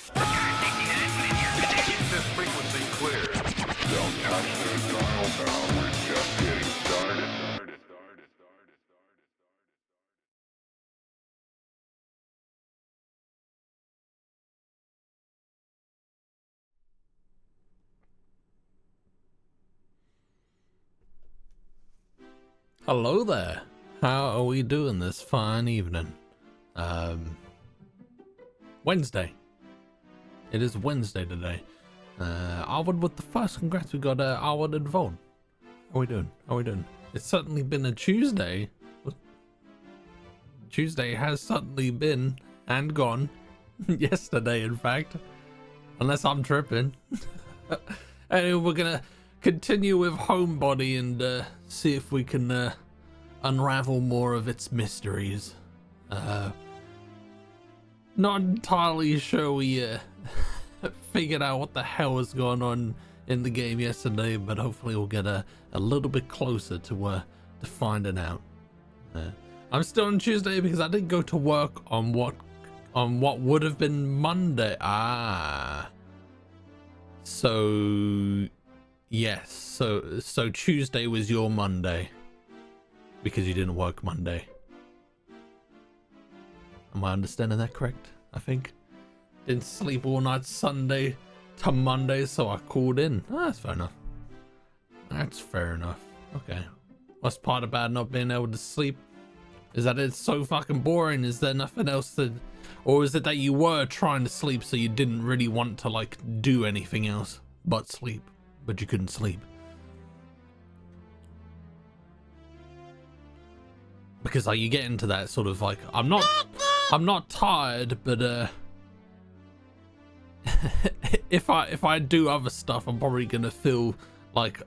Keep this frequency clear. Don't touch the dial now. We're just getting started. Hello there. How are we doing this fine evening? Wednesday. It is Wednesday today. Arwood with the first. Congrats, we got Arwood and Vaughn. How we doing? How we doing? It's certainly been a Tuesday. Tuesday has certainly been and gone. Yesterday, in fact. Unless I'm tripping. Anyway, we're gonna continue with Homebody and see if we can unravel more of its mysteries. Not entirely sure we figured out what the hell was going on in the game yesterday, but hopefully we'll get a little bit closer to finding out. I'm still on Tuesday because I didn't go to work on what would have been Monday. So yes, so Tuesday was your Monday because you didn't work Monday. Am I understanding that correct? I think. Didn't sleep all night Sunday to Monday, so I called in. That's fair enough. That's fair enough. Okay. What's part about not being able to sleep? Is that it's so fucking boring? Is there nothing else to... Or is it that you were trying to sleep so you didn't really want to like do anything else but sleep, but you couldn't sleep? Because like you get into that sort of like, I'm not tired, but if I do other stuff, I'm probably gonna feel like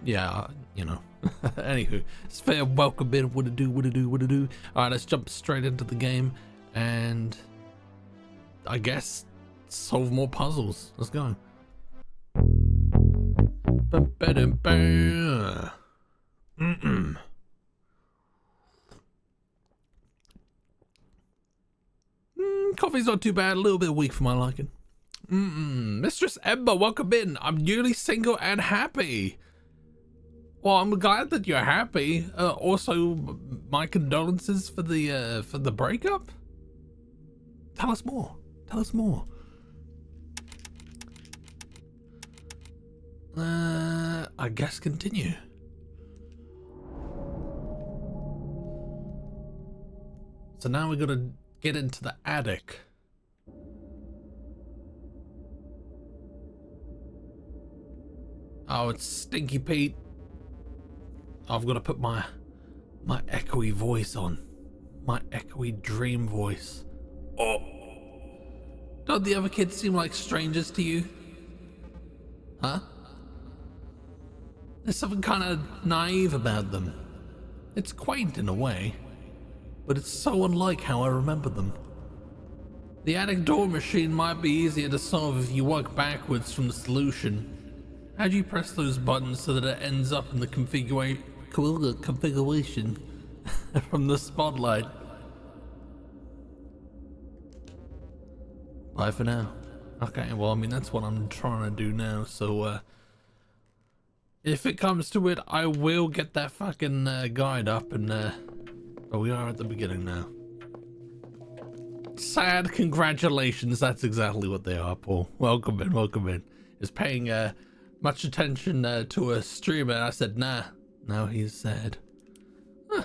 yeah, you know. Anywho, it's fair. Welcome in. What to do? All right, let's jump straight into the game and I guess solve more puzzles. Let's go. Coffee's not too bad, a little bit weak for my liking. Mistress Ember, welcome in. I'm newly single and happy. Well, I'm glad that you're happy. Also, my condolences for the breakup. Tell us more. Tell us more. I guess continue. So now we gotta get into the attic. Oh, it's Stinky Pete. I've got to put my echoey voice on. My echoey dream voice. Oh. Don't the other kids seem like strangers to you? Huh? There's something kind of naive about them. It's quaint in a way, but it's so unlike how I remember them. The attic door machine might be easier to solve if you work backwards from the solution. How do you press those buttons so that it ends up in the configuration from the spotlight? Bye for now. Okay, well, I mean, that's what I'm trying to do now, so, if it comes to it, I will get that fucking, guide up, and, but we are at the beginning now. Sad congratulations, that's exactly what they are, Paul. Welcome in, welcome in. Is paying, much attention, to a streamer, and I said, nah, now he's sad. Huh.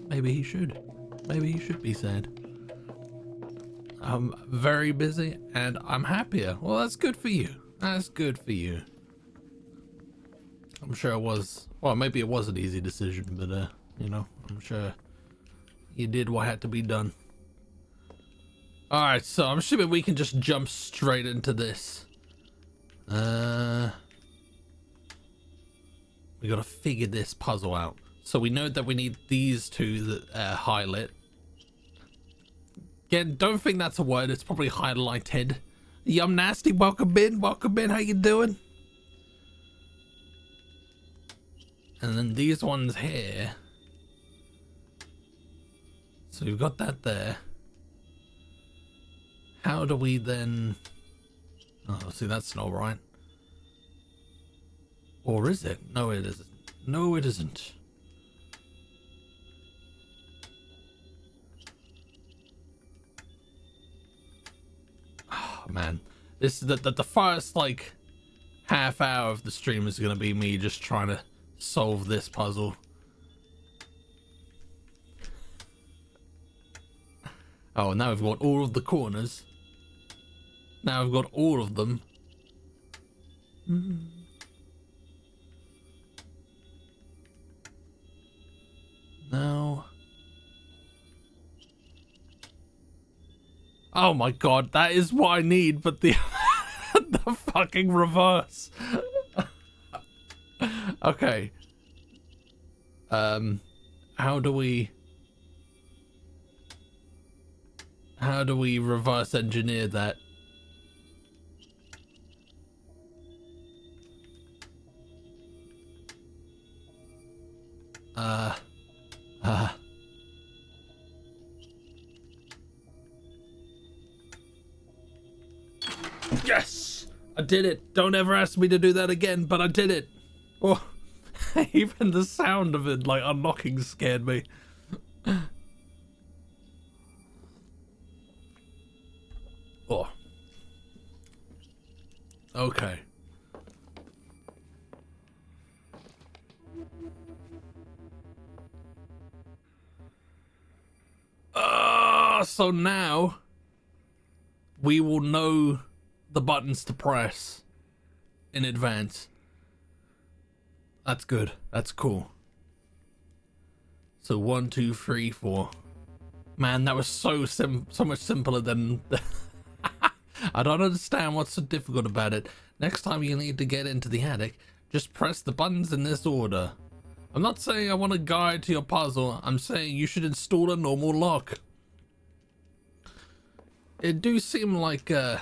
Maybe he should. Maybe he should be sad. I'm very busy and I'm happier. Well, that's good for you. That's good for you. I'm sure it was, well, maybe it was an easy decision, but you know, I'm sure you did what had to be done. All right, so I'm assuming we can just jump straight into this. We gotta figure this puzzle out. So we know that we need these two that highlight. Again, don't think that's a word, it's probably highlighted. Yum Nasty, welcome in, how you doing? And then these ones here. So we've got that there. How do we then... Oh, see, that's not right. Or is it? No, it isn't. No, it isn't. Oh, man. This is the first, like, half hour of the stream is going to be me just trying to solve this puzzle. Oh, now we've got all of the corners. Now I've got all of them. Now... Oh my god, that is what I need, but the the fucking reverse. Okay. How do we reverse engineer that? Yes! I did it! Don't ever ask me to do that again, but I did it! Oh, even the sound of it, like, unlocking scared me. Oh. Okay. So now we will know the buttons to press in advance. That's good. That's cool. So 1, 2, 3, 4. Man, that was so much simpler than... I don't understand what's so difficult about it. Next time you need to get into the attic, just press the buttons in this order. I'm not saying I want a guide to your puzzle. I'm saying you should install a normal lock. It do seem like, ooh.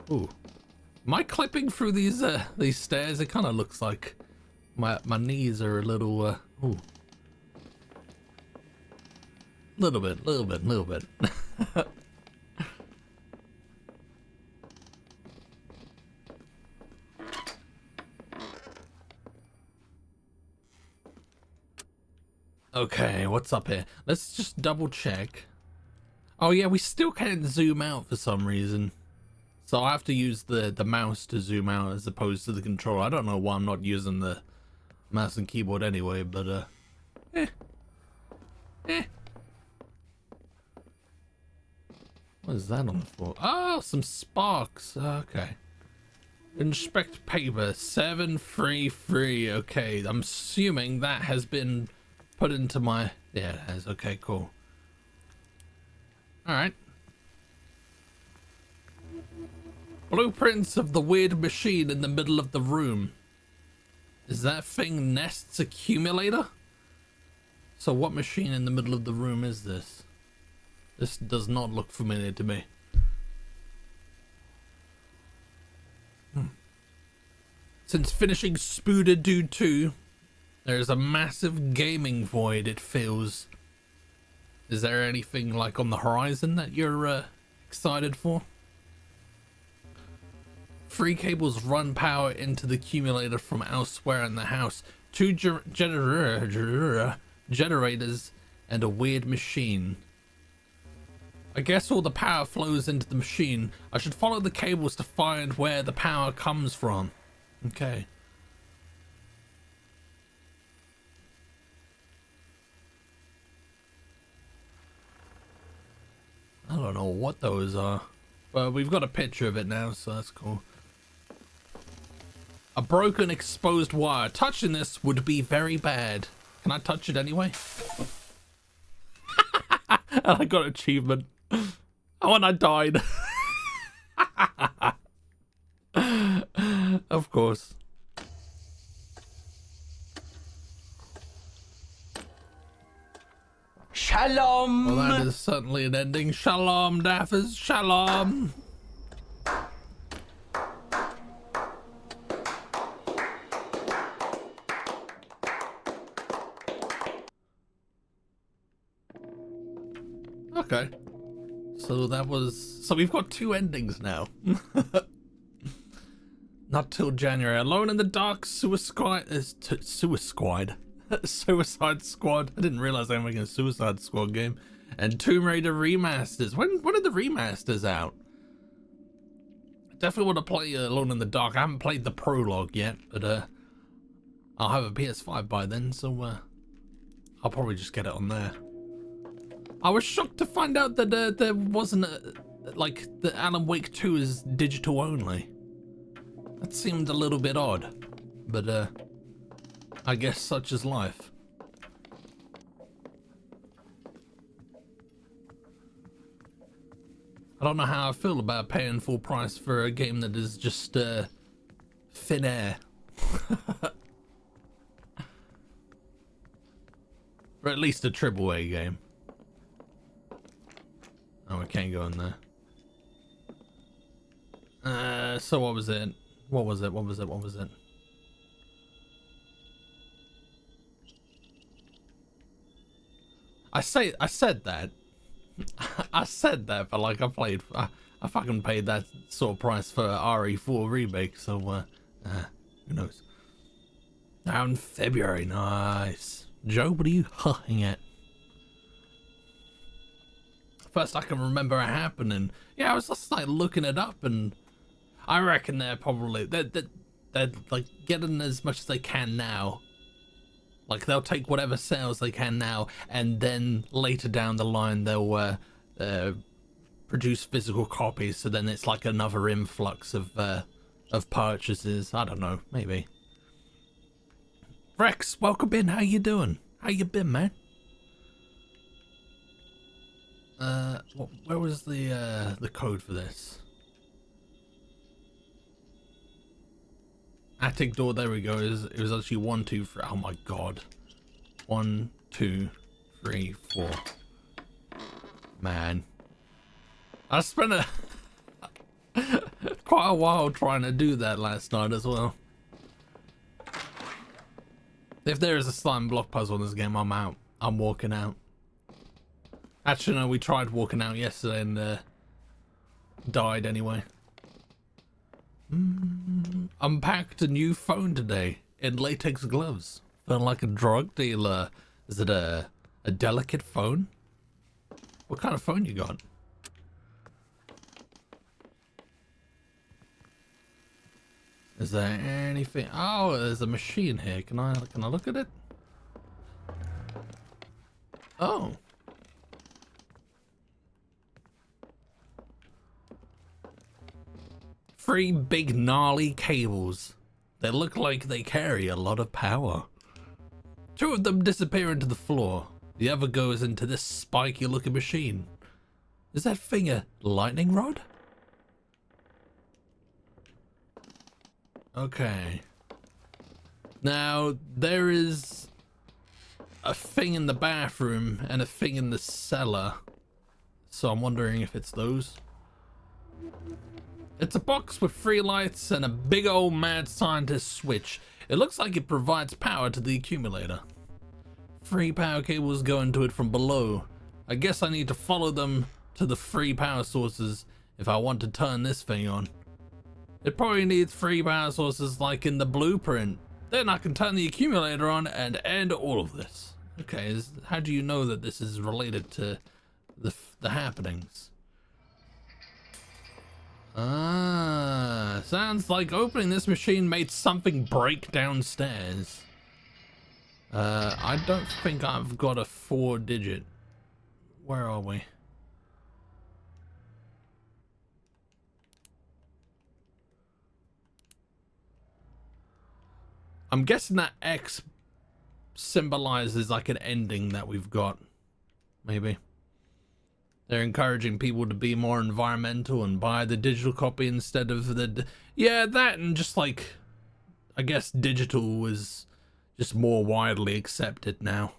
Am I clipping through these stairs? It kind of looks like my knees are a little, ooh. Little bit. Okay, what's up here? Let's just double check. Oh yeah, we still can't zoom out for some reason. So I have to use the mouse to zoom out as opposed to the controller. I don't know why I'm not using the mouse and keyboard anyway, but What is that on the floor? Oh, some sparks. Okay. Inspect paper 733. Okay, I'm assuming that has been put into my... Yeah, it has. Okay, cool. Alright. Blueprints of the weird machine in the middle of the room. Is that thing Nest's accumulator? So what machine in the middle of the room is this? This does not look familiar to me. Since finishing Spooder Dude 2, there is a massive gaming void, it feels. Is there anything like on the horizon that you're excited for? 3 cables run power into the accumulator from elsewhere in the house. 2 generators and a weird machine. I guess all the power flows into the machine. I should follow the cables to find where the power comes from. Okay. I don't know what those are, but we've got a picture of it now, so that's cool. A broken exposed wire. Touching this would be very bad. Can I touch it anyway? And I got an achievement. Oh, and I died. Of course. Shalom. Well, that is certainly an ending. Shalom, Daffers. Shalom. Okay. So that was... So we've got 2 endings now. Not till January. Alone in the Dark, Suicide Squad. Suicide Squad. I didn't realize they were making a Suicide Squad game. And Tomb Raider remasters. When are the remasters out? I definitely want to play Alone in the Dark. I haven't played the prologue yet, but I'll have a PS5 by then, so I'll probably just get it on there. I was shocked to find out that there wasn't like the Alan Wake 2 is digital only. That seemed a little bit odd, but I guess such is life. I don't know how I feel about paying full price for a game that is just thin air. Or at least a AAA game. Oh, we can't go in there. So what was it? What was it? I said that. I said that, but like I fucking paid that sort of price for RE4 remake, so who knows? Now in February, nice. Joe, what are you huffing at? First I can remember it happening. Yeah, I was just like looking it up, and I reckon they're like getting as much as they can now. Like they'll take whatever sales they can now, and then later down the line they'll produce physical copies. So then it's like another influx of purchases. I don't know, maybe. Rex, welcome in. How you doing? How you been, man? Where was the code for this? Attic door, there we go. It was actually 1, 2, 3. Oh my god. 1, 2, 3, 4. Man. I spent quite a while trying to do that last night as well. If there is a slime block puzzle in this game, I'm out. I'm walking out. Actually, no, we tried walking out yesterday and died anyway. Unpacked a new phone today in latex gloves. Felt like a drug dealer. Is it a delicate phone? What kind of phone you got? Is there anything? Oh, there's a machine here. Can I look at it? Oh. Three big gnarly cables. They look like they carry a lot of power. 2 of them disappear into the floor. The other goes into this spiky looking machine. Is that thing a lightning rod? Okay. Now, there is a thing in the bathroom and a thing in the cellar. So I'm wondering if it's those. It's a box with 3 lights and a big old mad scientist switch. It looks like it provides power to the accumulator. 3 power cables go into it from below. I guess I need to follow them to the 3 power sources if I want to turn this thing on. It probably needs 3 power sources like in the blueprint. Then I can turn the accumulator on and end all of this. Okay, how do you know that this is related to the happenings? Ah, sounds like opening this machine made something break downstairs. I don't think I've got a 4-digit. Where are we? I'm guessing that X symbolizes like an ending that we've got. Maybe. They're encouraging people to be more environmental and buy the digital copy instead of the... Yeah, that, and just like... I guess digital is just more widely accepted now.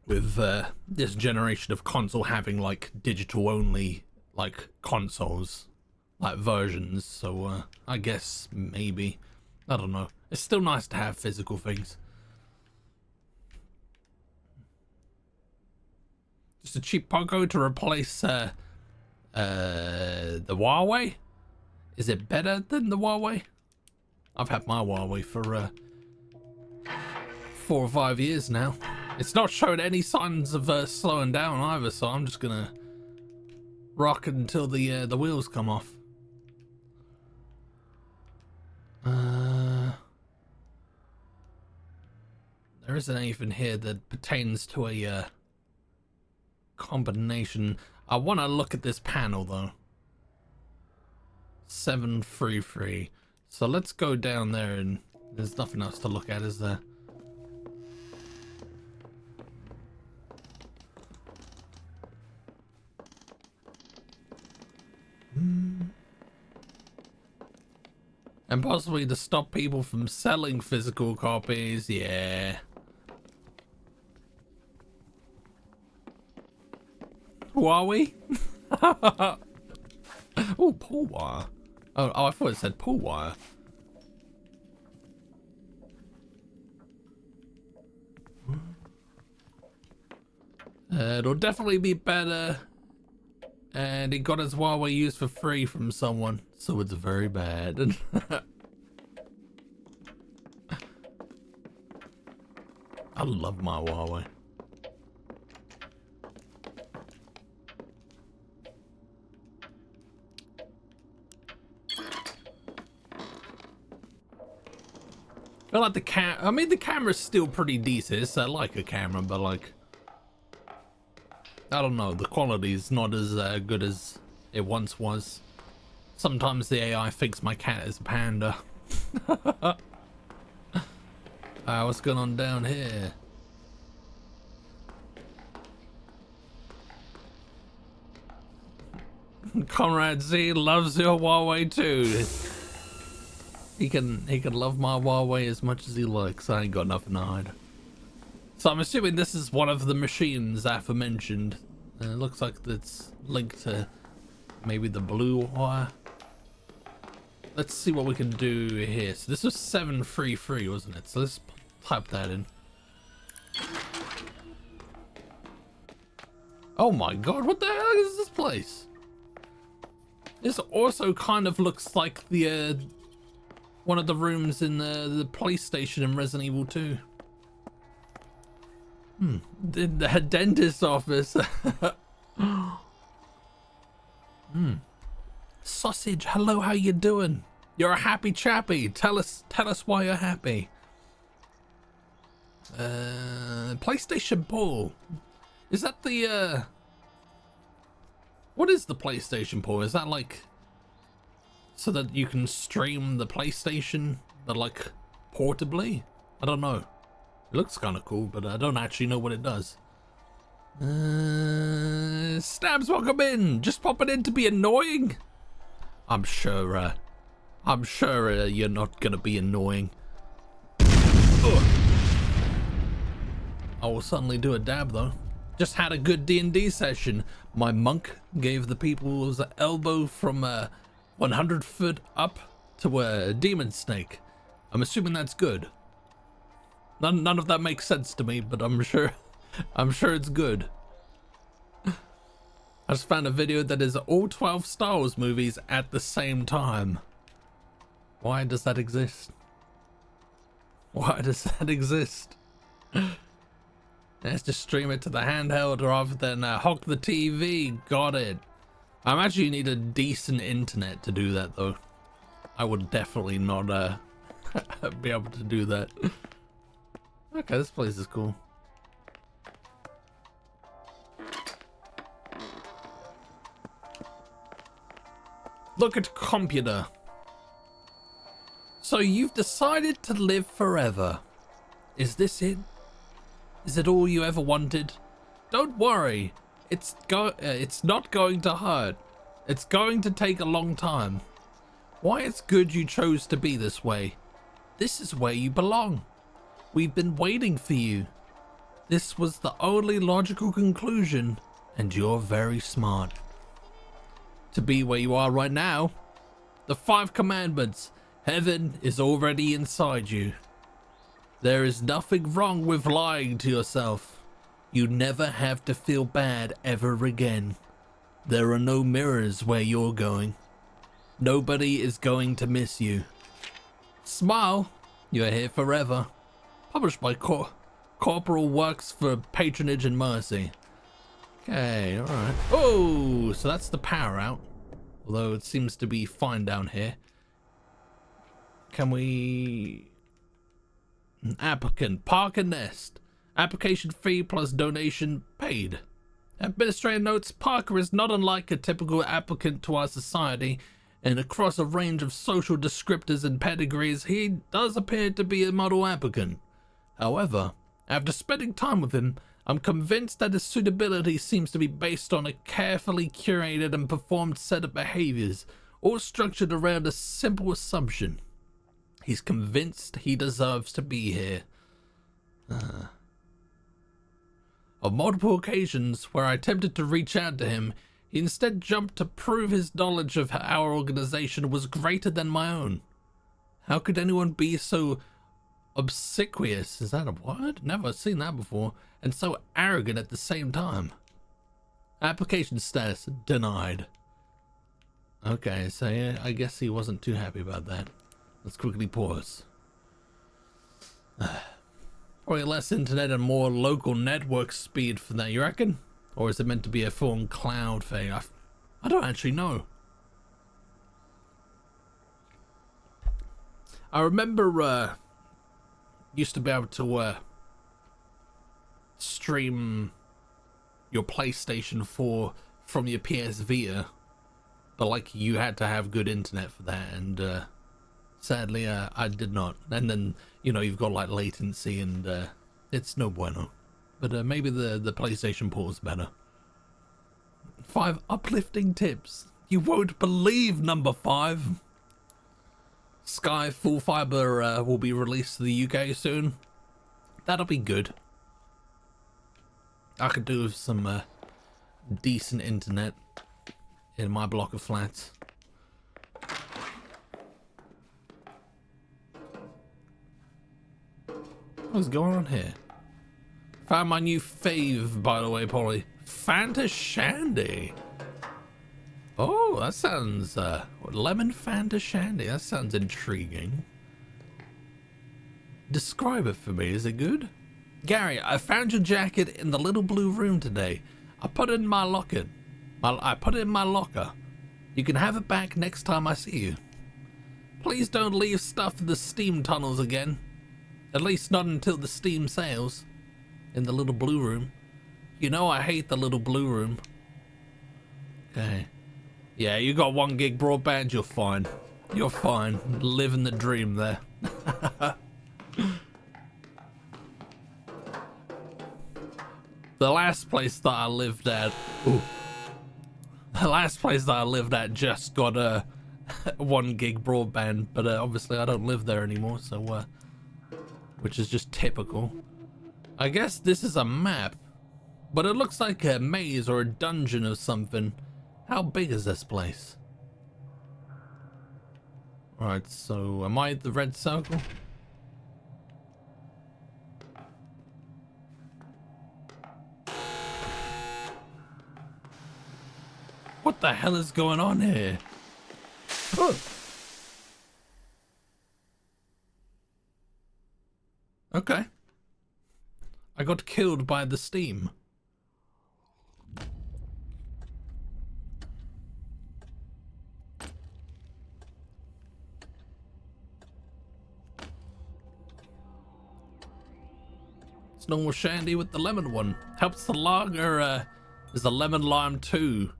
With this generation of console having like digital only like consoles, like versions. So I guess maybe. I don't know. It's still nice to have physical things. Just a cheap Poco to replace the Huawei? Is it better than the Huawei? I've had my Huawei for 4 or 5 years now. It's not showing any signs of slowing down either, so I'm just gonna rock it until the wheels come off. There isn't anything here that pertains to a combination. I want to look at this panel though. 733. So let's go down there, and there's nothing else to look at, is there? And possibly to stop people from selling physical copies, yeah. Who are we? Oh, pull wire. Oh, I thought it said pull wire. It'll definitely be better. And he got his Huawei used for free from someone, so it's very bad. I love my Huawei. I like the I mean, the camera's still pretty decent. It's like a camera, but like, I don't know, the quality's not as good as it once was. Sometimes the AI thinks my cat is a panda. What's going on down here? Conrad Z loves your Huawei too. He can love my Huawei as much as he likes. I ain't got nothing to hide. So I'm assuming this is one of the machines aforementioned. It looks like it's linked to maybe the blue wire. Let's see what we can do here. So this was 733, wasn't it? So let's type that in. Oh my god, what the hell is this place? This also kind of looks like the one of the rooms in the PlayStation in Resident Evil 2. The dentist's office. Sausage, hello, how you doing? You're a happy chappy. Tell us why you're happy. PlayStation Pool. Is that the what is the PlayStation Pool? Is that like so that you can stream the PlayStation, but like portably? I don't know. It looks kind of cool, but I don't actually know what it does. Stabs, welcome in. Just popping in to be annoying. I'm sure you're not gonna be annoying. Ugh. I will suddenly do a dab though. Just had a good D&D session. My monk gave the people an elbow from 100 foot up to a demon snake. I'm assuming that's good. None of that makes sense to me, but I'm sure it's good. I just found a video that is all 12 Star Wars movies at the same time. Why does that exist? Why does that exist? Let's just stream it to the handheld rather than hog the TV. Got it. I imagine you need a decent internet to do that though. I would definitely not be able to do that. Okay, this place is cool. Look at computer. So you've decided to live forever. Is this it? Is it all you ever wanted? Don't worry. It's not going to hurt. It's going to take a long time. Why, it's good you chose to be this way. This is where you belong. We've been waiting for you. This was the only logical conclusion, and you're very smart. To be where you are right now, the 5 commandments, heaven is already inside you. There is nothing wrong with lying to yourself. You never have to feel bad ever again. There are no mirrors where you're going. Nobody is going to miss you. Smile, you're here forever. Published by Corporal Works for Patronage and Mercy. Okay, alright. Oh, so that's the power out. Although it seems to be fine down here. Can we... Applicant, Parker Nest. Application fee plus donation paid. Administrator notes Parker is not unlike a typical applicant to our society, and across a range of social descriptors and pedigrees, he does appear to be a model applicant. However, after spending time with him, I'm convinced that his suitability seems to be based on a carefully curated and performed set of behaviors, all structured around a simple assumption. He's convinced he deserves to be here. On multiple occasions where I attempted to reach out to him, he instead jumped to prove his knowledge of our organization was greater than my own. How could anyone be so obsequious? Is that a word? Never seen that before. And so arrogant at the same time. Application status denied. Okay, so yeah, I guess he wasn't too happy about that. Let's quickly pause. Probably less internet and more local network speed for that, you reckon? Or is it meant to be a full cloud thing? I don't actually know. I remember used to be able to stream your PlayStation 4 from your PS Vita, but like you had to have good internet for that, and sadly I did not. And then, you know, you've got like latency, and it's no bueno. But maybe the PlayStation Port's better. 5 uplifting tips. You won't believe number 5. Sky full fiber will be released to the UK soon. That'll be good. I could do with some decent internet in my block of flats. What's going on here? Found my new fave, by the way, Polly. Fanta Shandy. Oh, that sounds, lemon Fanta Shandy. That sounds intriguing. Describe it for me. Is it good? Gary, I found your jacket in the little blue room today. I put it in my locker. I put it in my locker. You can have it back next time I see you. Please don't leave stuff in the steam tunnels again. At least not until the steam sails. In the little blue room. You know I hate the little blue room. Okay. Yeah, you got 1 gig broadband, you're fine. You're fine. Living the dream there. The last place that I lived at... Ooh. The last place that I lived at just got a 1 gig broadband, but obviously I don't live there anymore, so which is just typical. I guess this is a map, but it looks like a maze or a dungeon or something. How big is this place? Alright, so am I at the red circle? What the hell is going on here? Oh. Okay. I got killed by the steam. It's normal shandy with the lemon one. Helps the lager, is the lemon lime too.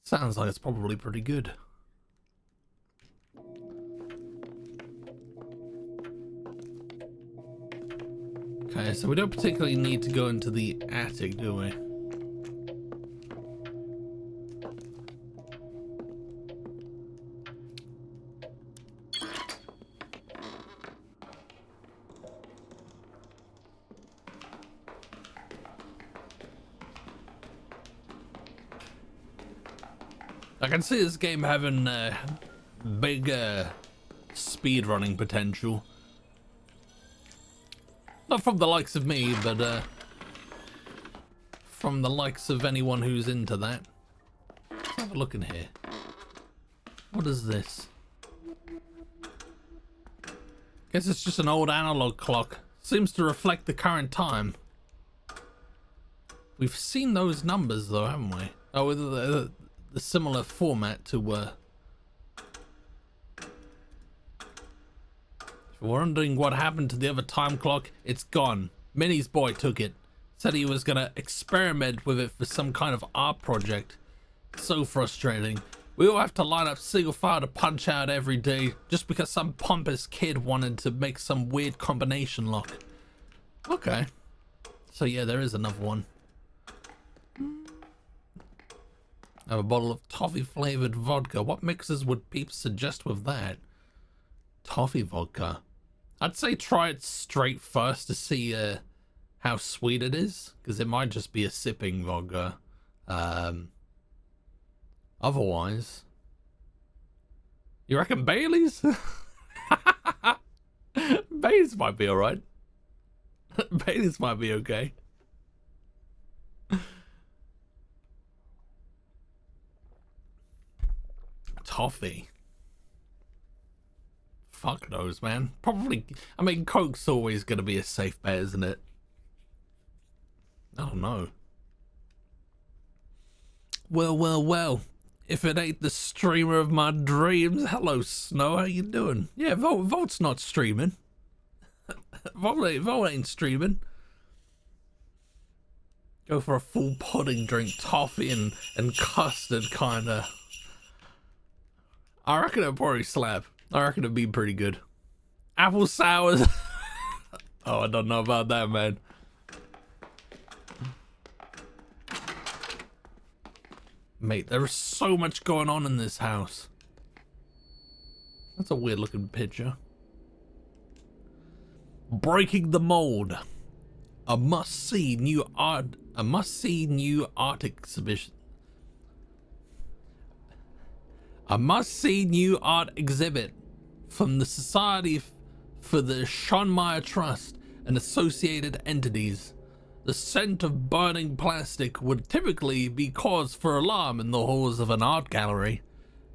Sounds like it's probably pretty good. Okay, so we don't particularly need to go into the attic, do we? I can see this game having big speedrunning potential. Not from the likes of me, but from the likes of anyone who's into that. Let's have a look in here. What is this? Guess it's just an old analog clock. Seems to reflect the current time. We've seen those numbers though, haven't we? Oh, the similar format to if you're wondering what happened to the other time clock, it's gone. Minnie's boy took it. Said he was gonna experiment with it for some kind of art project. So frustrating. We all have to line up single file to punch out every day just because some pompous kid wanted to make some weird combination lock. Okay. So yeah, there is another one. I have a bottle of toffee flavored vodka. What mixes would peeps suggest with that? Toffee vodka. I'd say try it straight first to see how sweet it is, because it might just be a sipping vodka. Otherwise, you reckon Bailey's? Bailey's might be alright. Bailey's might be okay. Toffee. Fuck knows, man. Probably, I mean, Coke's always gonna be a safe bet, isn't it? I don't know. Well. If it ain't the streamer of my dreams. Hello, Snow. How you doing? Yeah, Volt's not streaming. Volt ain't streaming. Go for a full pudding drink, toffee and custard, kinda. I reckon it'll probably slap. I reckon it'd be pretty good. Apple sours. Oh, I don't know about that, man. Mate, there is so much going on in this house. That's a weird looking picture. Breaking the mold. A must-see new art exhibition. A must-see new art exhibit from the Society for the Schonmeyer Trust and associated entities. The scent of burning plastic would typically be cause for alarm in the halls of an art gallery,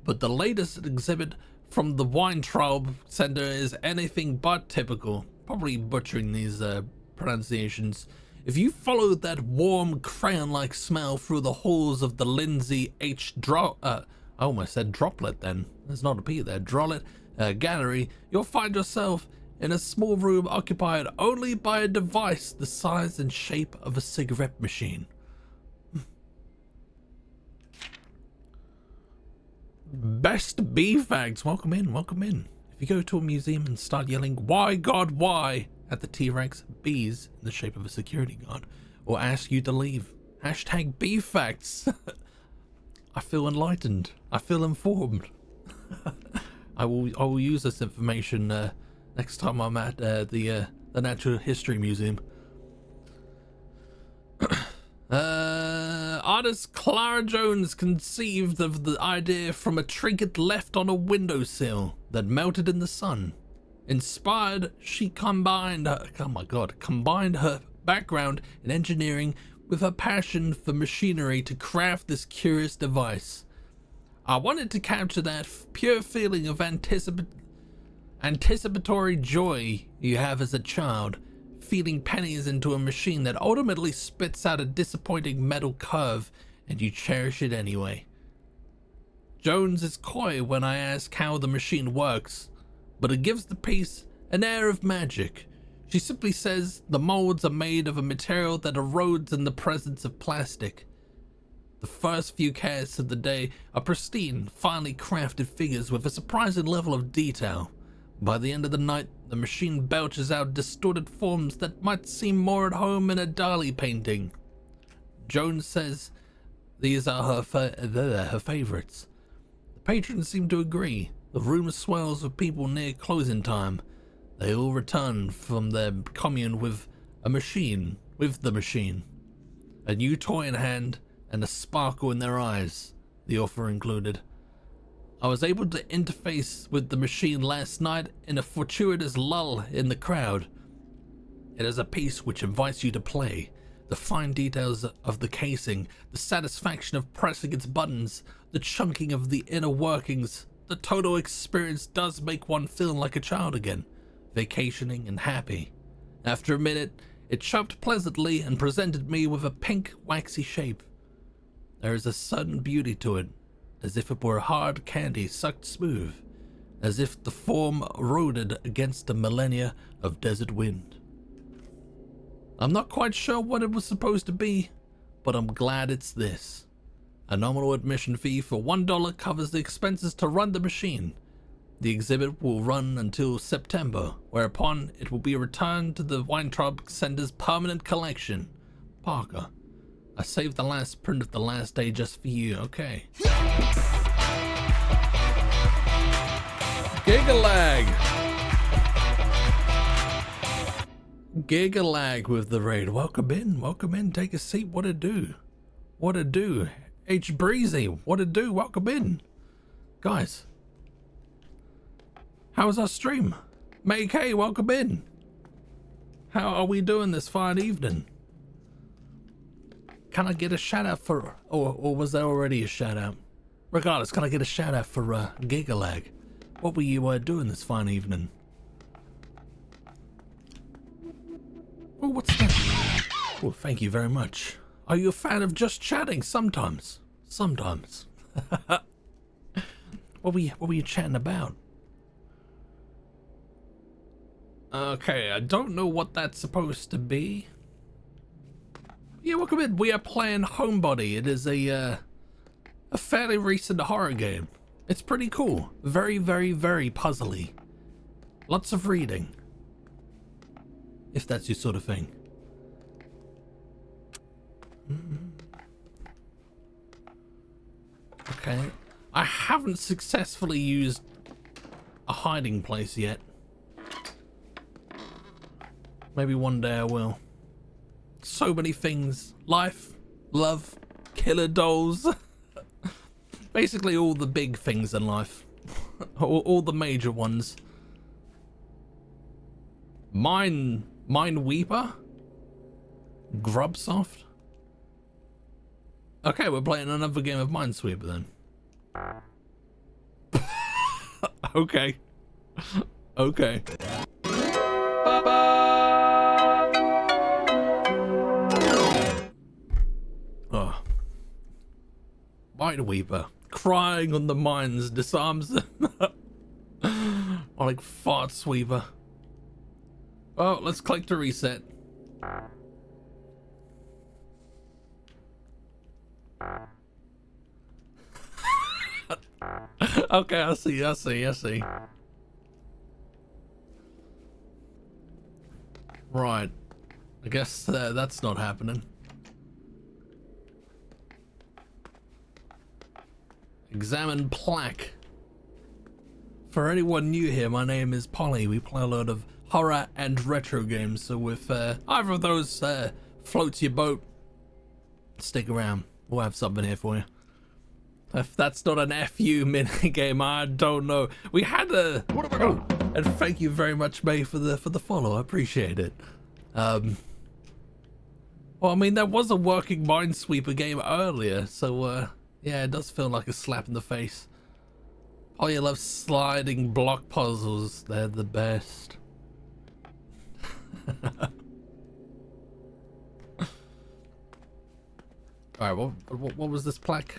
but the latest exhibit from the Weintraub Center is anything but typical. Probably butchering these pronunciations. If you followed that warm crayon-like smell through the halls of the Lindsay H. I almost said droplet then. There's not a P there. Drollet gallery, you'll find yourself in a small room occupied only by a device the size and shape of a cigarette machine. Best bee fags. Welcome in, welcome in. If you go to a museum and start yelling, "Why, God, why?" at the T-Rex, bees in the shape of a security guard will ask you to leave. Hashtag bee facts. I feel enlightened. I feel informed. I will use this information next time I'm at the Natural History Museum. Artist Clara Jones conceived of the idea from a trinket left on a windowsill that melted in the sun. Inspired, she combined her background in engineering with her passion for machinery to craft this curious device. I wanted to capture that pure feeling of anticipatory joy you have as a child, feeding pennies into a machine that ultimately spits out a disappointing metal curve and you cherish it anyway. Jones is coy when I ask how the machine works, but it gives the piece an air of magic. She simply says the molds are made of a material that erodes in the presence of plastic. The first few casts of the day are pristine, finely crafted figures with a surprising level of detail. By the end of the night, the machine belches out distorted forms that might seem more at home in a Dali painting. Jones says these are her favorites. The patrons seem to agree. The room swells with people near closing time. They all return from their commune with the machine. A new toy in hand and a sparkle in their eyes, the offer included. I was able to interface with the machine last night in a fortuitous lull in the crowd. It is a piece which invites you to play, The fine details of the casing, the satisfaction of pressing its buttons, the chunking of the inner workings. The total experience does make one feel like a child again, vacationing and happy. After a minute, it chopped pleasantly and presented me with a pink, waxy shape. There is a sudden beauty to it, as if it were hard candy sucked smooth, as if the form eroded against the millennia of desert wind. I'm not quite sure what it was supposed to be, but I'm glad it's this. A nominal admission fee for $1 covers the expenses to run the machine. The exhibit will run until September, whereupon it will be returned to the Weintraub Center's permanent collection. Parker, I saved the last print of the last day just for you, okay. Gigalag! Gigalag with the raid. Welcome in, take a seat. What it do? What it do? H Breezy, what it do? Welcome in. Guys, how's our stream? May K, welcome in. How are we doing this fine evening? Can I get a shout out for, or was there already a shout out? Regardless, can I get a shout out for Gigalag? What were you doing this fine evening? Oh, what's that? Oh, thank you very much. Are you a fan of just chatting? Sometimes. Sometimes. What were you chatting about? Okay, I don't know what that's supposed to be. Yeah, welcome in. We are playing Homebody. It is a fairly recent horror game. It's pretty cool. Very, very, very puzzly. Lots of reading. If that's your sort of thing. Okay. I haven't successfully used a hiding place yet. Maybe one day I will. So many things. Life, love, killer dolls. Basically all the big things in life. all the major ones. Mineweeper? Grubsoft? Okay, we're playing another game of Minesweeper then. Okay. Okay. Oh. Mineweeper. Crying on the mines disarms them. Or like fart sweeper. Oh, let's click to reset. Okay, I see. Right. I guess that's not happening. Examine plaque. For anyone new here, my name is Polly. We play a lot of horror and retro games, so if either of those floats your boat, stick around. We'll have something here for you. If that's not an FU mini game, I don't know. We had a and thank you very much, May, for the follow. I appreciate it. Well, I mean, there was a working Minesweeper game earlier, so yeah, it does feel like a slap in the face. Oh, you love sliding block puzzles. They're the best. Alright, what was this plaque?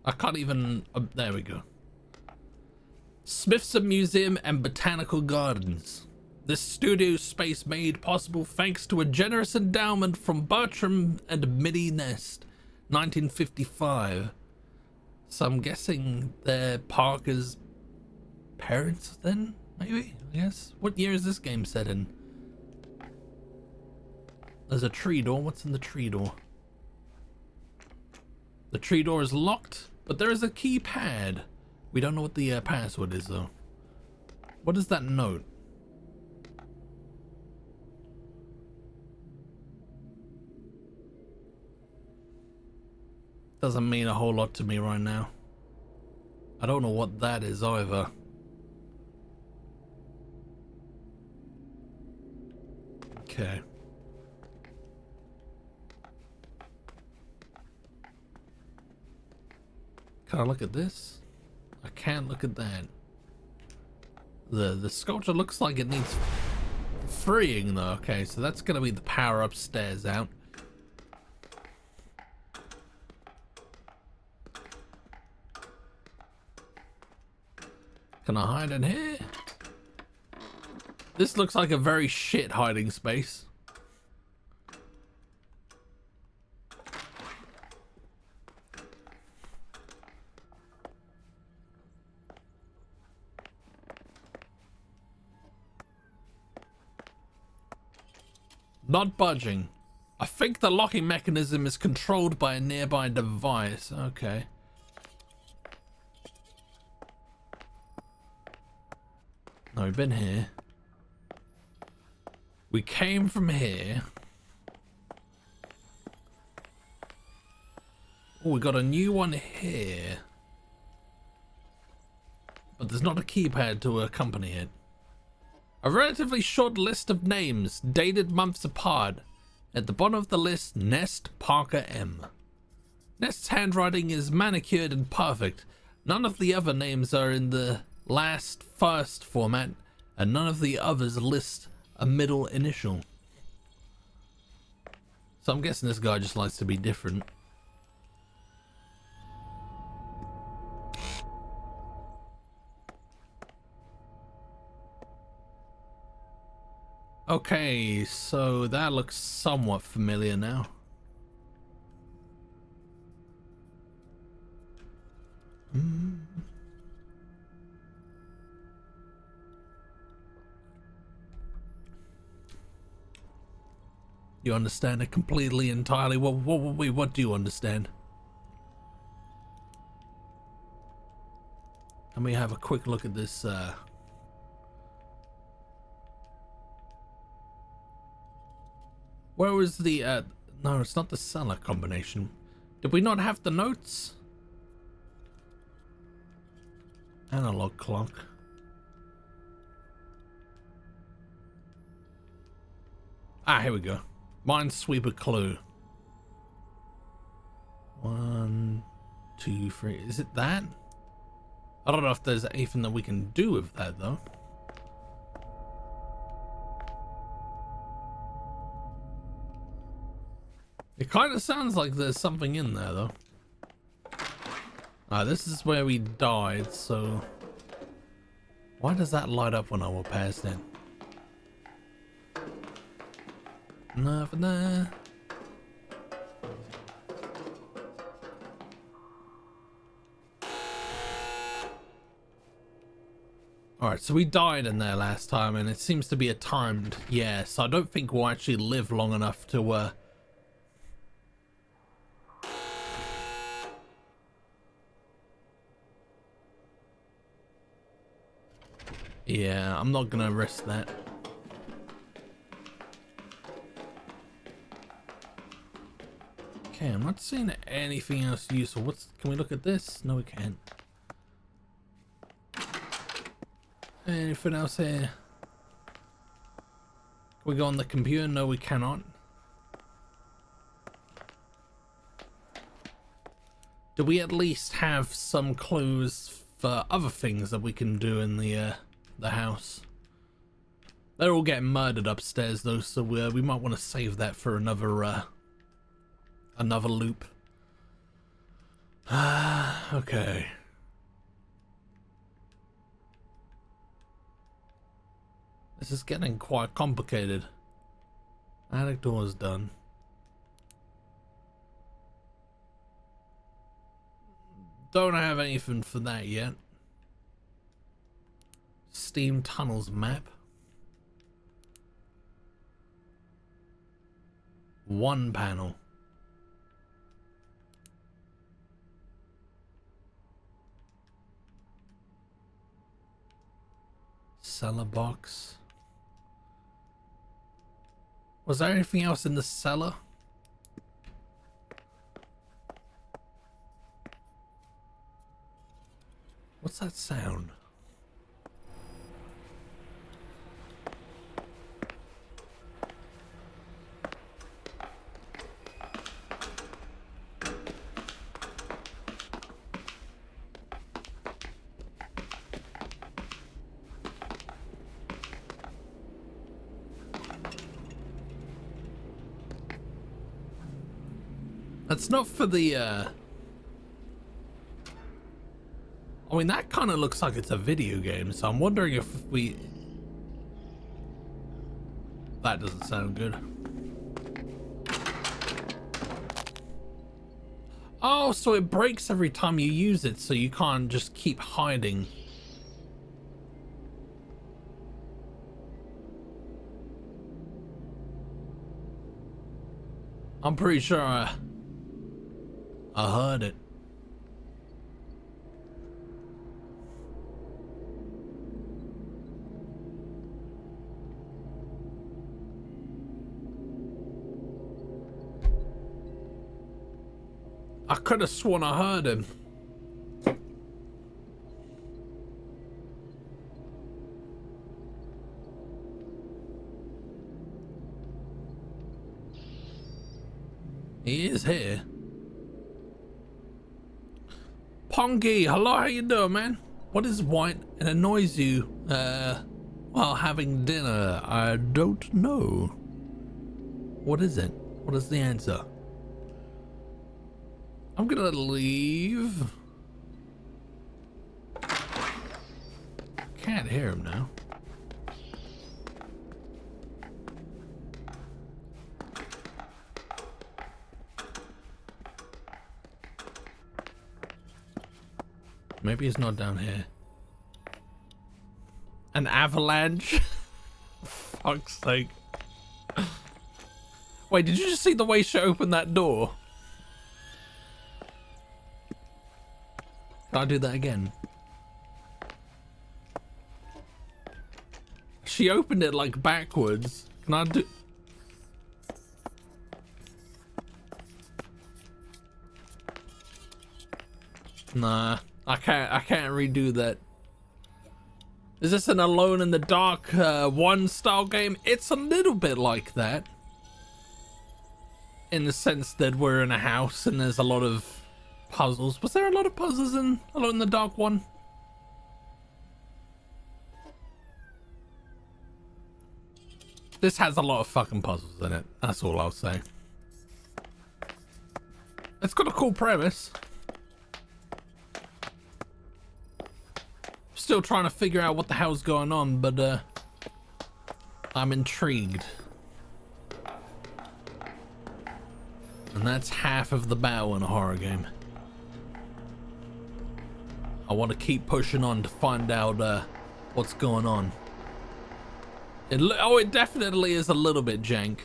I can't even... there we go. Smithson Museum and Botanical Gardens. This studio space made possible thanks to a generous endowment from Bertram and Minnie Nest, 1955. So I'm guessing they're Parker's parents then, maybe? I guess. What year is this game set in? There's a tree door. What's in the tree door? The tree door is locked, but there is a keypad. We don't know what the password is though. What is that note? Doesn't mean a whole lot to me right now. I don't know what that is either. Okay. Can I look at this? I can't look at that. The sculpture looks like it needs freeing though. Okay, so that's gonna be the power upstairs out. Can I hide in here? This looks like a very shit hiding space. Not budging. I think the locking mechanism is controlled by a nearby device. Okay. No, we've been here. We came from here. Oh, we got a new one here. But there's not a keypad to accompany it. A relatively short list of names, dated months apart. At the bottom of the list, Nest Parker M. Nest's handwriting is manicured and perfect. None of the other names are in the last first format, and none of the others list a middle initial. So I'm guessing this guy just likes to be different. Okay, so that looks somewhat familiar now. You understand it completely, entirely. What do you understand? Let me have a quick look at this. Where was the, no, it's not the cellar combination. Did we not have the notes? Analog clock. Ah, here we go. Minesweeper clue. 1, 2, 3. Is it that? I don't know if there's anything that we can do with that though. It kind of sounds like there's something in there though. Ah, this is where we died, so why does that light up when I walk past it? Nothing there. Alright, so we died in there last time, and it seems to be a timed, yeah, so I don't think we'll actually live long enough to, yeah, I'm not gonna risk that. Okay, I'm not seeing anything else useful. Can we look at this? No, we can't. Anything else here? Can we go on the computer? No, we cannot. Do we at least have some clues for other things that we can do in the house? They're all getting murdered upstairs though, so we might want to save that for another another loop. Okay. This is getting quite complicated. Attic door's done. Don't have anything for that yet. Steam tunnels map. One panel. Cellar box. Was there anything else in the cellar? What's that sound? That's not for the, I mean, that kind of looks like it's a video game, so I'm wondering if we... That doesn't sound good. Oh, so it breaks every time you use it, so you can't just keep hiding. I'm pretty sure I heard it. I could have sworn I heard him. He is here. Pongy, hello, how you doing, man? What is white and annoys you while having dinner? I don't know. What is it? What is the answer? I'm gonna leave. Can't hear him now. Maybe he's not down here. An avalanche? Fuck's sake. Wait, did you just see the way she opened that door? Can I do that again? She opened it like backwards. Can I do... Nah, I can't redo that. Is this an Alone in the Dark 1 style game? It's a little bit like that. In the sense that we're in a house and there's a lot of puzzles. Was there a lot of puzzles in Alone in the Dark 1? This has a lot of fucking puzzles in it. That's all I'll say. It's got a cool premise. Still trying to figure out what the hell's going on, but I'm intrigued. And that's half of the battle in a horror game. I want to keep pushing on to find out what's going on. It definitely is a little bit jank.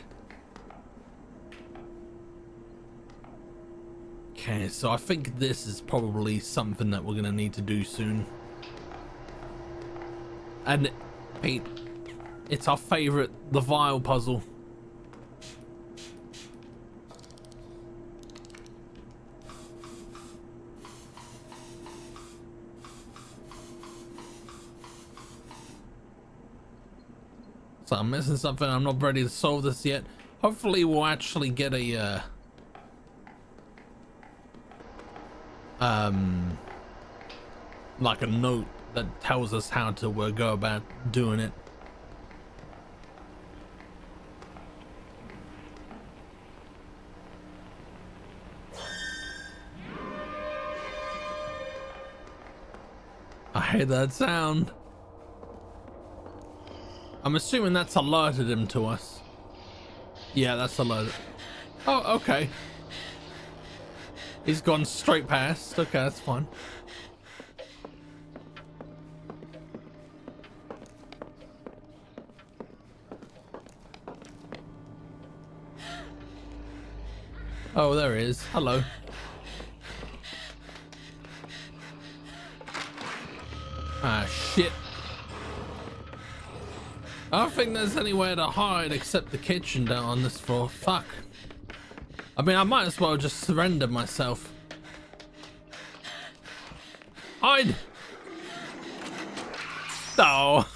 Okay, so I think this is probably something that we're gonna need to do soon. And Pete, it's our favorite, the vial puzzle. So I'm missing something. I'm not ready to solve this yet. Hopefully we'll actually get a like a note that tells us how to go about doing it. I hate that sound. I'm assuming that's alerted him to us. Yeah, that's alerted. Oh, okay. He's gone straight past. Okay, that's fine. Oh, there he is. Hello. Ah, shit. I don't think there's anywhere to hide except the kitchen down on this floor. Fuck. I mean, I might as well just surrender myself. Hide! No.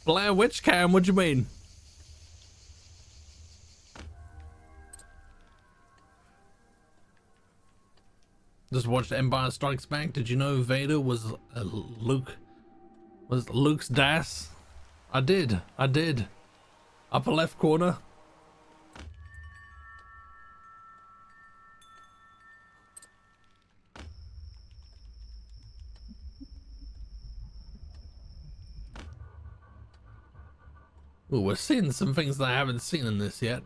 Blair Witch Cam, what do you mean? Just watched Empire Strikes Back. Did you know Vader was Luke Was it Luke's DAS? I did. Upper left corner. Ooh, we're seeing some things that I haven't seen in this yet.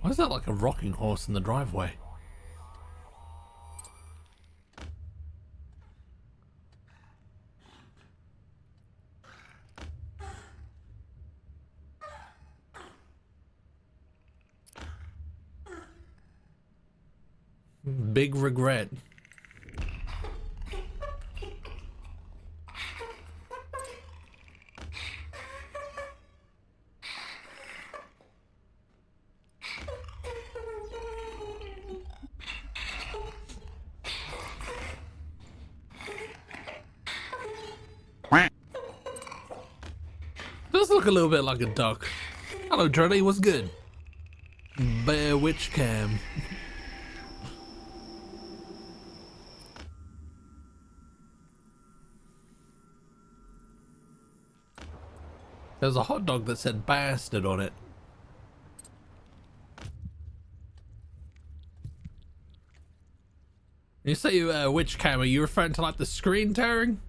Why is that like a rocking horse in the driveway? Big regret. Does look a little bit like a duck. Hello, Dreddy, what's good? Bear witch cam. There's a hot dog that said bastard on it. You say witch cam, are you referring to like the screen tearing?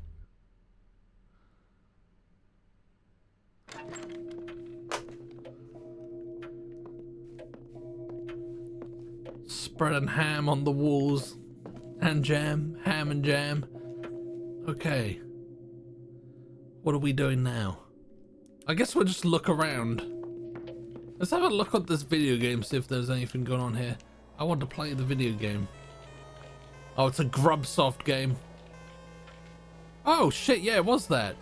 Spreading ham on the walls. And jam. Ham and jam. Okay. What are we doing now? I guess we'll just look around. Let's have a look at this video game, see if there's anything going on here. I want to play the video game. Oh, it's a Grubsoft game. Oh shit, yeah, it was that.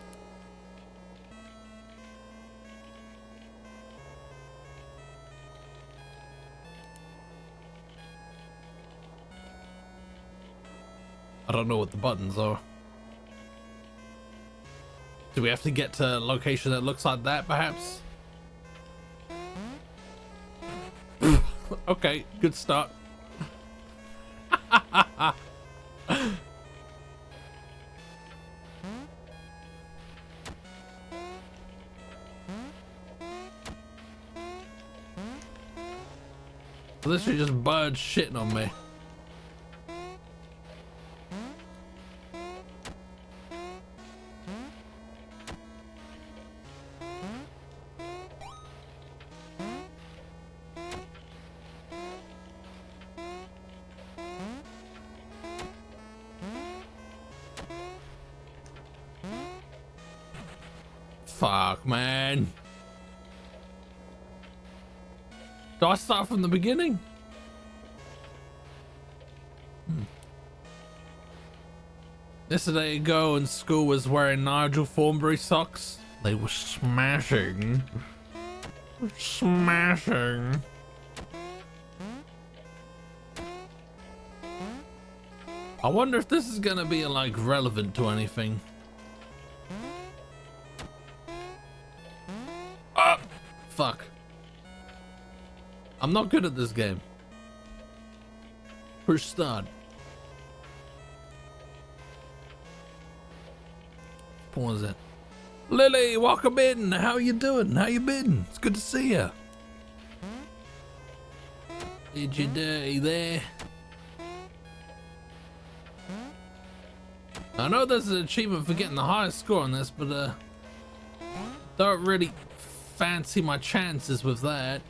I don't know what the buttons are. Do we have to get to a location that looks like that, perhaps? Okay, good start. Literally just birds shitting on me. Fuck, man. Do I start from the beginning? Yesterday ago in school was wearing Nigel Thornberry socks. They were smashing. Smashing. I wonder if this is gonna be like relevant to anything. Ah! Fuck. I'm not good at this game. Push start. Pause it. Lily, welcome in. How you doing? How you been? It's good to see you. Did you dirty there? I know there's an achievement for getting the highest score on this, but don't really fancy my chances with that.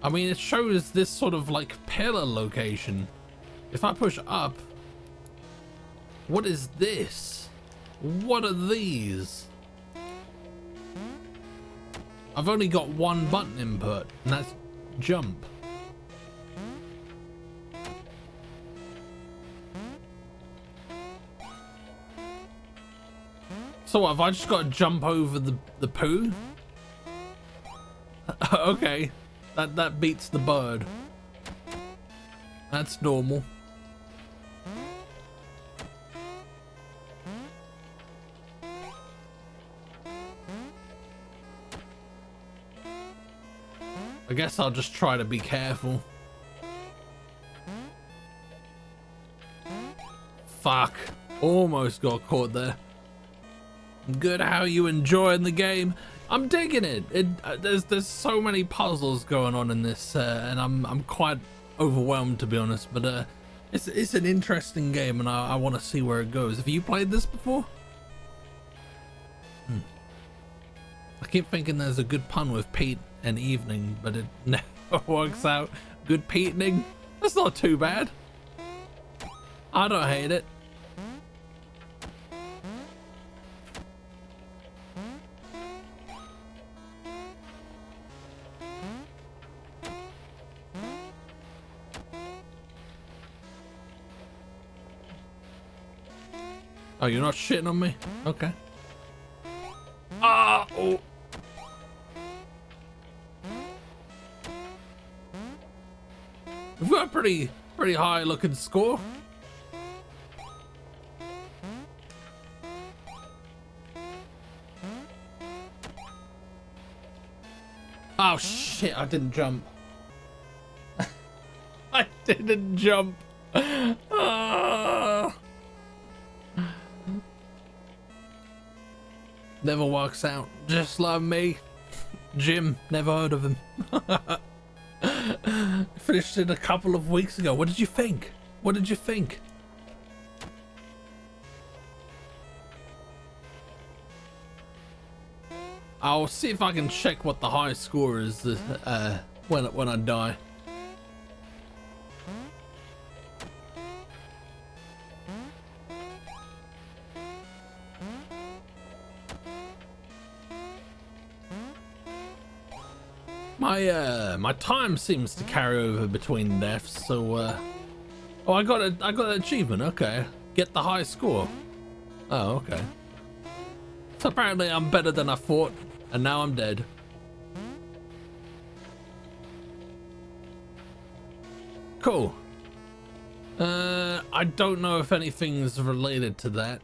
I mean, it shows this sort of like pillar location. If I push up, what is this? What are these? I've only got one button input, and that's jump. So what, have I just got to jump over the poo? Okay. That beats the bird. That's normal. I guess I'll just try to be careful. fuck. Almost got caught there. Good, how you enjoying the game? I'm digging it. There's so many puzzles going on in this, and I'm quite overwhelmed, to be honest. But it's an interesting game, and I want to see where it goes. Have you played this before? I keep thinking there's a good pun with Pete and evening, but it never works out. Good Petening? That's not too bad. I don't hate it. Oh, you're not shitting on me? Okay. Ah! Oh! We've got a pretty high looking score. Oh shit, I didn't jump. I didn't jump. Ah. Never works out, just like me. Jim, never heard of him. Finished it a couple of weeks ago. What did you think? What did you think? I'll see if I can check what the high score is when I die. My time seems to carry over between deaths, so oh, I got an achievement. Okay, get the high score. Oh, okay. So apparently I'm better than I thought, and now I'm dead. Cool. I don't know if anything's related to that.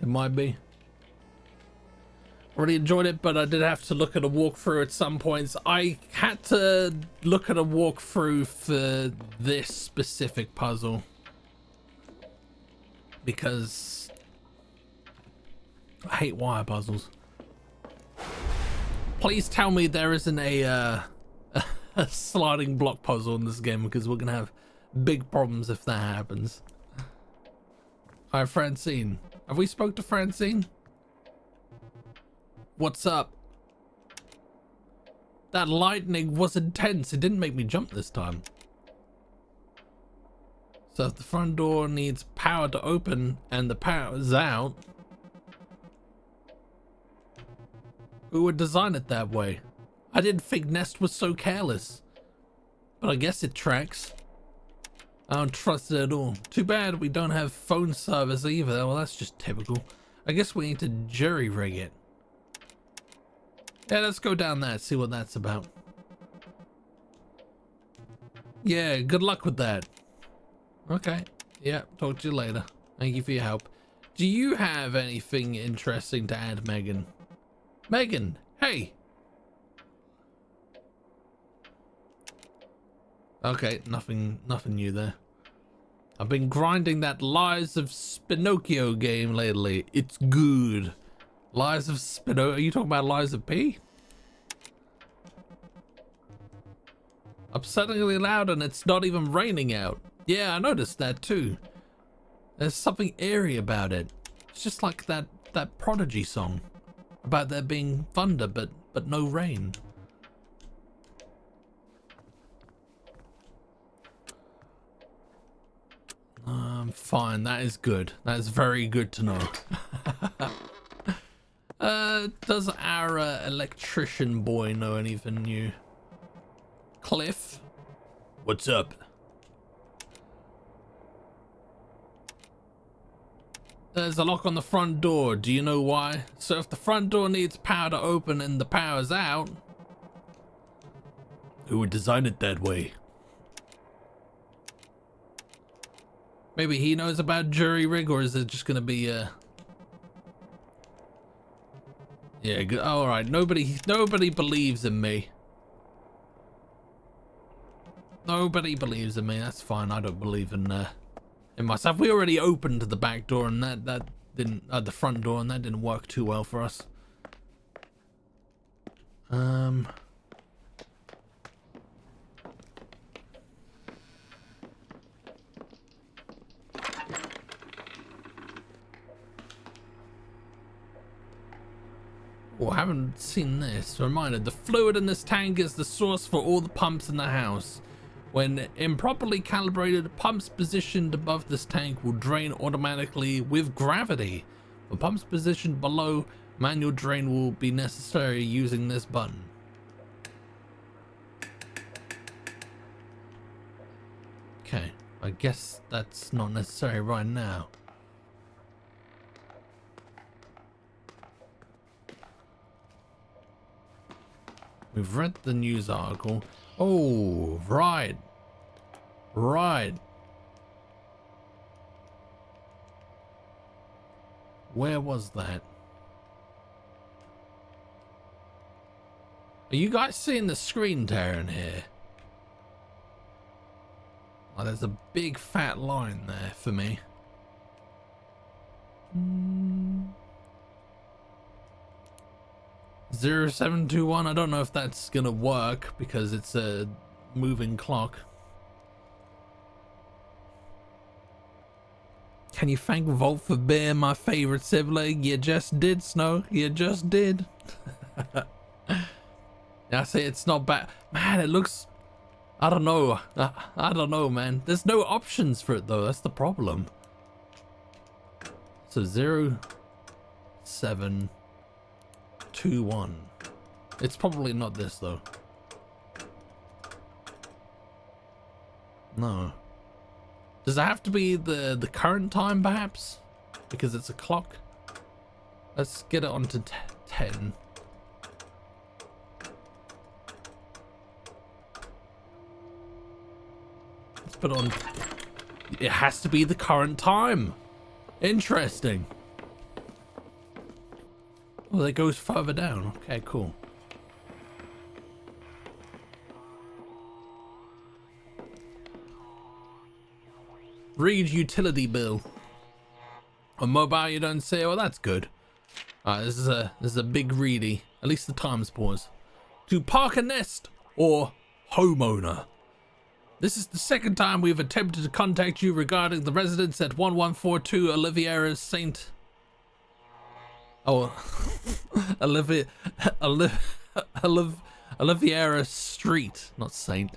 It might be. Really enjoyed it, but I did have to look at a walkthrough at some points. I had to look at a walkthrough for this specific puzzle because I hate wire puzzles. Please tell me there isn't a sliding block puzzle in this game, because we're gonna have big problems if that happens. Hi, Francine. Have we spoke to Francine? What's up? That lightning was intense. It didn't make me jump this time. So if the front door needs power to open and the power is out, who would design it that way? I didn't think Nest was so careless, but I guess it tracks. I don't trust it at all. Too bad we don't have phone service either. Well, that's just typical. I guess we need to jury rig it. Yeah, let's go down there, see what that's about. Yeah, good luck with that. Okay. Yeah, talk to you later. Thank you for your help. Do you have anything interesting to add, Megan? Megan, hey! Okay, nothing new there. I've been grinding that Lies of Spinocchio game lately. It's good. Lies of Spino. Are you talking about Lies of P? Upsettingly loud, and it's not even raining out. Yeah, I noticed that too. There's something eerie about it. It's just like that Prodigy song about there being thunder but no rain. Fine. That is good. That is very good to know. Does our electrician boy know anything new? Cliff? What's up? There's a lock on the front door. Do you know why? So if the front door needs power to open and the power's out, who would design it that way? Maybe he knows about jury rig, or is it just gonna be yeah, good. All right. Nobody believes in me. Nobody believes in me. That's fine. I don't believe in and myself. We already opened the back door, and that didn't, the front door, and that didn't work too well for us. Oh, I haven't seen this. Reminder, the fluid in this tank is the source for all the pumps in the house. When improperly calibrated, pumps positioned above this tank will drain automatically with gravity. For pumps positioned below, manual drain will be necessary using this button. Okay, I guess that's not necessary right now. We've read the news article. Oh, right. Right. Where was that? Are you guys seeing the screen tearing here? Oh, there's a big fat line there for me. 0721, I don't know if that's gonna work because it's a moving clock. Can you thank Volt for being my favorite sibling? You just did, Snow. You just did. I say it's not bad. Man, it looks... I don't know. I don't know, man. There's no options for it, though. That's the problem. So 0721. It's probably not this, though. No. Does it have to be the current time, perhaps? Because it's a clock. Let's get it onto 10. Let's put on... It has to be the current time. Interesting. Well, it goes further down. Okay, cool. Read utility bill. On mobile, you don't say. Well, that's good. This is a big ready. At least the time's pause. To park a nest or homeowner. This is the second time we've attempted to contact you regarding the residence at 1142 Oliviera Saint. Oh, Oliviera Street, not Saint.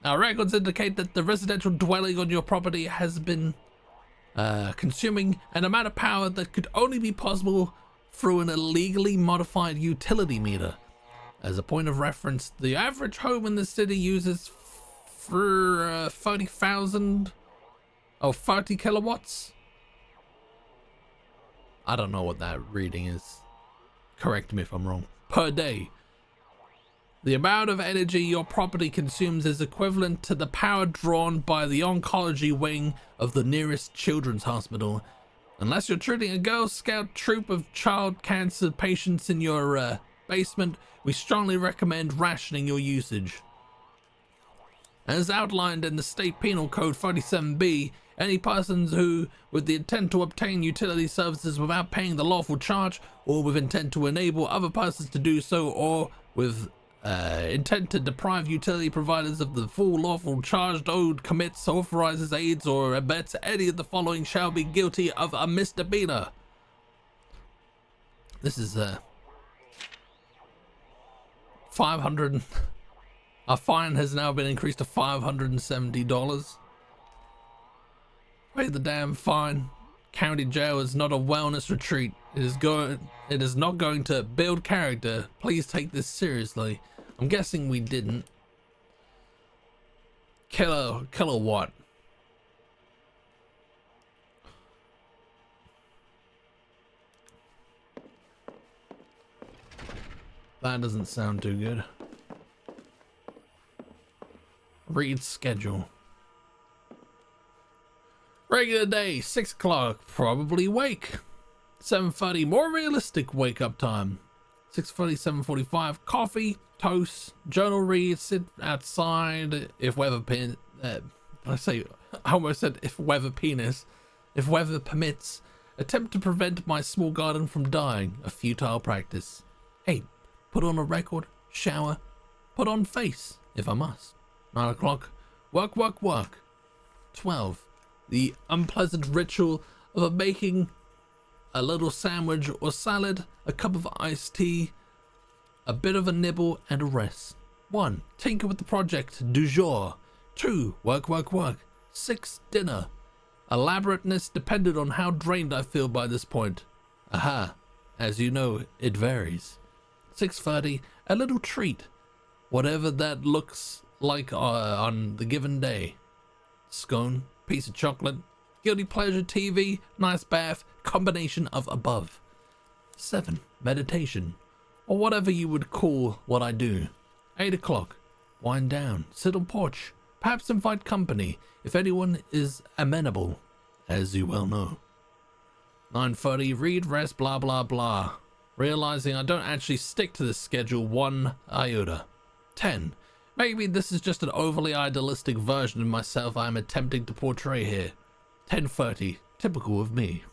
Our records indicate that the residential dwelling on your property has been consuming an amount of power that could only be possible through an illegally modified utility meter. As a point of reference, the average home in the city uses for 30,000 or 30 kilowatts. I don't know what that reading is. Correct me if I'm wrong. Per day. The amount of energy your property consumes is equivalent to the power drawn by the oncology wing of the nearest children's hospital. Unless you're treating a Girl Scout troop of child cancer patients in your basement, we strongly recommend rationing your usage. As outlined in the State Penal Code 47B, any persons who, with the intent to obtain utility services without paying the lawful charge, or with intent to enable other persons to do so, or with intent to deprive utility providers of the full lawful charge owed, commits, authorizes, aids, or abets any of the following shall be guilty of a misdemeanor. This is 500. Our fine has now been increased to $570. Pay the damn fine. County jail is not a wellness retreat. It is not going to build character. Please take this seriously. I'm guessing we didn't. Kilowatt. That doesn't sound too good. Read schedule. Regular day, 6 o'clock, probably wake. 7:30, more realistic wake up time. 6:30, 7:45, coffee, toast, journal read, sit outside if weather I almost said if weather penis. If weather permits, attempt to prevent my small garden from dying. A futile practice. 8. Put on a record, shower, put on face, if I must. 9 o'clock. Work, work, work. 12. The unpleasant ritual of making a little sandwich or salad, a cup of iced tea, a bit of a nibble, and a rest. 1. Tinker with the project du jour. 2. Work, work, work. 6. Dinner. Elaborateness depended on how drained I feel by this point. Aha. As you know, it varies. 6:30. A little treat. Whatever that looks like on the given day. Scone, piece of chocolate, guilty pleasure TV, nice bath, combination of above. 7. Meditation. Or whatever you would call what I do. 8 o'clock. Wind down, sit on porch. Perhaps invite company, if anyone is amenable, as you well know. 9:30, read, rest, blah, blah, blah. Realizing I don't actually stick to this schedule one iota. 10. Maybe this is just an overly idealistic version of myself I am attempting to portray here. 10:30, typical of me.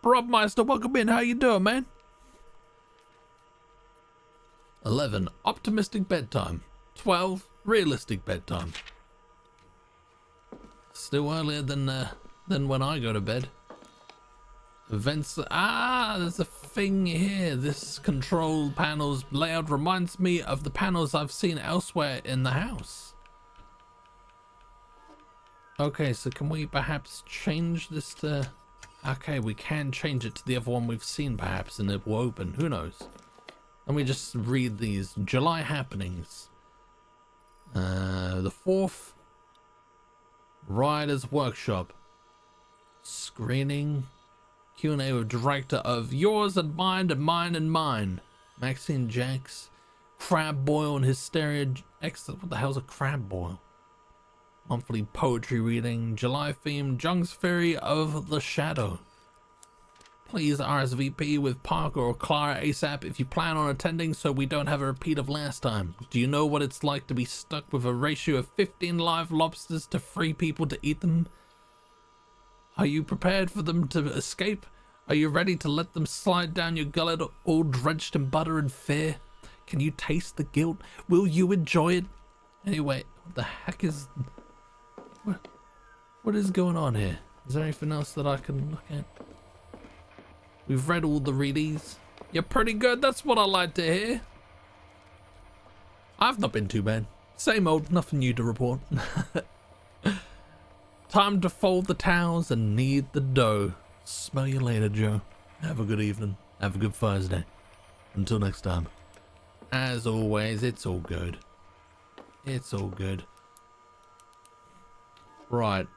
Brobmeister, welcome in, how you doing, man? 11. Optimistic bedtime. 12. Realistic bedtime. Still earlier than when I go to bed. Events. There's a thing here. This control panel's layout reminds me of the panels I've seen elsewhere in the house. Okay, so can we perhaps change this to... Okay, we can change it to the other one we've seen perhaps, and it will open. Who knows? Let me just read these. July happenings. The 4th. Writer's Workshop. Screening. Q&A with director of Yours and Mine and Mine and Mine. Maxine Jacks. Crab Boil and Hysteria. Excellent. What the hell's a crab boil? Monthly poetry reading. July theme. Jung's Theory of the Shadow. Please RSVP with Parker or Clara ASAP if you plan on attending so we don't have a repeat of last time. Do you know what it's like to be stuck with a ratio of 15 live lobsters to 3 people to eat them? Are you prepared for them to escape? Are you ready to let them slide down your gullet all drenched in butter and fear? Can you taste the guilt? Will you enjoy it? Anyway, what the heck is... What is going on here? Is there anything else that I can look at? We've read all the readies. You're pretty good, that's what I like to hear. I've not been too bad. Same old, nothing new to report. Time to fold the towels and knead the dough. Smell you later, Joe. Have a good evening. Have a good Thursday. Until next time. As always, it's all good. It's all good. Right.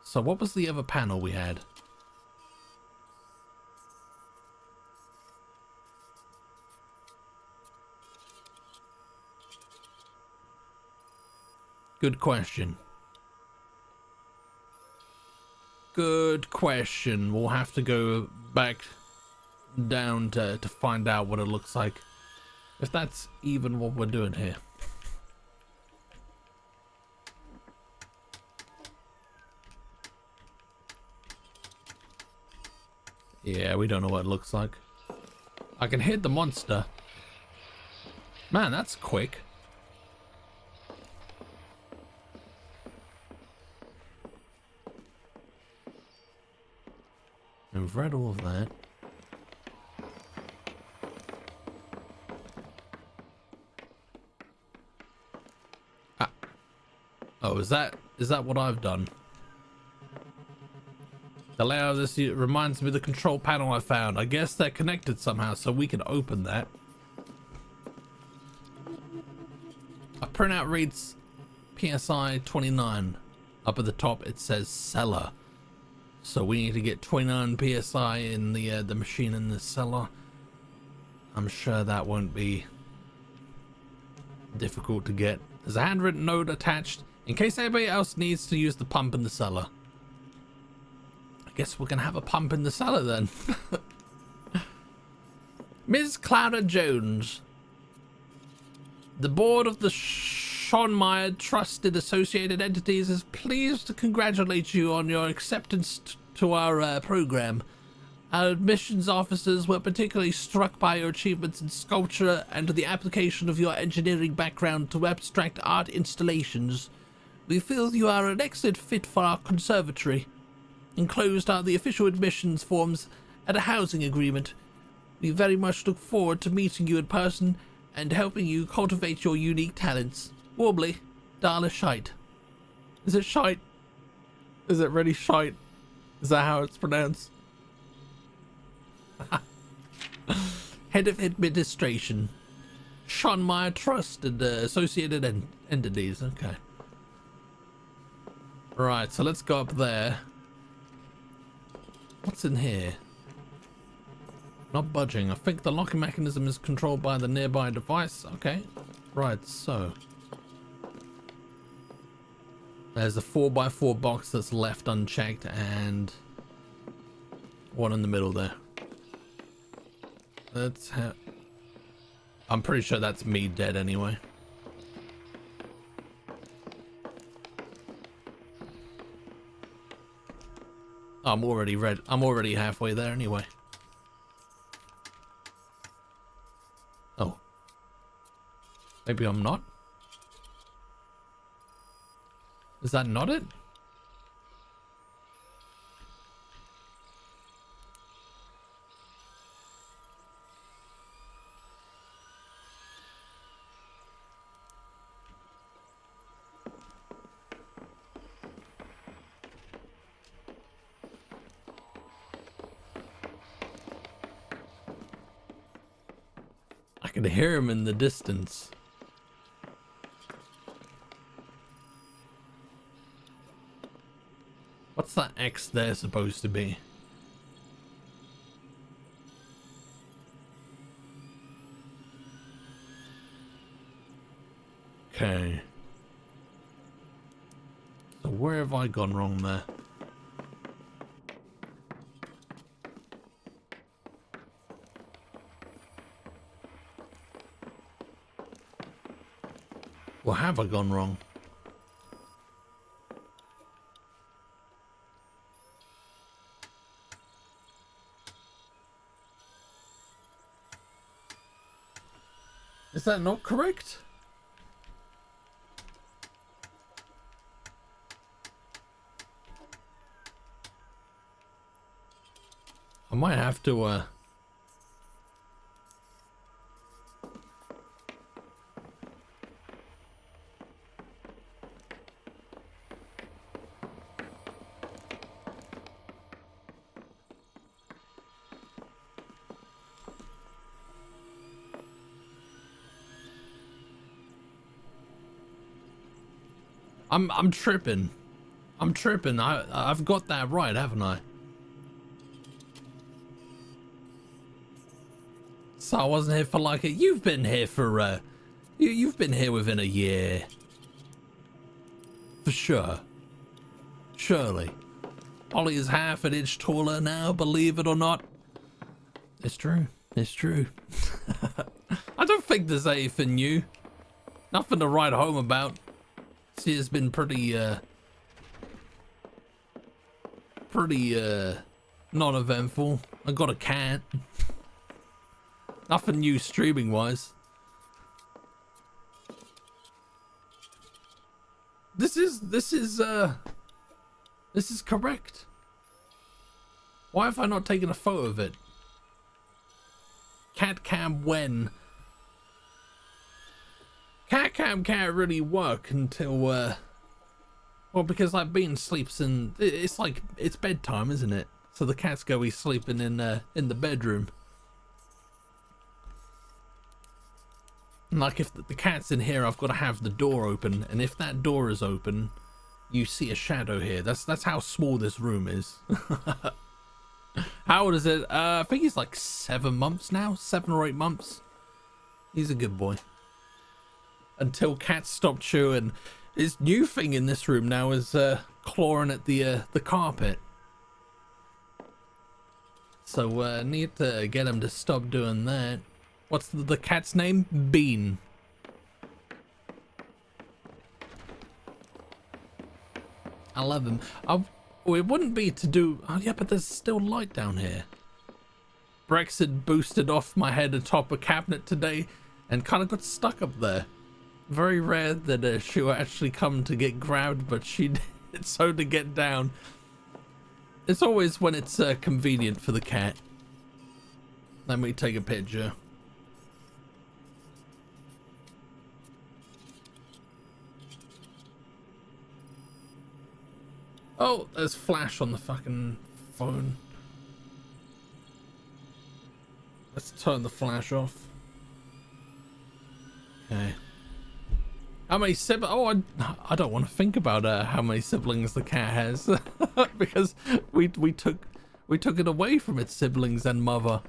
So what was the other panel we had? Good question. Good question. We'll have to go back down to find out what it looks like. If that's even what we're doing here. Yeah, we don't know what it looks like. I can hit the monster. Man, that's quick. We've read all of that. Oh, is that what I've done? The layout of this reminds me of the control panel I found. I guess they're connected somehow, so we can open that. A printout reads PSI 29. Up at the top it says cellar. So we need to get 29 PSI in the machine in the cellar. I'm sure that won't be difficult to get. There's a handwritten note attached in case anybody else needs to use the pump in the cellar. I guess we're gonna have a pump in the cellar then. Ms. Clara Jones. The board of the Sean Meyer, Trusted Associated Entities, is pleased to congratulate you on your acceptance to our program. Our admissions officers were particularly struck by your achievements in sculpture and the application of your engineering background to abstract art installations. We feel you are an excellent fit for our conservatory. Enclosed are the official admissions forms and a housing agreement. We very much look forward to meeting you in person and helping you cultivate your unique talents. Warmly, Darla Shite. Is it shite? Is it really shite? Is that how it's pronounced? Head of Administration. Sean Meyer Trust and Associated Entities. Okay. Right, so let's go up there. What's in here? Not budging. I think the locking mechanism is controlled by the nearby device. Okay. Right, so. There's a 4x4 box that's left unchecked and one in the middle there. That's how. I'm pretty sure that's me dead anyway. I'm already halfway there anyway. Oh. Maybe I'm not? Is that not it? I can hear him in the distance. What's that X there supposed to be? Okay. So where have I gone wrong there? Or have I gone wrong? Is that not correct? I might have to I'm tripping. I'm tripping. I've got that right, haven't I? So I wasn't here for like you've been here for you've been here within a year. For sure. Surely. Ollie is half an inch taller now, believe it or not. It's true. It's true. I don't think there's anything new. Nothing to write home about. See, it's been pretty non-eventful. I got a cat. Nothing new streaming wise. This is correct. Why have I not taken a photo of it? Cat cam when? Cat cam can't really work until well, because like Bean sleeps in, it's like it's bedtime, isn't it? So the cat's go be sleeping in the bedroom. And like if the cat's in here, I've got to have the door open, and if that door is open, you see a shadow here. That's how small this room is. How old is it? I think he's like 7 months now, 7 or 8 months. He's a good boy. Until cats stop chewing. His new thing in this room now is clawing at the carpet. So need to get him to stop doing that. What's the cat's name? Bean. I love him. Oh, it wouldn't be to do... Oh, yeah, but there's still light down here. Brexit boosted off my head atop a cabinet today and kind of got stuck up there. Very rare that she will actually come to get grabbed, but she did so to get down. It's always when it's convenient for the cat. Let me take a picture. Oh, there's flash on the fucking phone. Let's turn the flash off. Okay. How many siblings? Oh, I don't want to think about how many siblings the cat has because we took it away from its siblings and mother.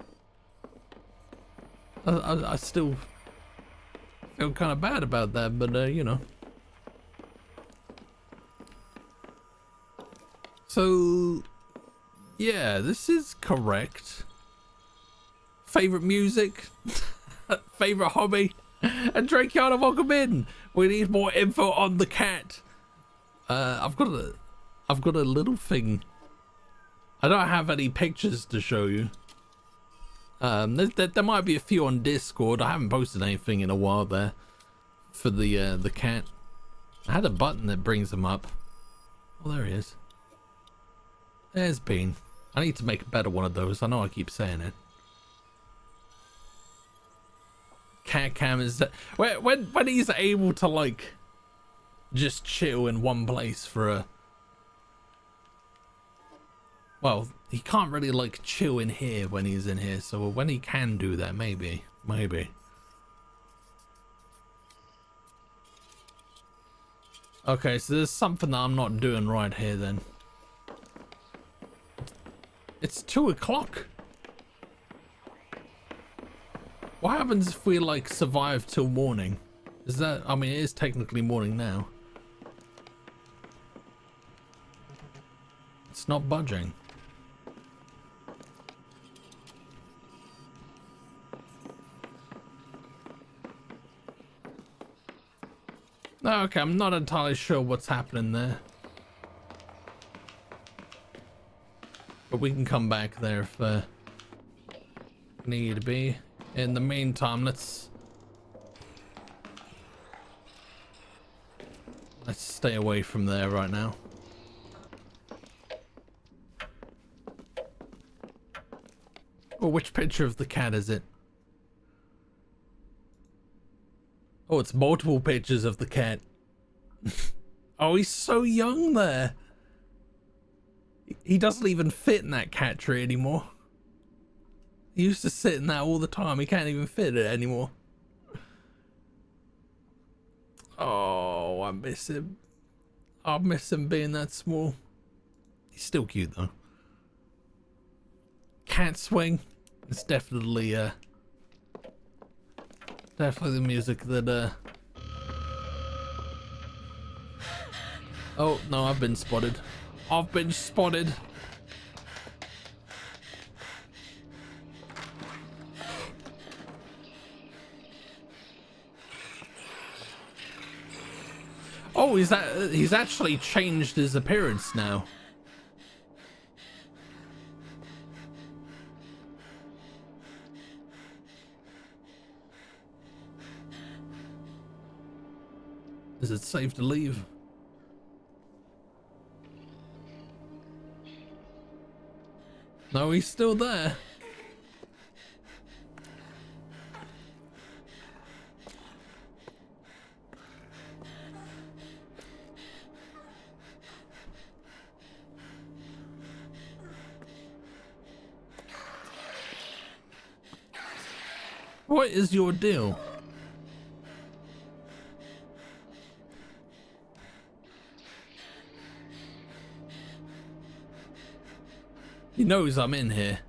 I still feel kind of bad about that, but you know. So yeah, this is correct. Favorite music, favorite hobby, and Drakeana, welcome in. We need more info on the cat. I've got a little thing. I don't have any pictures to show you. There might be a few on Discord. I haven't posted anything in a while there for the cat. I had a button that brings him up. Oh, there he is. There's Bean. I need to make a better one of those. I know I keep saying it. Cat cam is that when he's able to like just chill in one place for a... Well, he can't really like chill in here when he's in here, so when he can do that, maybe. Okay, so there's something that I'm not doing right here then. It's 2 o'clock. What happens if we like survive till morning? Is that, I mean, it is technically morning now. It's not budging. No, okay, I'm not entirely sure what's happening there. But we can come back there if need be. In the meantime, let's stay away from there right now. Oh, which picture of the cat is it? Oh, it's multiple pictures of the cat. Oh, he's so young there. He doesn't even fit in that cat tree anymore. He used to sit in that all the time. He can't even fit it anymore. Oh, I miss him. I miss him being that small. He's still cute though. Cat swing. It's definitely definitely the music that Oh no, I've been spotted. I've been spotted. Oh, he's actually changed his appearance now. Is it safe to leave? No, he's still there. What is your deal? He knows I'm in here.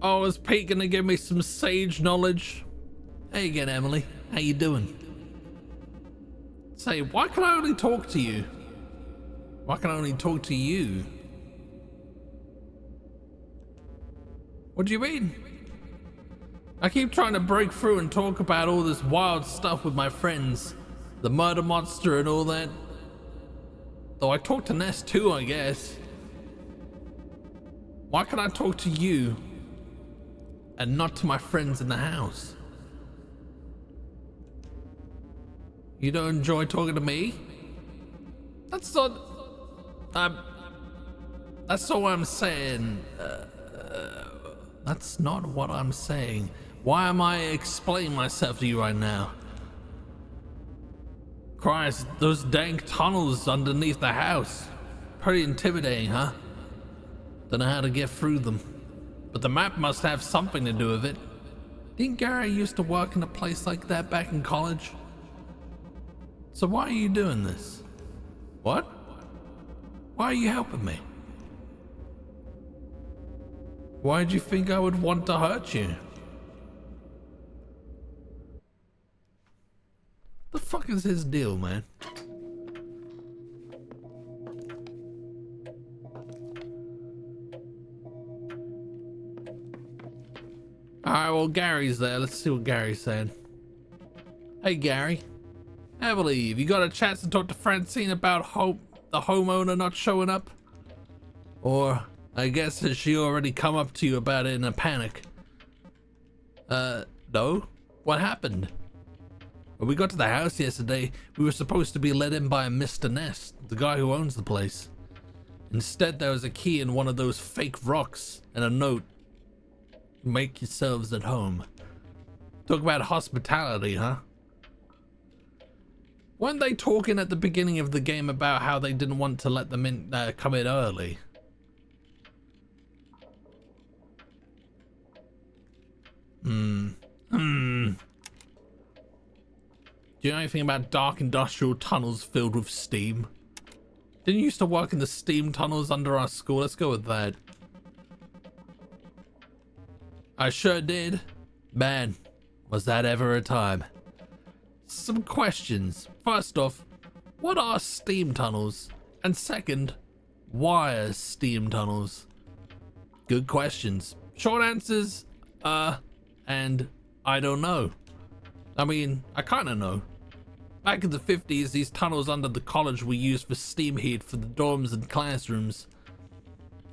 Oh, is Pete gonna give me some sage knowledge? Hey again, Emily. How you doing? Say, why can I only talk to you? Why can I only talk to you? What do you mean? I keep trying to break through and talk about all this wild stuff with my friends. The murder monster and all that. Though I talk to Ness too, I guess. Why can I talk to you and not to my friends in the house? You don't enjoy talking to me? That's not... that's not what I'm saying. That's not what I'm saying. Why am I explaining myself to you right now? Christ, those dank tunnels underneath the house. Pretty intimidating, huh? Don't know how to get through them. But the map must have something to do with it. Didn't Gary used to work in a place like that back in college? So why are you doing this? What? Why are you helping me? Why did you think I would want to hurt you? The fuck is his deal, man? Alright, well, Gary's there. Let's see what Gary's saying. Hey, Gary. I believe you got a chance to talk to Francine about the homeowner not showing up? Or, I guess, has she already come up to you about it in a panic? No? What happened? When we got to the house yesterday, we were supposed to be let in by Mr. Ness, the guy who owns the place. Instead, there was a key in one of those fake rocks and a note. Make yourselves at home. Talk about hospitality, huh? Weren't they talking at the beginning of the game about how they didn't want to let them in, come in early? Do you know anything about dark industrial tunnels filled with steam? Didn't you used to work in the steam tunnels under our school? Let's go with that. I sure did. Man, was that ever a time. Some questions. First off, what are steam tunnels? And second, why are steam tunnels? Good questions. Short answers, and I don't know. I mean, I kinda know. Back in the 50s, these tunnels under the college were used for steam heat for the dorms and classrooms.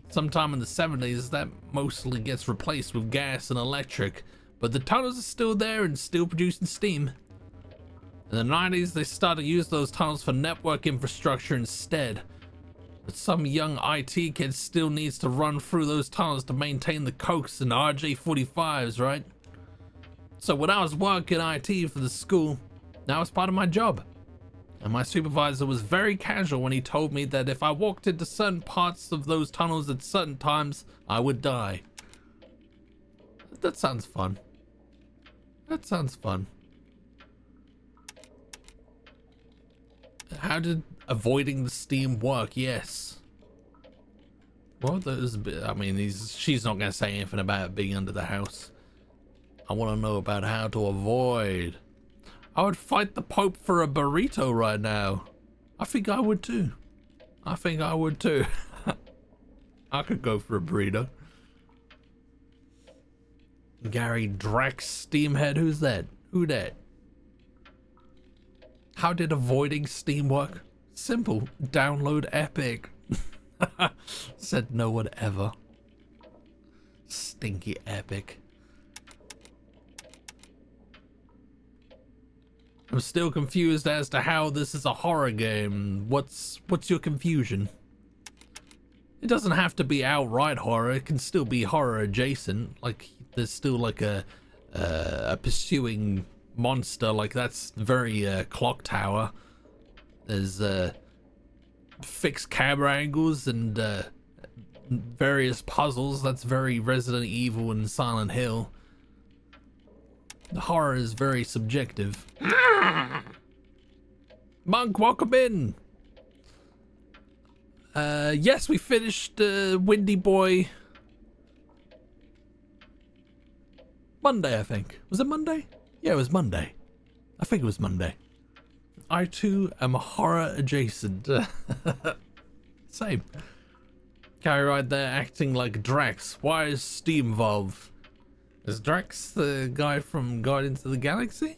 Sometime in the 70s, that mostly gets replaced with gas and electric, but the tunnels are still there and still producing steam. In the 90s, they started to use those tunnels for network infrastructure instead. But some young IT kid still needs to run through those tunnels to maintain the Cokes and RJ45s, right? So when I was working IT for the school, that was part of my job. And my supervisor was very casual when he told me that if I walked into certain parts of those tunnels at certain times, I would die. That sounds fun. That sounds fun. How did avoiding the steam work? Yes. What those? I mean, she's not going to say anything about being under the house. I want to know about how to avoid. I would fight the Pope for a burrito right now. I think I would too. I think I would too. I could go for a burrito. Gary Drax Steamhead, who's that? Who that? How did avoiding steam work? Simple. Download Epic. Said no one ever. Stinky Epic. I'm still confused as to how this is a horror game. What's your confusion? It doesn't have to be outright horror. It can still be horror adjacent. Like there's still like a pursuing monster. Like that's very Clock Tower. There's fixed camera angles and various puzzles. That's very Resident Evil and Silent Hill. The horror is very subjective. Monk, welcome in. Yes, we finished Windy Boy Monday, I think. Was it Monday? Yeah, it was Monday. I think it was Monday. I too am horror adjacent. Same. Guy right there acting like Drax. Why is Steam Valve? Is Drax the guy from Guardians of the Galaxy?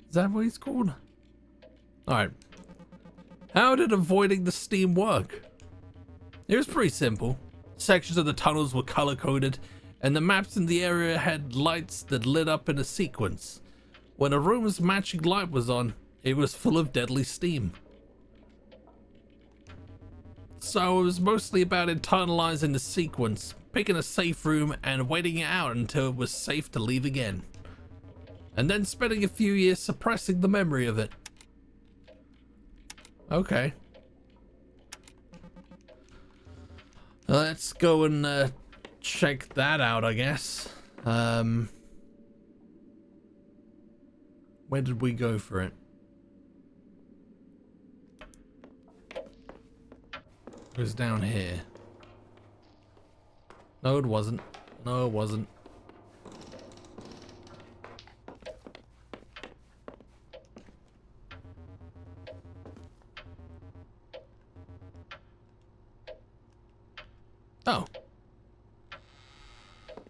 Is that what he's called? Alright. How did avoiding the steam work? It was pretty simple. Sections of the tunnels were color-coded, and the maps in the area had lights that lit up in a sequence. When a room's matching light was on, it was full of deadly steam. So it was mostly about internalizing the sequence, picking a safe room and waiting it out until it was safe to leave again. And then spending a few years suppressing the memory of it. Okay. Let's go and check that out, I guess. Where did we go for it? It was down here. No, it wasn't. No, it wasn't. Oh.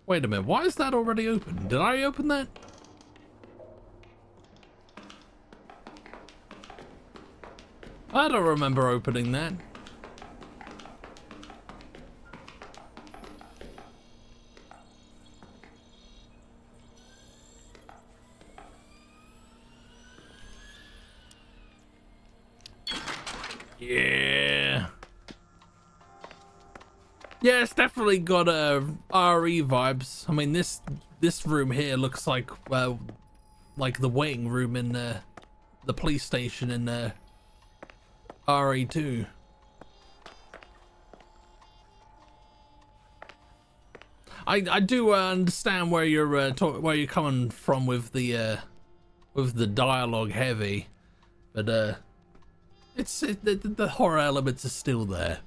Wait a minute, why is that already open? Did I open that? I don't remember opening that. Yeah. Yeah, it's definitely got RE vibes. I mean, this room here looks like the waiting room in the police station in RE2. I do understand where you're where you're coming from with the dialogue heavy, but the horror elements are still there.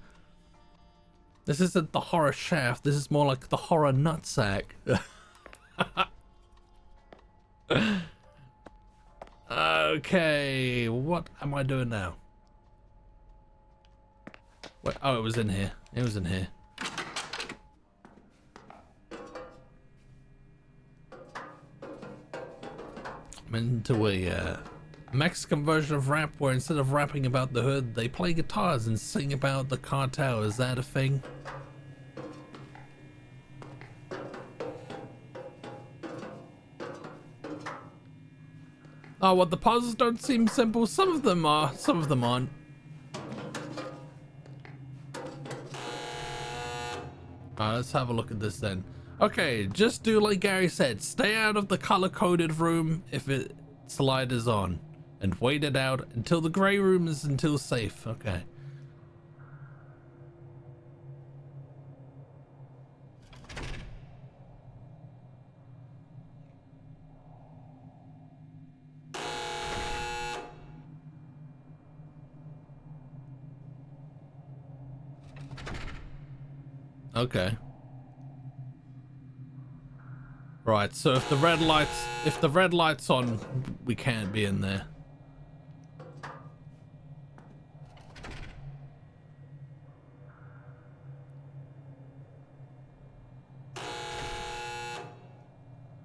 This isn't the horror shaft. This is more like the horror nutsack. Okay, what am I doing now? Wait, oh, it was in here. It was in here. I'm into a Mexican version of rap where instead of rapping about the hood, they play guitars and sing about the cartel. Is that a thing? Oh, what, the puzzles don't seem simple? Some of them are, some of them aren't. Let's have a look at this then. Okay, just do like Gary said. Stay out of the color-coded room if its light is on. And wait it out until the grey room is until safe. Okay. Okay. Right, so if the red light's on, we can't be in there.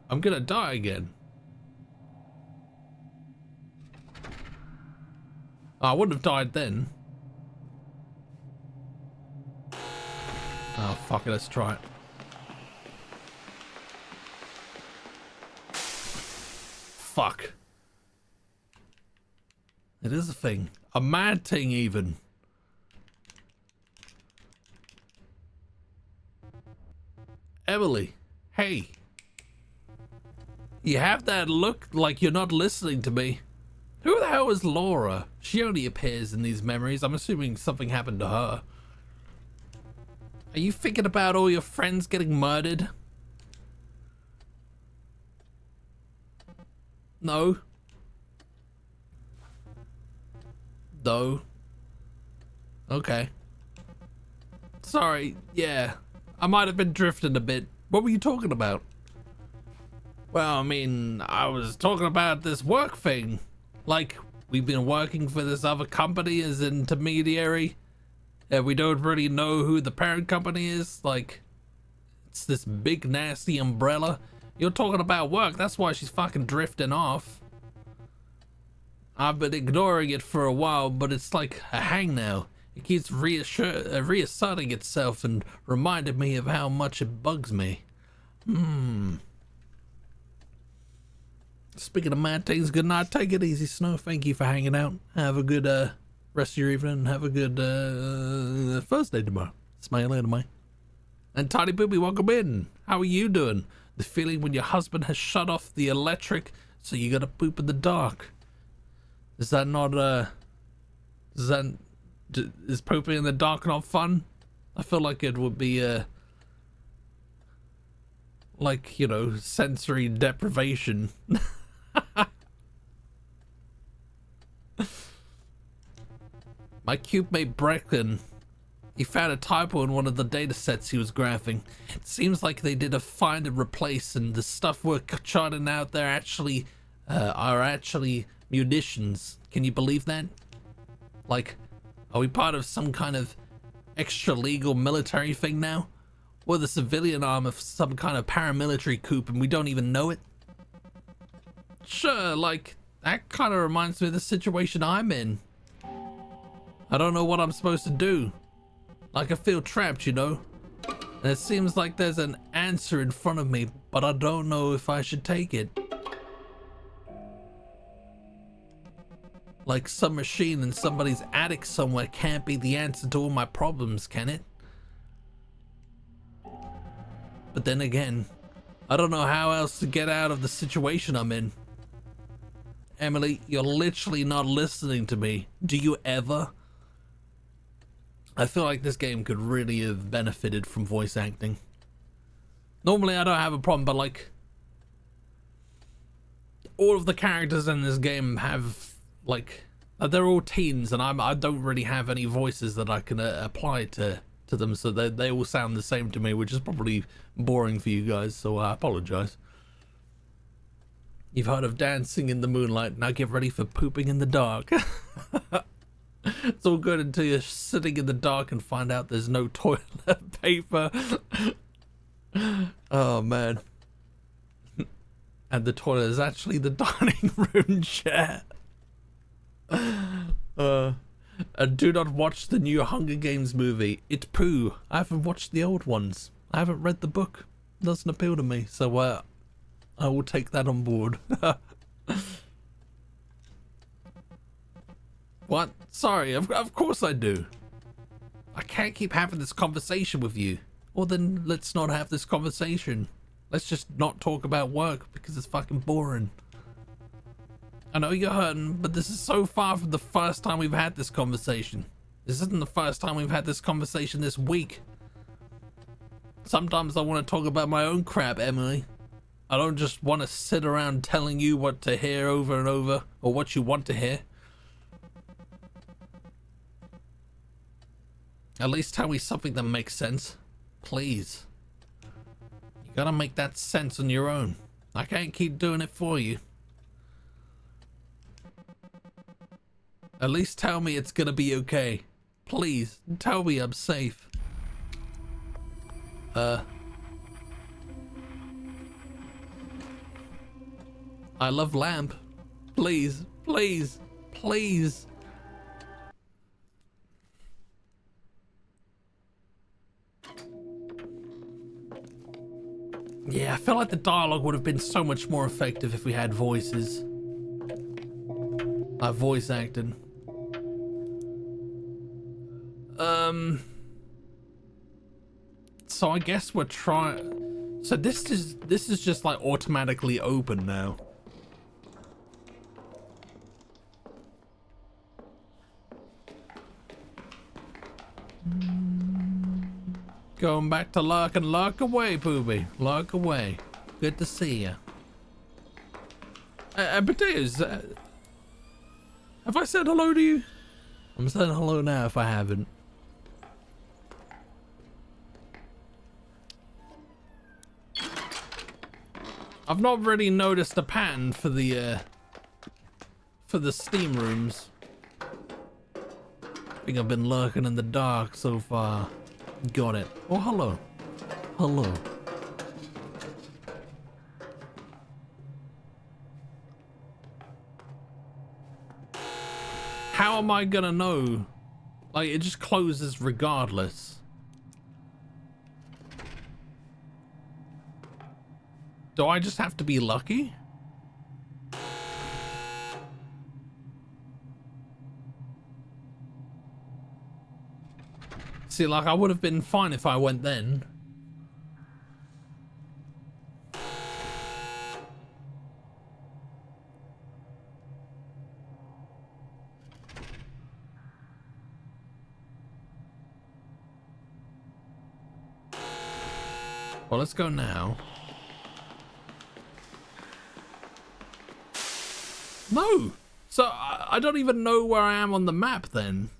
I'm gonna die again. Oh, I wouldn't have died then. Oh, fuck it, let's try it. Fuck. It is a thing. A mad thing, even. Emily, hey. You have that look like you're not listening to me. Who the hell is Laura? She only appears in these memories. I'm assuming something happened to her. Are you thinking about all your friends getting murdered? No. No. Okay. Sorry, yeah. I might have been drifting a bit. What were you talking about? Well, I mean, I was talking about this work thing. Like, we've been working for this other company as intermediary, and we don't really know who the parent company is. Like, it's this big nasty umbrella. You're talking about work, that's why she's fucking drifting off. I've been ignoring it for a while, but it's like a hangnail. It keeps reasserting itself and reminded me of how much it bugs me. Speaking of mad things, good night. Take it easy, Snow. Thank you for hanging out. Have a good rest of your evening, and have a good Thursday tomorrow. Smile later, mate. And Tiny Booby, welcome in. How are you doing? The feeling when your husband has shut off the electric, so you gotta poop in the dark. Is that not is pooping in the dark not fun? I feel like it would be like, you know, sensory deprivation. My cube mate Brecklin, he found a typo in one of the data sets he was graphing. It seems like they did a find and replace, and the stuff we're charting out there actually are actually munitions. Can you believe that? Like, are we part of some kind of extra legal military thing now? We're the civilian arm of some kind of paramilitary coup and we don't even know it? Sure, like, that kind of reminds me of the situation I'm in. I don't know what I'm supposed to do. Like, I feel trapped, you know? And it seems like there's an answer in front of me, but I don't know if I should take it. Like, some machine in somebody's attic somewhere can't be the answer to all my problems, can it? But then again, I don't know how else to get out of the situation I'm in. Emily, you're literally not listening to me. Do you ever? I feel like this game could really have benefited from voice acting. Normally I don't have a problem, but like, all of the characters in this game have, like, they're all teens, and I don't really have any voices that I can apply to them, so they all sound the same to me, which is probably boring for you guys, so I apologize. You've heard of dancing in the moonlight, now get ready for pooping in the dark. It's all good until you're sitting in the dark and find out there's no toilet paper. Oh man. And the toilet is actually the dining room chair. And do not watch the new Hunger Games movie. It's poo. I haven't watched the old ones. I haven't read the book. It doesn't appeal to me, so I will take that on board. What? Sorry, of course I do. I can't keep having this conversation with you. Well then, let's not have this conversation. Let's just not talk about work because it's fucking boring. I know you're hurting, but this is so far from the first time we've had this conversation. This isn't the first time we've had this conversation this week. Sometimes I want to talk about my own crap, Emily. I don't just want to sit around telling you what to hear over and over, or what you want to hear. At least tell me something that makes sense. Please. You gotta make that sense on your own. I can't keep doing it for you. At least tell me it's gonna be okay. Please, tell me I'm safe. I love lamp. Please, please, please. Yeah, I feel like the dialogue would have been so much more effective if we had voices. Voice acting. So I guess we're trying. So this is just like automatically open now. Going back to lurk and lurk away, Poopy. Lurk away. Good to see ya. Potatoes, have I said hello to you? I'm saying hello now if I haven't. I've not really noticed a pattern for the for the steam rooms. I think I've been lurking in the dark so far. Got it. Oh, hello. Hello. How am I gonna know? Like, it just closes regardless. Do I just have to be lucky? See, like, I would have been fine if I went then. Well, let's go now. No! So, I don't even know where I am on the map then.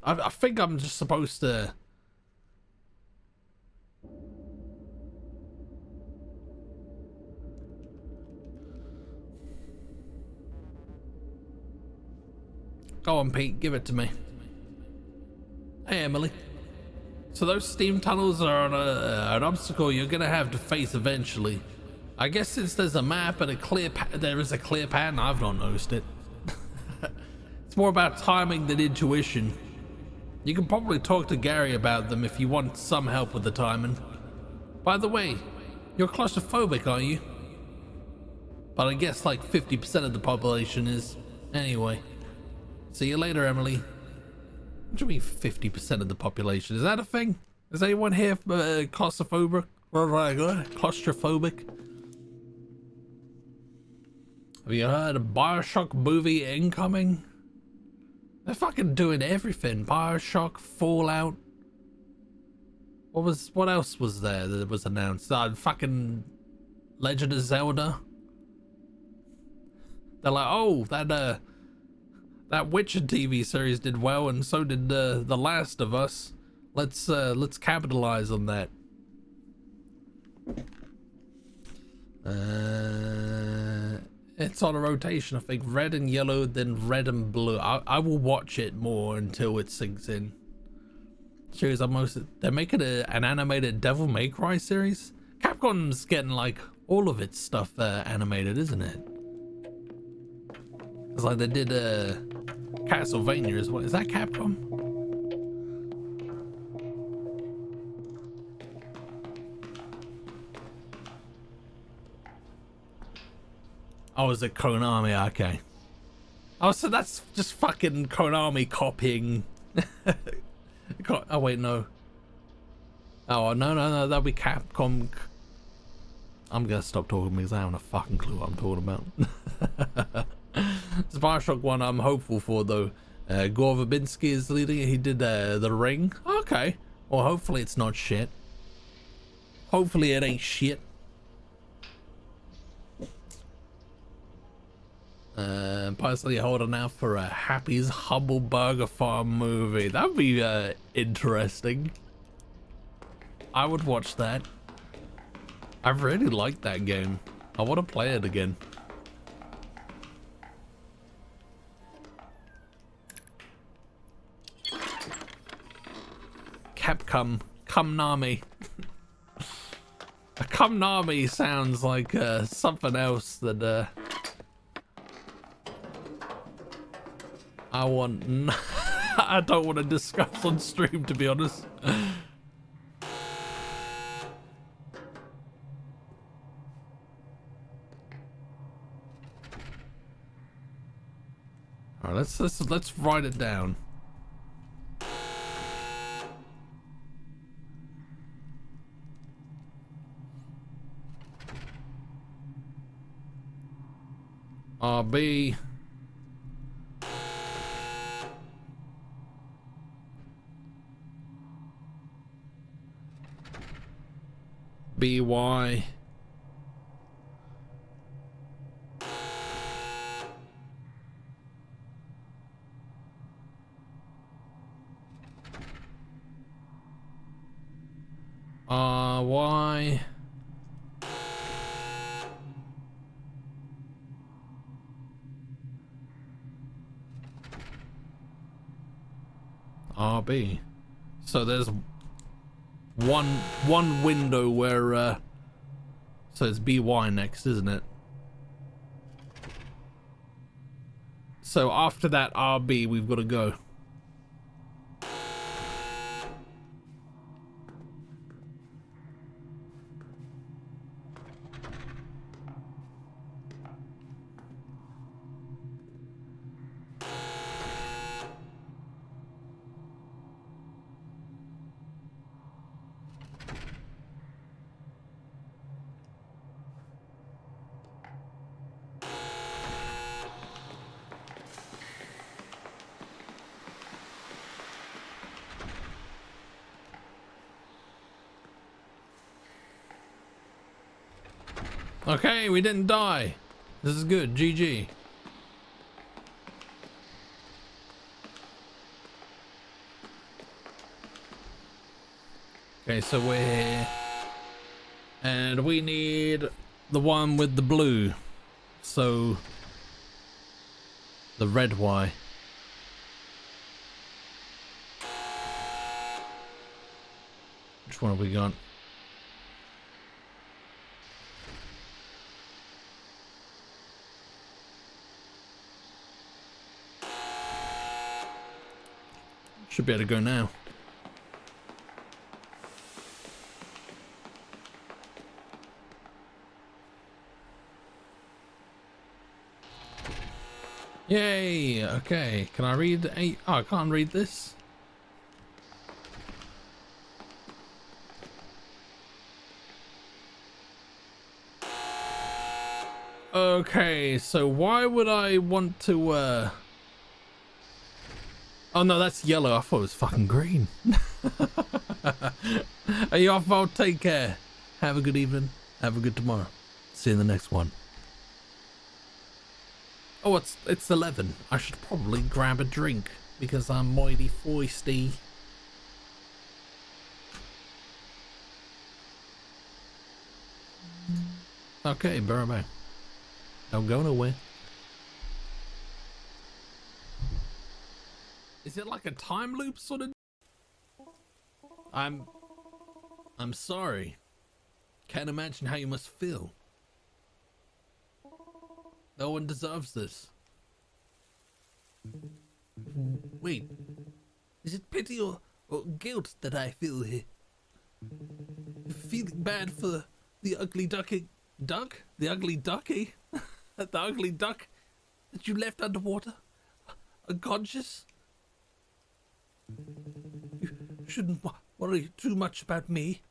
I think I'm just supposed to... Go on, Pete, give it to me. Hey, Emily. So those steam tunnels are an obstacle you're gonna have to face eventually. I guess since there's a map and there is a clear pattern, I've not noticed it. It's more about timing than intuition. You can probably talk to Gary about them if you want some help with the timing. By the way, you're claustrophobic, aren't you? But I guess like 50% of the population is. Anyway, see you later, Emily. What do you mean 50% of the population? Is that a thing? Is anyone here claustrophobic? Claustrophobic? Have you heard of BioShock movie incoming? They're fucking doing everything. BioShock, Fallout. What else was there that was announced? Fucking Legend of Zelda. They're like, oh, that Witcher TV series did well, and so did The Last of Us. Let's capitalize on that. It's on a rotation, I think. Red and yellow, then red and blue. I will watch it more until it sinks in. Series they're making an animated Devil May Cry series. Capcom's getting like all of its stuff animated, isn't it? It's like they did Castlevania as well. Is that Capcom? Oh, is it Konami? Okay. Oh, so that's just fucking Konami copying. Oh, wait, no. Oh, no, that'll be Capcom. I'm gonna stop talking because I haven't a fucking clue what I'm talking about. This BioShock one I'm hopeful for, though. Gore Verbinski is leading it. He did The Ring. Okay. Well, hopefully it's not shit. Hopefully it ain't shit. Personally holding out for a Happy's Humble Burger Farm movie. That'd be interesting. I would watch that. I really like that game. I want to play it again. Capcom. Cumnami. A Cumnami sounds like something else that I don't want to discuss on stream, to be honest. All right, let's write it down. RB BY RY RB. So there's one window where so it's BY next, isn't it? So after that RB we've got to go. Okay, we didn't die. This is good. GG. Okay, so we're here. And we need the one with the blue. So the red Y. Which one have we got? Should be able to go now. Yay! Okay, can I read a... Oh, I can't read this. Okay, so why would I want to, Oh no, that's yellow. I thought it was fucking green. Are you off? I'll take care. Have a good evening. Have a good tomorrow. See you in the next one. Oh, it's 11. I should probably grab a drink because I'm mighty foisty. Okay, BRB. Don't go nowhere. Is it like a time loop sort of? I'm sorry. Can't imagine how you must feel. No one deserves this. Wait, is it pity or guilt that I feel here? Feeling bad for the ugly ducky duck? The ugly ducky? The ugly duck that you left underwater? Unconscious? You shouldn't worry too much about me.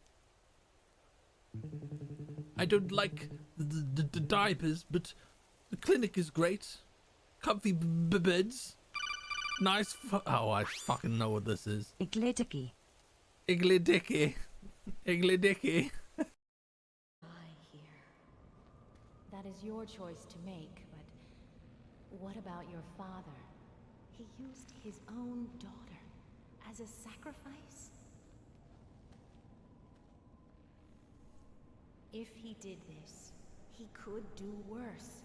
I don't like the diapers, but the clinic is great. Comfy beds. Nice. Oh, I fucking know what this is. Iggly dicky. Iggly dicky. Iggly dicky. I hear. That is your choice to make, but what about your father? He used his own daughter as a sacrifice? If he did this, he could do worse.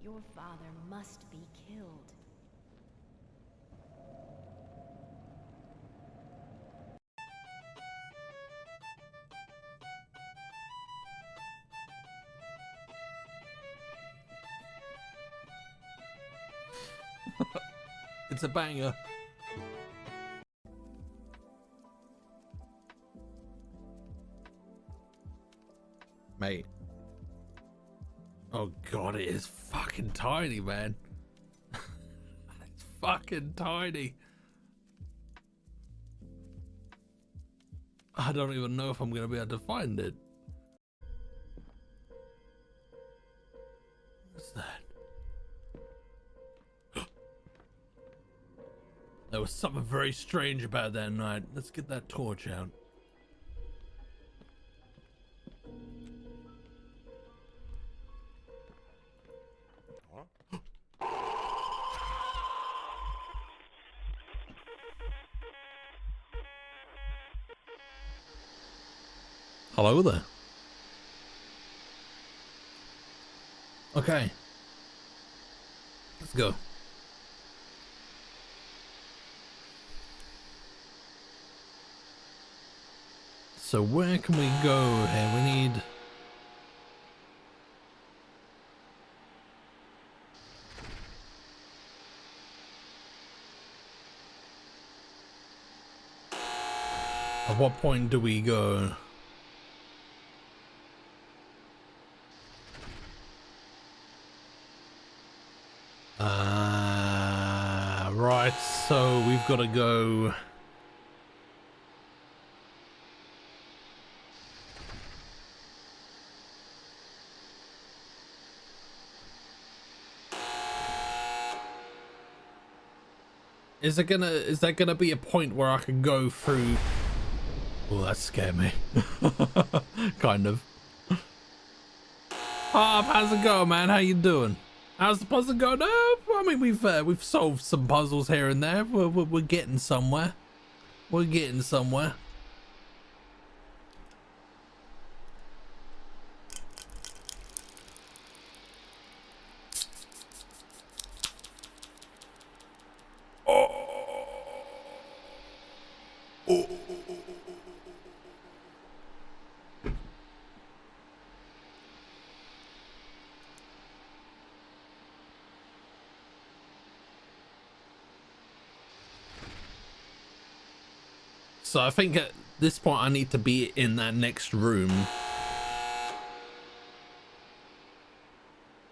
Your father must be killed. It's a banger. Mate. Oh god, it is fucking tiny, man. It's fucking tiny. I don't even know if I'm gonna be able to find it. What's that? There was something very strange about that night. Let's get that torch out. Hello there. Okay. Let's go. So where can we go here? We need... At what point do we go? Right, so we've got to go... Is there gonna be a point where I can go through? Oh, that scared me. Kind of. How's it going, man? How you doing? How's the puzzle going? I mean, we've solved some puzzles here and there. We're getting somewhere. We're getting somewhere. So I think at this point I need to be in that next room.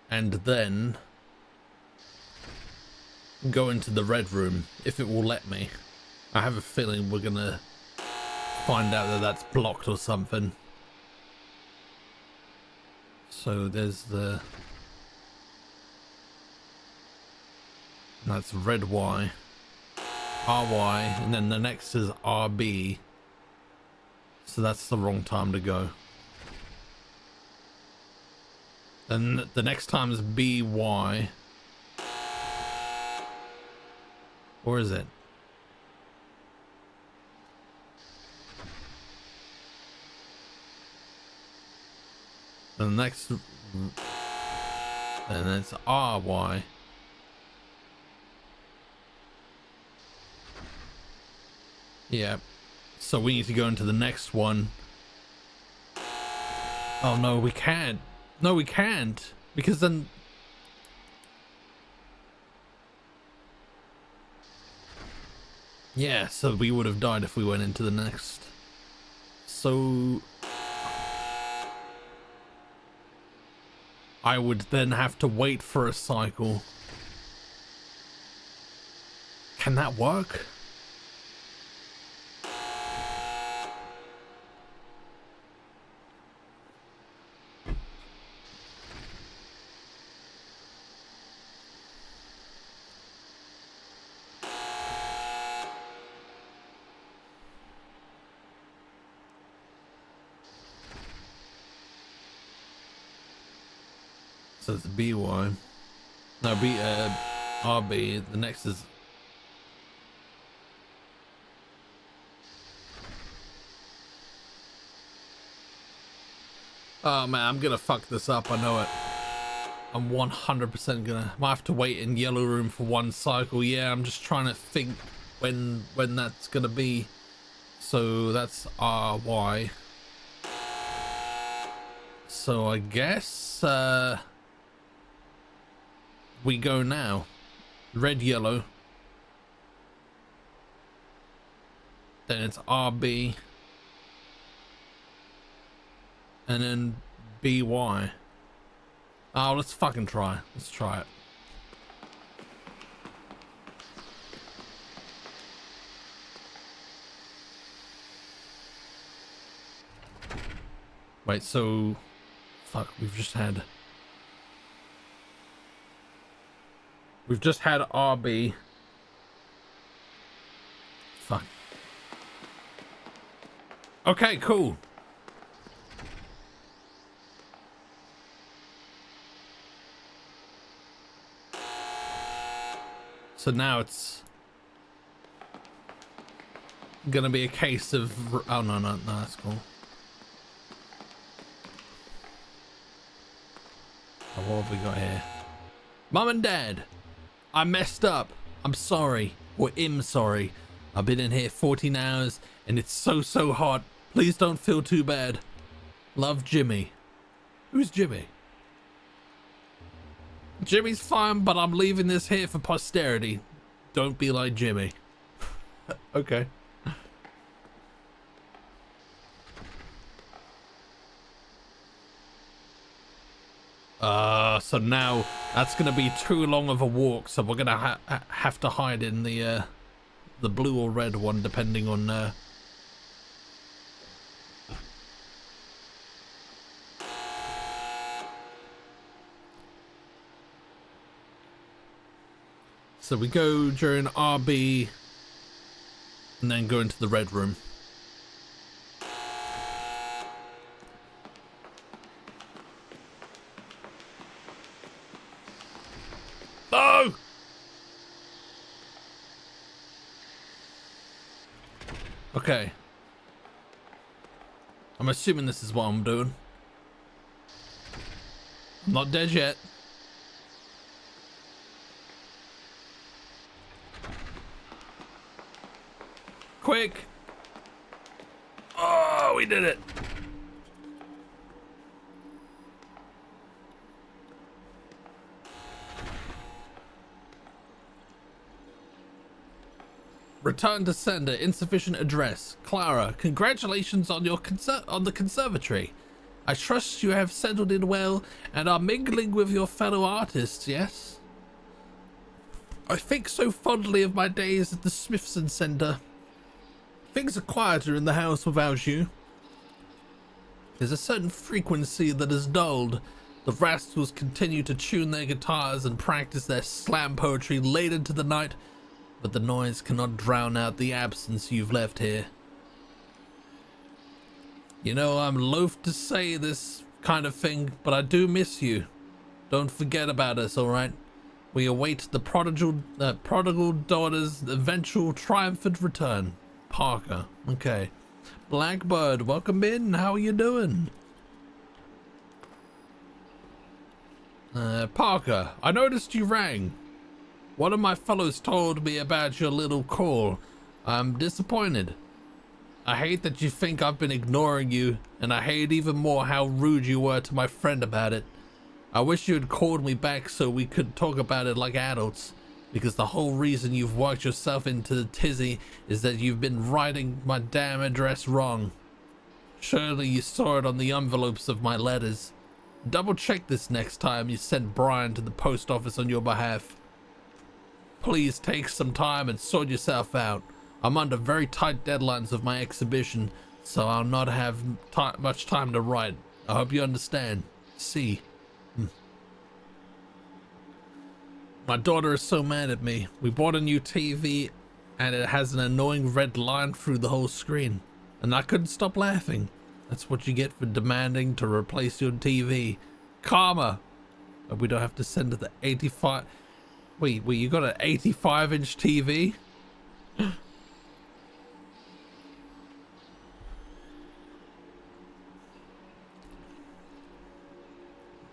And then go into the red room, if it will let me. I have a feeling we're gonna find out that that's blocked or something. So there's the... That's red Y. RY, and then the next is RB, so that's the wrong time to go. Then the next time is BY, or is it? The next, then it's RY. Yeah, so we need to go into the next one. Oh no, we can't. No, we can't, because then... Yeah, so we would have died if we went into the next. So... I would then have to wait for a cycle. Can that work? So it's BY. No, RB. The next is... Oh man, I'm gonna fuck this up, I know it. I'm 100% gonna... Might have to wait in yellow room for one cycle. Yeah, I'm just trying to think when that's gonna be. So that's RY. So I guess... we go now. Red, yellow. Then it's RB. And then BY. Oh, let's fucking try. Let's try it. Wait, so... Fuck, we've just had RB. Fuck. Okay, cool. So now it's gonna be a case of... Oh, no, that's cool. Oh, what have we got here? Mum and Dad, I messed up. I'm sorry. Or am sorry. I've been in here 14 hours and it's so hot. Please don't feel too bad. Love, Jimmy. Who's Jimmy? Jimmy's fine, but I'm leaving this here for posterity. Don't be like Jimmy. Okay. So now that's gonna be too long of a walk, so we're gonna have to hide in the blue or red one, depending on So we go during RB and then go into the red room. No! Okay. I'm assuming this is what I'm doing. I'm not dead yet. Quick! Oh, we did it! Return to sender. Insufficient address. Clara, congratulations on your on the conservatory. I trust you have settled in well and are mingling with your fellow artists, yes? I think so fondly of my days at the Smithson Center. Things are quieter in the house without you. There's a certain frequency that is dulled. The rascals continue to tune their guitars and practice their slam poetry late into the night, but the noise cannot drown out the absence you've left here. You know, I'm loath to say this kind of thing, but I do miss you. Don't forget about us, alright? We await the prodigal daughter's eventual triumphant return. Parker. Okay. Blackbird, welcome in. How are you doing? Parker, I noticed you rang. One of my fellows told me about your little call. I'm disappointed. I hate that you think I've been ignoring you, and I hate even more how rude you were to my friend about it. I wish you had called me back so we could talk about it like adults, because the whole reason you've worked yourself into the tizzy is that you've been writing my damn address wrong. Surely you saw it on the envelopes of my letters. Double check this next time you send Brian to the post office on your behalf. Please take some time and sort yourself out. I'm under very tight deadlines of my exhibition, so I'll not have much time to write. I hope you understand. C. My daughter is so mad at me. We bought a new TV and it has an annoying red line through the whole screen, and I couldn't stop laughing. That's what you get for demanding to replace your TV. Karma. But we don't have to send it the 85. Wait, you got an 85-inch TV?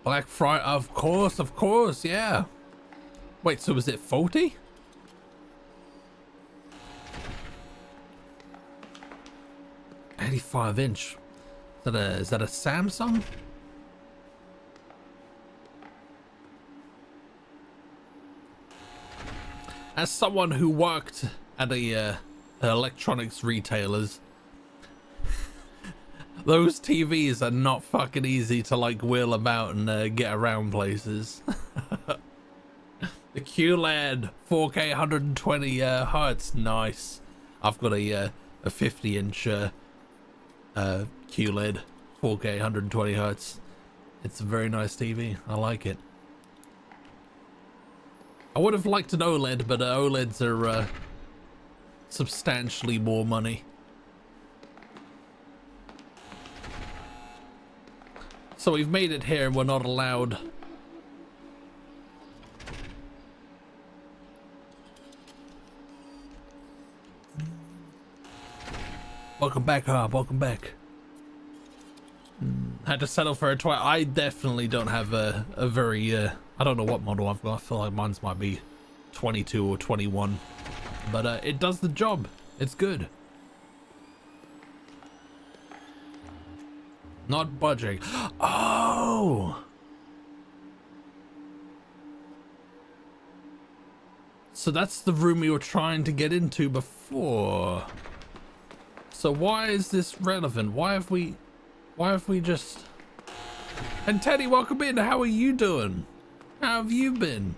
Black Friday, of course, yeah. Wait, so was it 40? $85-inch. Is that a Samsung? As someone who worked at a electronics retailers, those TVs are not fucking easy to like wheel about and get around places. The QLED 4K 120 hertz, nice. I've got a 50-inch QLED 4K 120 hertz. It's a very nice TV. I like it. I would have liked an OLED, but OLEDs are substantially more money. So we've made it here and we're not allowed. Welcome back, Harp. Welcome back. Had to settle for a 20. I definitely don't have a very, I don't know what model I've got. I feel like mine's might be 22 or 21. But it does the job. It's good. Not budging. Oh! So that's the room we were trying to get into before. So why is this relevant? Why have we just... And Teddy, welcome in. How are you doing? How have you been?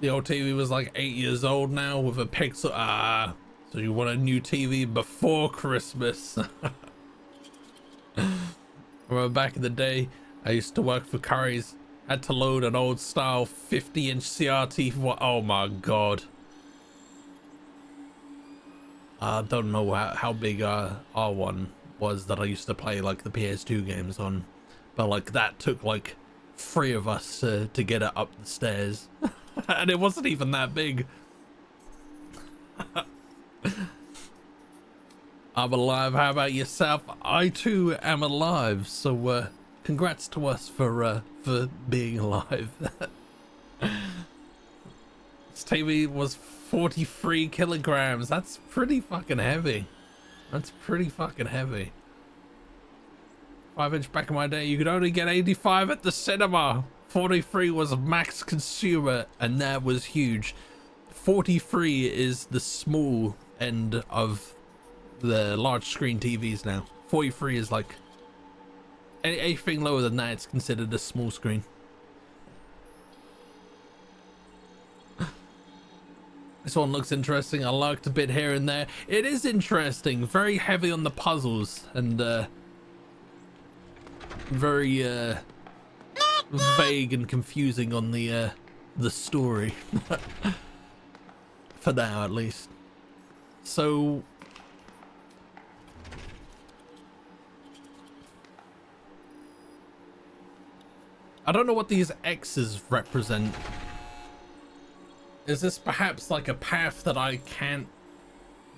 The old TV was like 8 years old now with a pixel. Ah, so you want a new TV before Christmas? Remember back in the day, I used to work for Curry's. Had to load an old style 50-inch CRT. Oh my god. I don't know how big R1 was that I used to play like the PS2 games on, but like that took like 3 of us to get it up the stairs. And it wasn't even that big. I'm alive. How about yourself? I too am alive. So congrats to us for being alive. This TV was 43 kilograms. That's pretty fucking heavy. That's pretty fucking heavy. 5-inch back in my day, you could only get 85 at the cinema. 43 was max consumer, and that was huge. 43 is the small end of the large screen TVs now. 43 is like anything lower than that, it's considered a small screen. This one looks interesting. I liked a bit here and there. It is interesting, very heavy on the puzzles and very vague and confusing on the story. For now at least. So I don't know what these X's represent. Is this perhaps like a path that I can't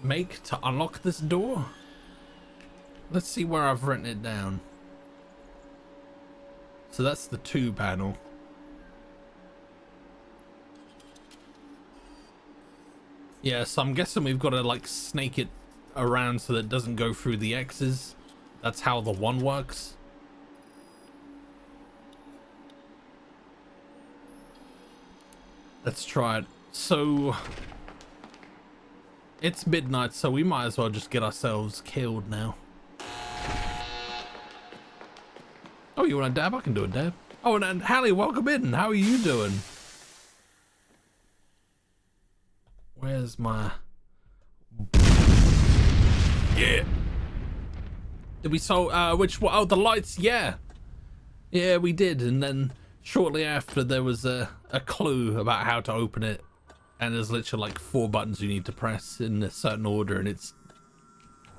make to unlock this door? Let's see where I've written it down. So that's the 2 panel. Yeah, so I'm guessing we've got to like snake it around so that it doesn't go through the X's. That's how the 1 works. Let's try it. So it's midnight, so we might as well just get ourselves killed now. Oh, you want a dab? I can do a dab. Oh, and Hallie, welcome in. How are you doing? Where's my... Yeah. Did we solve... which one? Oh, the lights, yeah. Yeah, we did. And then shortly after, there was a clue about how to open it. And there's literally like 4 buttons you need to press in a certain order, and it's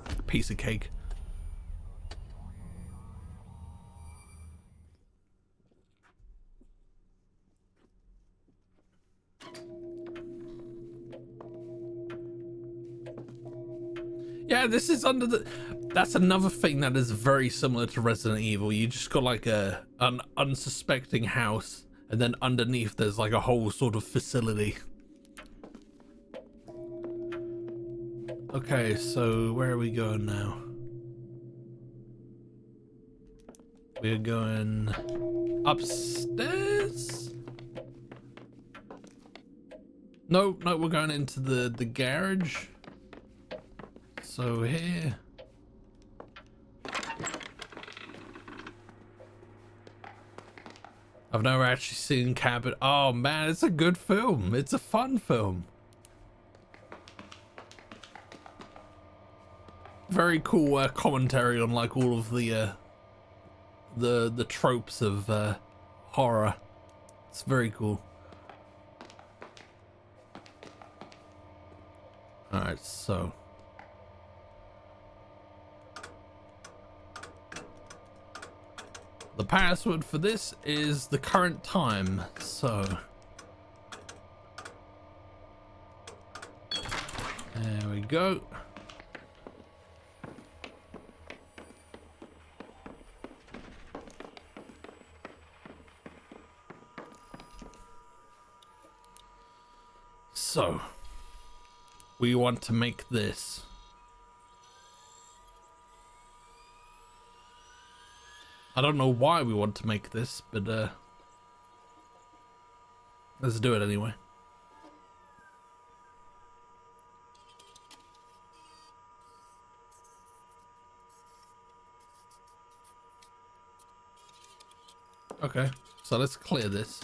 a piece of cake. Yeah, this is under the... That's another thing that is very similar to Resident Evil. You just got like an unsuspecting house, and then underneath there's like a whole sort of facility. Okay, so where are we going now? We're going upstairs? No, we're going into the garage. So here. I've never actually seen Cabin. Oh man, it's a good film. It's a fun film. Very cool commentary on like all of the tropes of horror. It's very cool. All right, so. The password for this is the current time, so there we go. So we want to make this. I don't know why we want to make this, but let's do it anyway. Okay, so let's clear this.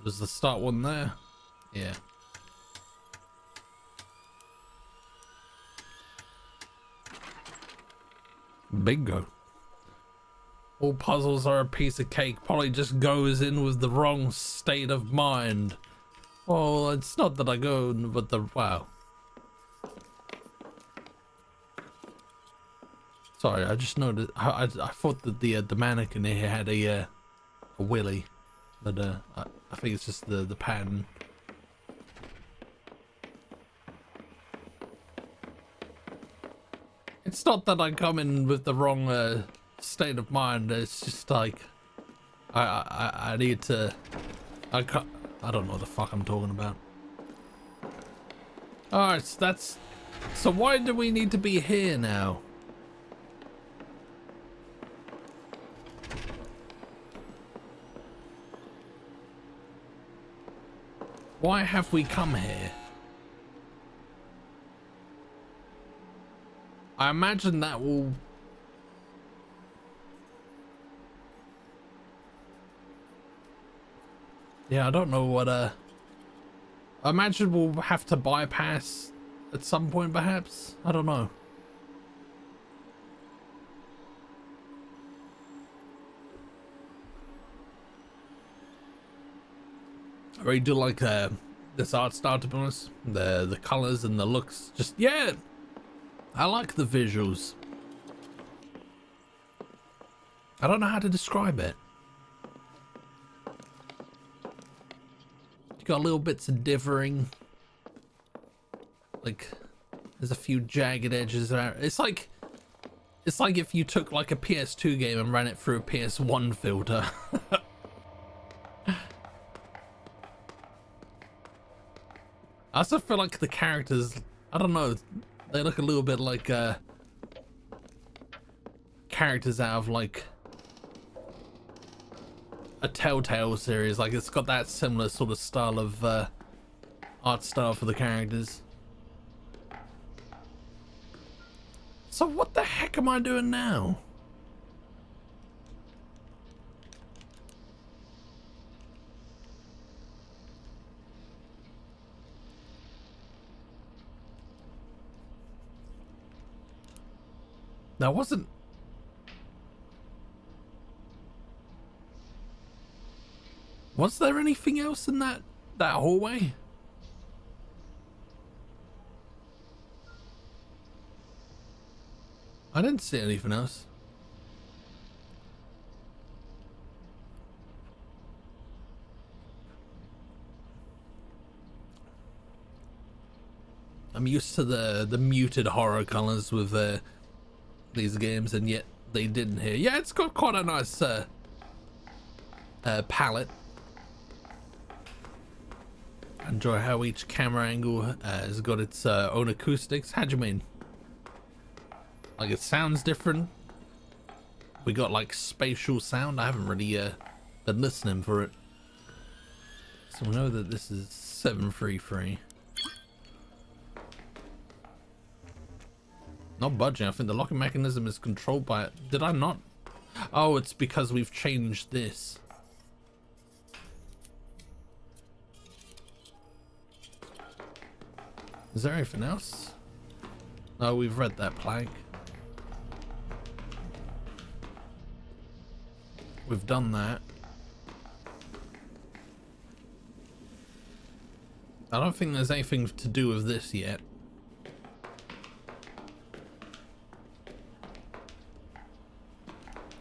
Was the start one there? Yeah. Bingo. All puzzles are a piece of cake. Probably just goes in with the wrong state of mind. Well, it's not that I go with the... Wow. Sorry, I just noticed... I thought that the mannequin here had a willy. But I think it's just the pattern. It's not that I come in with the wrong state of mind. It's just like I need to. I don't know what the fuck I'm talking about. All right, so that's. So why do we need to be here now? Why have we come here? I imagine that will... Yeah, I don't know what, I imagine we'll have to bypass at some point, perhaps? I don't know. I really do like this art style, to be honest. The colors and the looks, just yeah, I like the visuals. I don't know how to describe it. You got little bits of differing, like there's a few jagged edges there. It's like if you took like a PS2 game and ran it through a PS1 filter. I also feel like the characters, I don't know, they look a little bit like characters out of like a Telltale series. Like it's got that similar sort of style of art style for the characters. So what the heck am I doing now? That wasn't... Was there anything else in that hallway? I didn't see anything else. I'm used to the muted horror colors with these games, and yet they didn't here. Yeah, it's got quite a nice palette. I enjoy how each camera angle has got its own acoustics. How do you mean? Like it sounds different? We got like spatial sound? I haven't really been listening for it. So we know that this is 733. Not budging. I think the locking mechanism is controlled by it. Did I not? Oh, it's because we've changed this. Is there anything else? No, we've read that plank. We've done that. I don't think there's anything to do with this yet.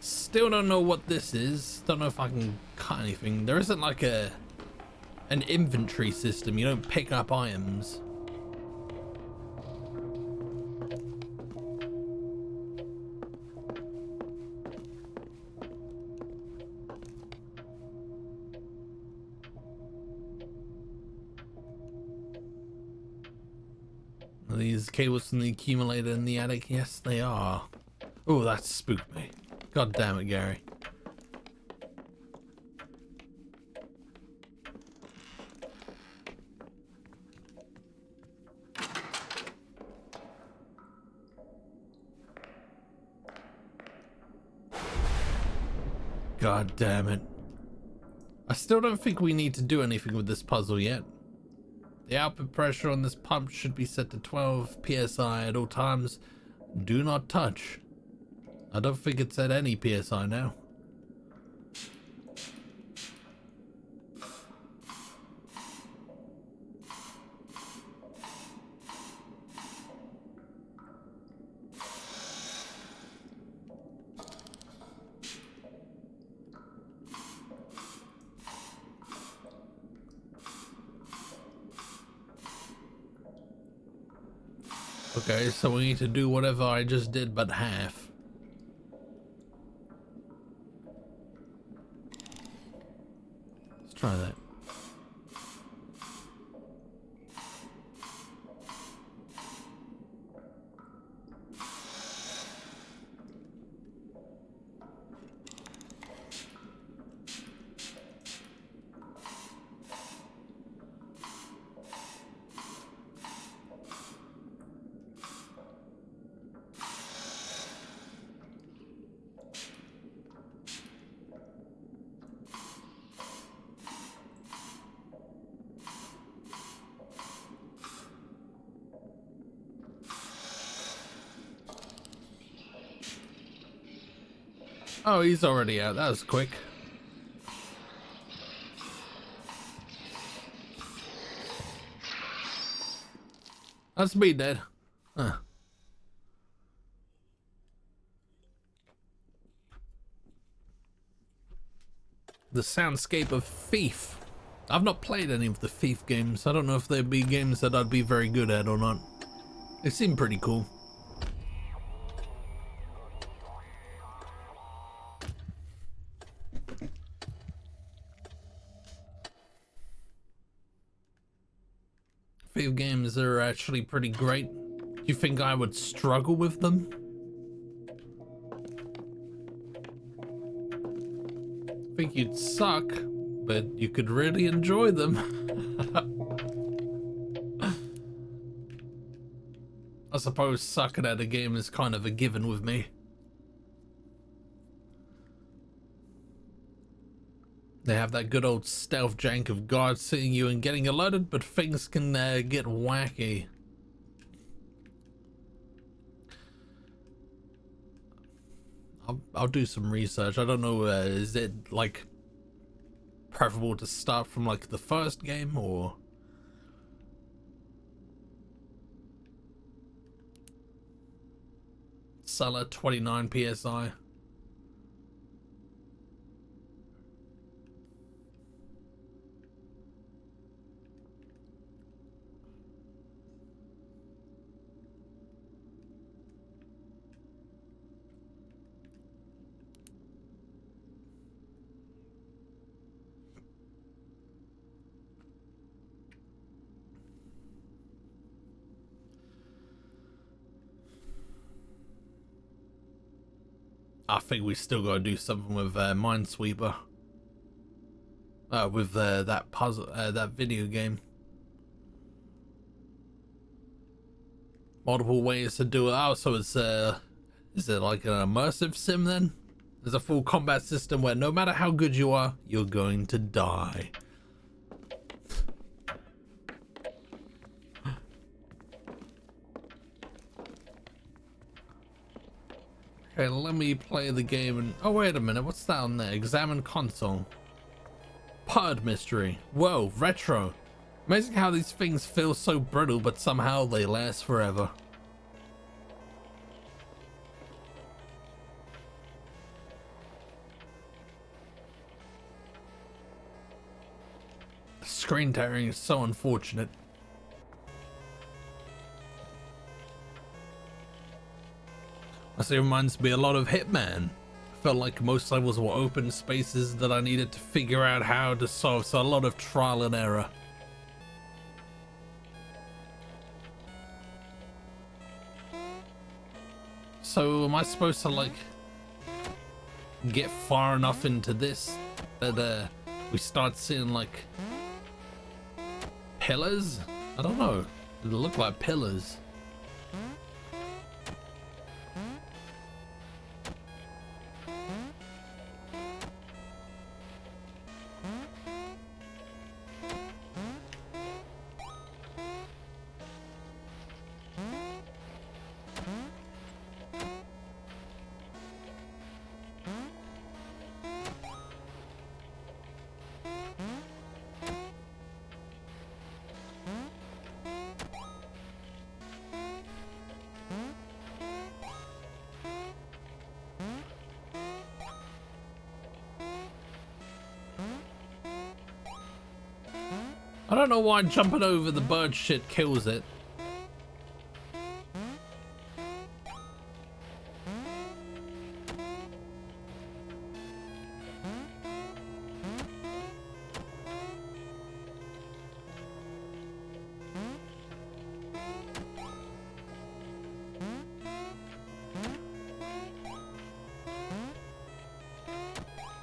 Still don't know what this is. Don't know if I can cut anything. There isn't like an inventory system. You don't pick up items. Are these cables from the accumulator in the attic? Yes, they are. Oh, that spooked me. God damn it, Gary. God damn it. I still don't think we need to do anything with this puzzle yet. The output pressure on this pump should be set to 12 psi at all times. Do not touch. I don't think it's at any psi now. Okay, so we need to do whatever I just did, but half. Let's try that. Oh, he's already out. That was quick. That's me dead. Huh. The soundscape of Thief. I've not played any of the Thief games. I don't know if they'd be games that I'd be very good at or not. They seem pretty cool. Thief games are actually pretty great. Do you think I would struggle with them? I think you'd suck, but you could really enjoy them. I suppose sucking at a game is kind of a given with me. They have that good old stealth jank of guards seeing you and getting alerted, but things can get wacky. I'll do some research. I don't know, is it like preferable to start from like the first game or? Cellar 29 psi. I think we still gotta do something with Minesweeper. With that puzzle, that video game. Multiple ways to do it. Oh, so it's is it like an immersive sim then? There's a full combat system where no matter how good you are, you're going to die. Okay, let me play the game and... Oh, wait a minute. What's that on there? Examine console. Pod mystery. Whoa, retro. Amazing how these things feel so brittle, but somehow they last forever. Screen tearing is so unfortunate. This reminds me a lot of Hitman. I felt like most levels were open spaces that I needed to figure out how to solve, so a lot of trial and error. So am I supposed to like get far enough into this that we start seeing like pillars? I don't know. It look like pillars. I don't know why jumping over the bird shit kills it.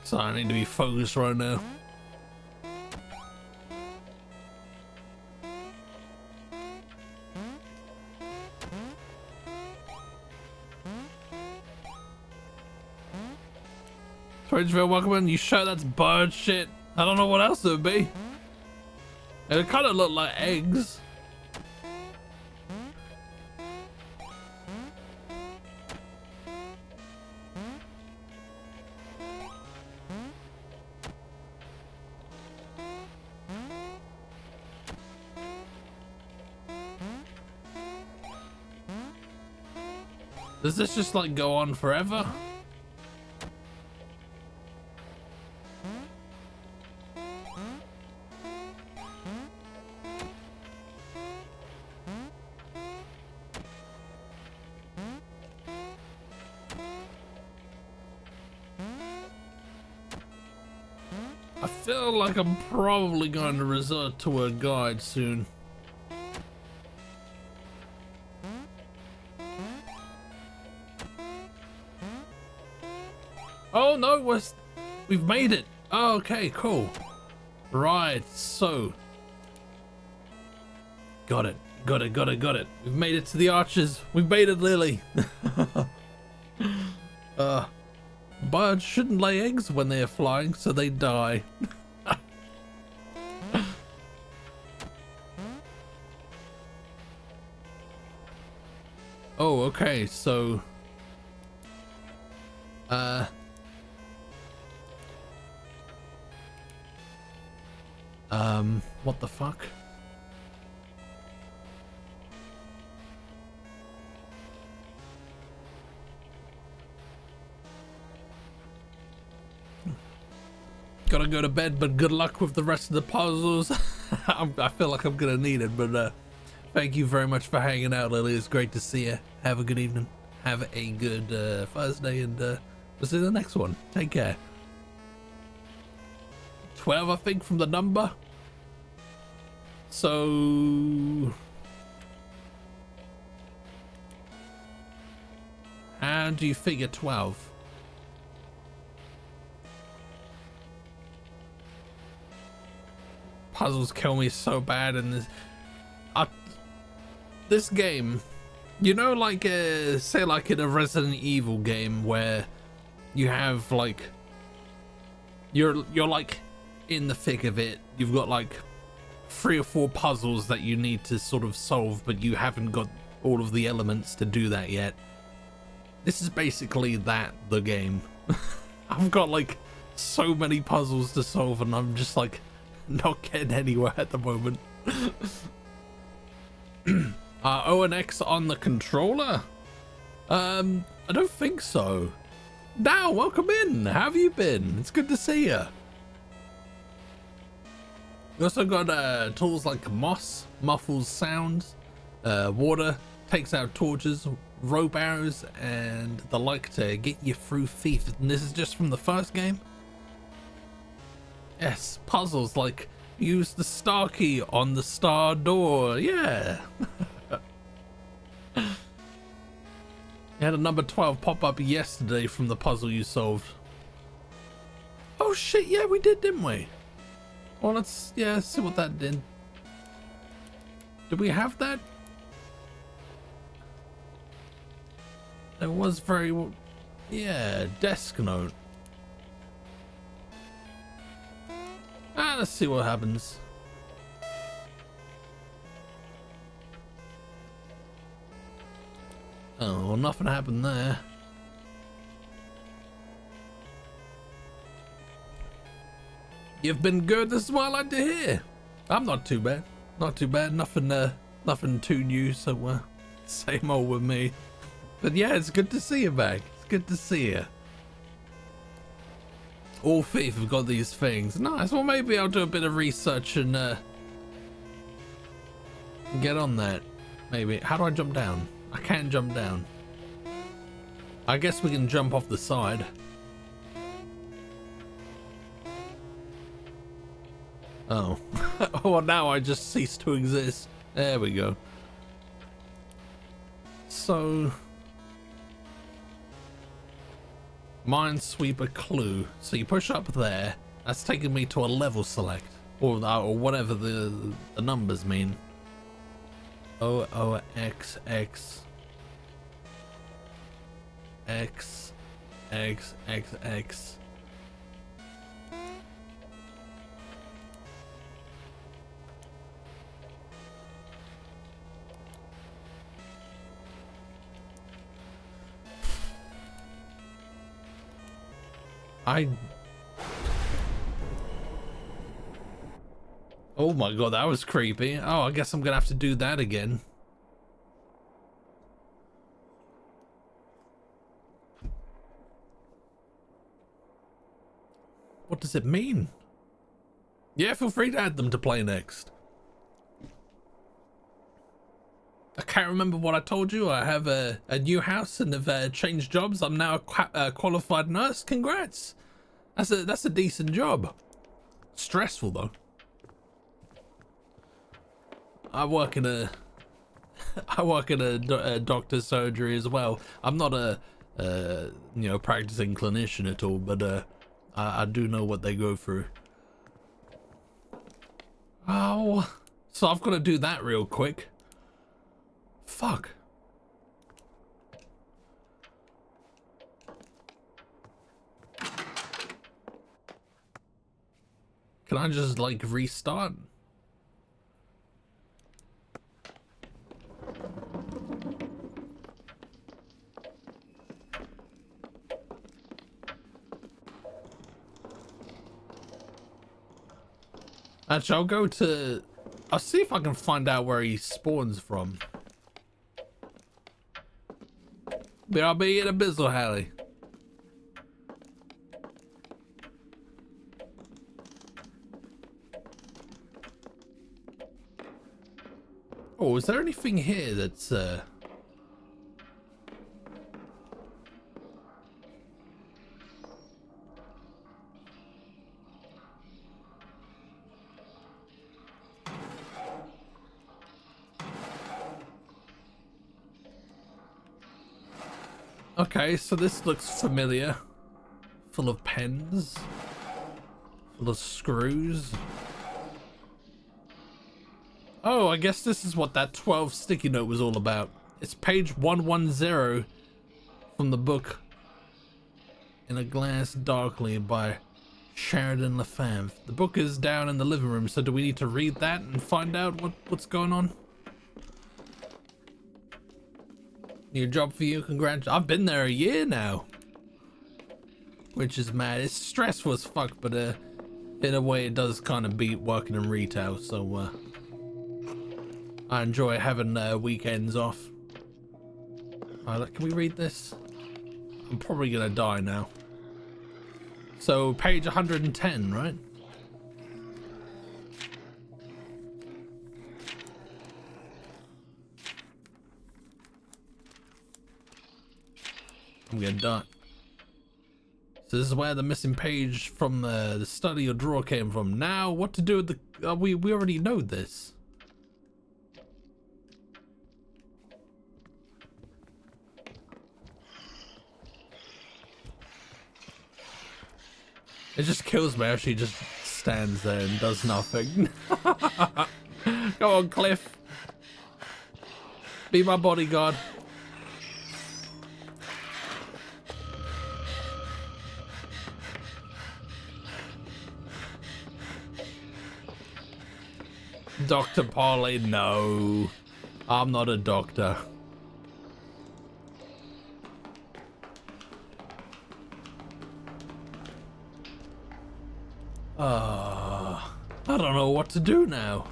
So I need to be focused right now. Bridgeville, welcome in. You sure that's bird shit? I don't know what else it would be. It kind of looked like eggs. Does this just like go on forever? I feel like I'm probably going to resort to a guide soon. Oh no, we've made it. Oh, okay, cool. Right, so. Got it. We've made it to the arches. We've made it, Lily. Birds shouldn't lay eggs when they are flying, so they die. Oh, okay, so what the fuck? Gotta go to bed, but good luck with the rest of the puzzles. I feel like I'm gonna need it, but thank you very much for hanging out, Lily. It's great to see you. Have a good evening. Have a good Thursday, and we'll see you in the next one. Take care. 12, I think, from the number. So how do you figure 12? Puzzles kill me so bad in this game. You know, like say like in a Resident Evil game where you have like you're like in the thick of it. You've got like 3 or 4 puzzles that you need to sort of solve, but you haven't got all of the elements to do that yet. This is basically that, the game. I've got like so many puzzles to solve, and I'm just like not getting anywhere at the moment. O and X on the controller? I don't think so. Now, welcome in. How have you been? It's good to see you. We also got tools like moss, muffles sounds, water, takes out torches, rope arrows, and the like to get you through thief. And this is just from the first game? Yes, puzzles like use the star key on the star door. Yeah. You had a number 12 pop up yesterday from the puzzle you solved. Oh shit, yeah, we did, didn't we? Well, let's see what that did. Did we have that? It was very, yeah, desk note. Let's see what happens. Oh, well, nothing happened there. You've been good, this is what I like to hear. I'm not too bad. Not too bad. Nothing too new, so same old with me. But yeah, it's good to see you back. It's good to see you. All Thief have got these things. Nice. Well, maybe I'll do a bit of research and get on that. Maybe. How do I jump down? I can't jump down. I guess we can jump off the side. Oh. Well, now I just cease to exist. There we go. So, Minesweeper clue. So you push up there. That's taking me to a level select, or whatever the numbers mean. OOXX XXXX. Oh my god, that was creepy. Oh, I guess I'm gonna have to do that again. What does it mean? Yeah, feel free to add them to play next. I can't remember what I told you. I have a new house and have changed jobs. I'm now a qualified nurse. Congrats. That's a decent job. Stressful though. I work in a doctor's surgery as well. I'm not a practicing clinician at all, but I do know what they go through. Oh, so I've got to do that real quick. Fuck. Can I just like restart? Actually, I'll see if I can find out where he spawns from. BRB in Abyssal Alley. Oh, is there anything here that's okay, so this looks familiar. Full of pens. Full of screws. Oh, I guess this is what that 12 sticky note was all about. It's page 110 from the book In a Glass Darkly by Sheridan LaFave. The book is down in the living room, so do we need to read that and find out what's going on? New job for you, congrats. I've been there a year now. Which is mad. It's stressful as fuck, but in a way it does kind of beat working in retail, so I enjoy having weekends off. Alright, can we read this? I'm probably gonna die now. So page 110, right? I'm gonna die. So this is where the missing page from the study or drawer came from. Now, what to do with the... we already know this. It just kills me how she just stands there and does nothing. Go on, Cliff. Be my bodyguard. Dr. Polly, no. I'm not a doctor. I don't know what to do now.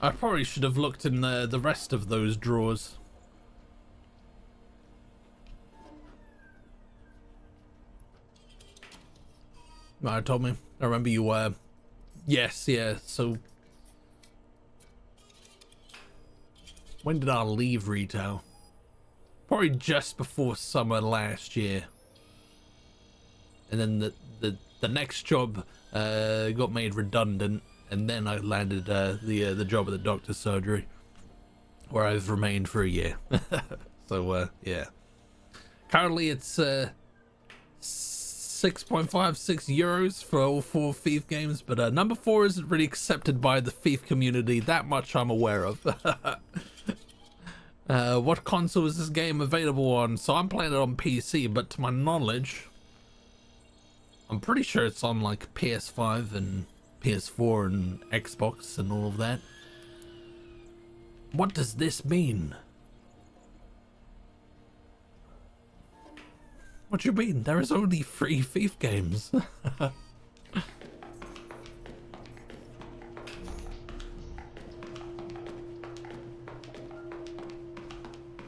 I probably should have looked in the rest of those drawers. Right, told me. I remember you were. Yes, yeah, so when did I leave retail? Probably just before summer last year. And then the next job got made redundant, and then I landed the job at the doctor's surgery, where I've remained for a year. So yeah. Currently it's 6.56 euros for all 4 Thief games, but number 4 isn't really accepted by the Thief community, that much I'm aware of. What console is this game available on? So I'm playing it on PC, but to my knowledge, I'm pretty sure it's on like PS5 and PS4 and Xbox and all of that. What does this mean? What do you mean? There is only 3 Thief games.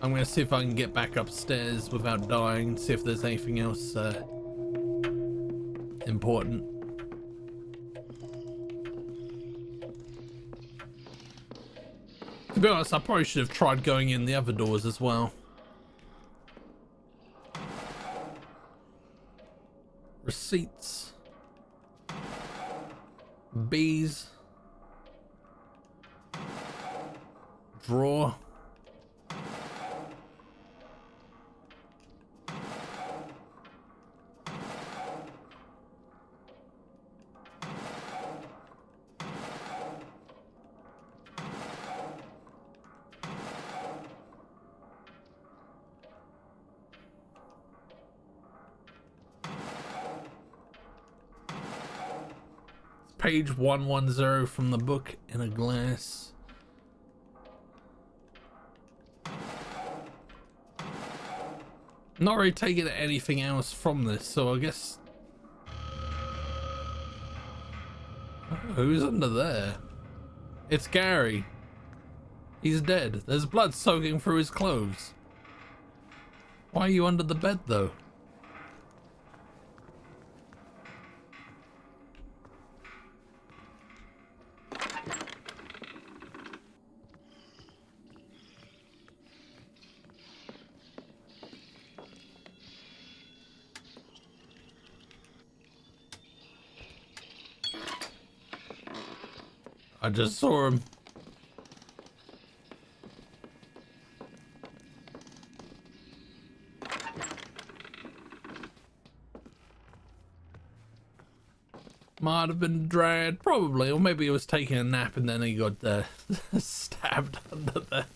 I'm gonna see if I can get back upstairs without dying, see if there's anything else important. To be honest, I probably should have tried going in the other doors as well. Receipts. Bees. Drawer. Page 110 from the book in a glass. Not really taking anything else from this, so I guess... Oh, who's under there? It's Gary. He's dead. There's blood soaking through his clothes. Why are you under the bed, though? I just saw him. Might have been dragged, probably, or maybe he was taking a nap and then he got stabbed under there.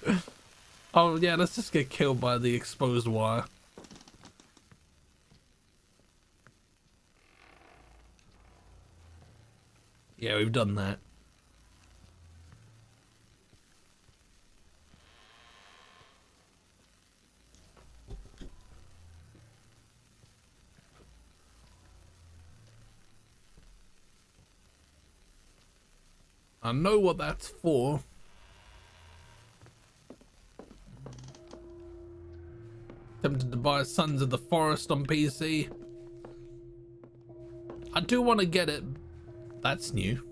Oh yeah, let's just get killed by the exposed wire. Yeah, we've done that. I know what that's for. Tempted to buy Sons of the Forest on PC. I do want to get it. That's new.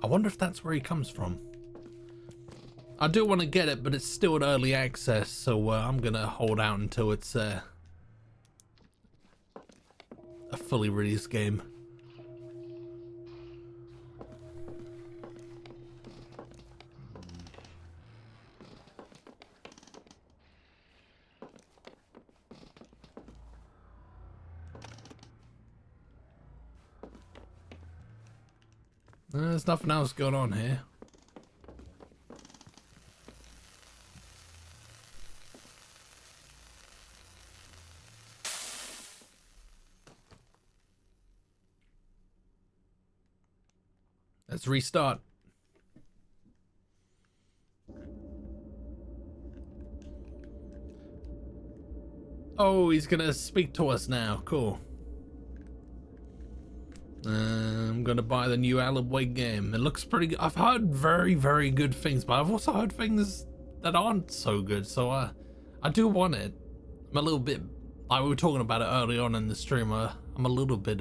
I wonder if that's where he comes from. I do want to get it, but it's still in early access, so I'm gonna hold out until it's a fully released game. There's nothing else going on here. Let's restart. Oh, he's gonna speak to us now. Cool. I'm gonna buy the new Alan Wake game. It looks pretty good. I've heard very, very good things, but I've also heard things that aren't so good. So I do want it. I'm a little bit, like we were talking about it early on in the stream. I'm a little bit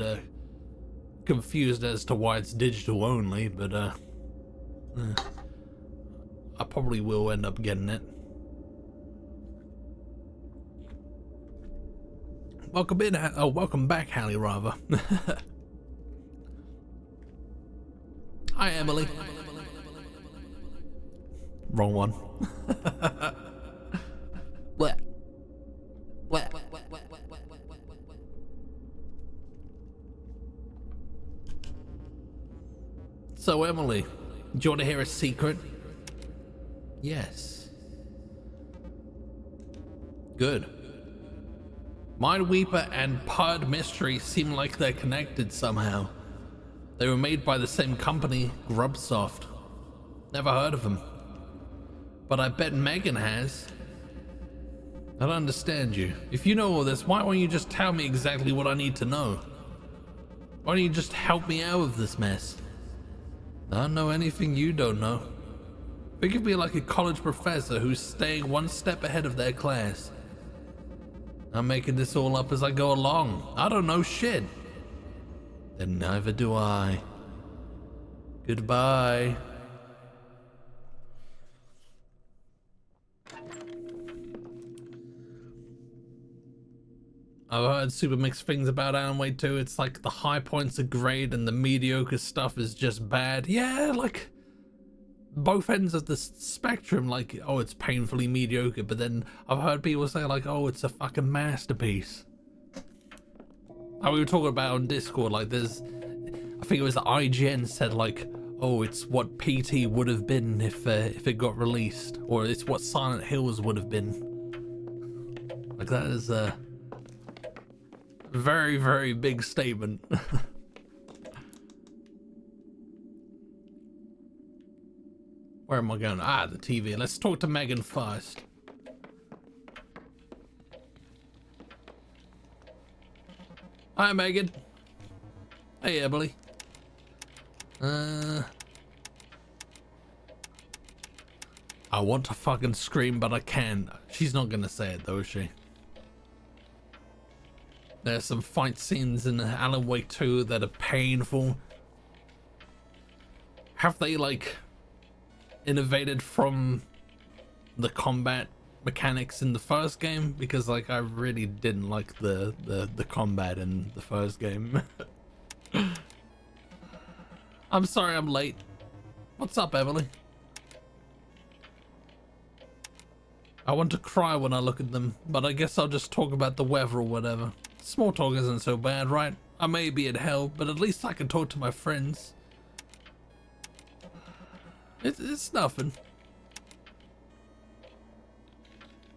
confused as to why it's digital only, but I probably will end up getting it. Welcome in. Oh, welcome back, Hallie, rather. Hi, Emily. Wrong one. Bleh. Bleh. So, Emily, do you want to hear a secret? Yes. Good. Mindweeper and Pod Mystery seem like they're connected somehow. They were made by the same company, Grubsoft. Never heard of them. But I bet Megan has. I don't understand you. If you know all this, why won't you just tell me exactly what I need to know? Why don't you just help me out of this mess? I don't know anything you don't know. Think of me like a college professor who's staying one step ahead of their class. I'm making this all up as I go along. I don't know shit. Then neither do I. Goodbye. I've heard super mixed things about Alan Wake 2. It's like the high points are great and the mediocre stuff is just bad. Yeah, like both ends of the spectrum. Like, oh, it's painfully mediocre, but then I've heard people say like, oh, it's a fucking masterpiece. Like we were talking about on Discord, like there's, I think it was the IGN said like, oh, it's what PT would have been if it got released, or it's what Silent Hills would have been. Like that is a very, very big statement. Where am I going? Ah, the TV. Let's talk to Megan first. Hi, Megan. Hey, Emily. I want to fucking scream, but I can't. She's not gonna say it though, is she? There's some fight scenes in Alan Wake 2 that are painful. Have they like innovated from the combat mechanics in the first game? Because like I really didn't like the combat in the first game. I'm sorry I'm late. What's up, Emily? I want to cry when I look at them, but I guess I'll just talk about the weather or whatever. Small talk isn't so bad, right? I may be in hell, but at least I can talk to my friends. It's nothing.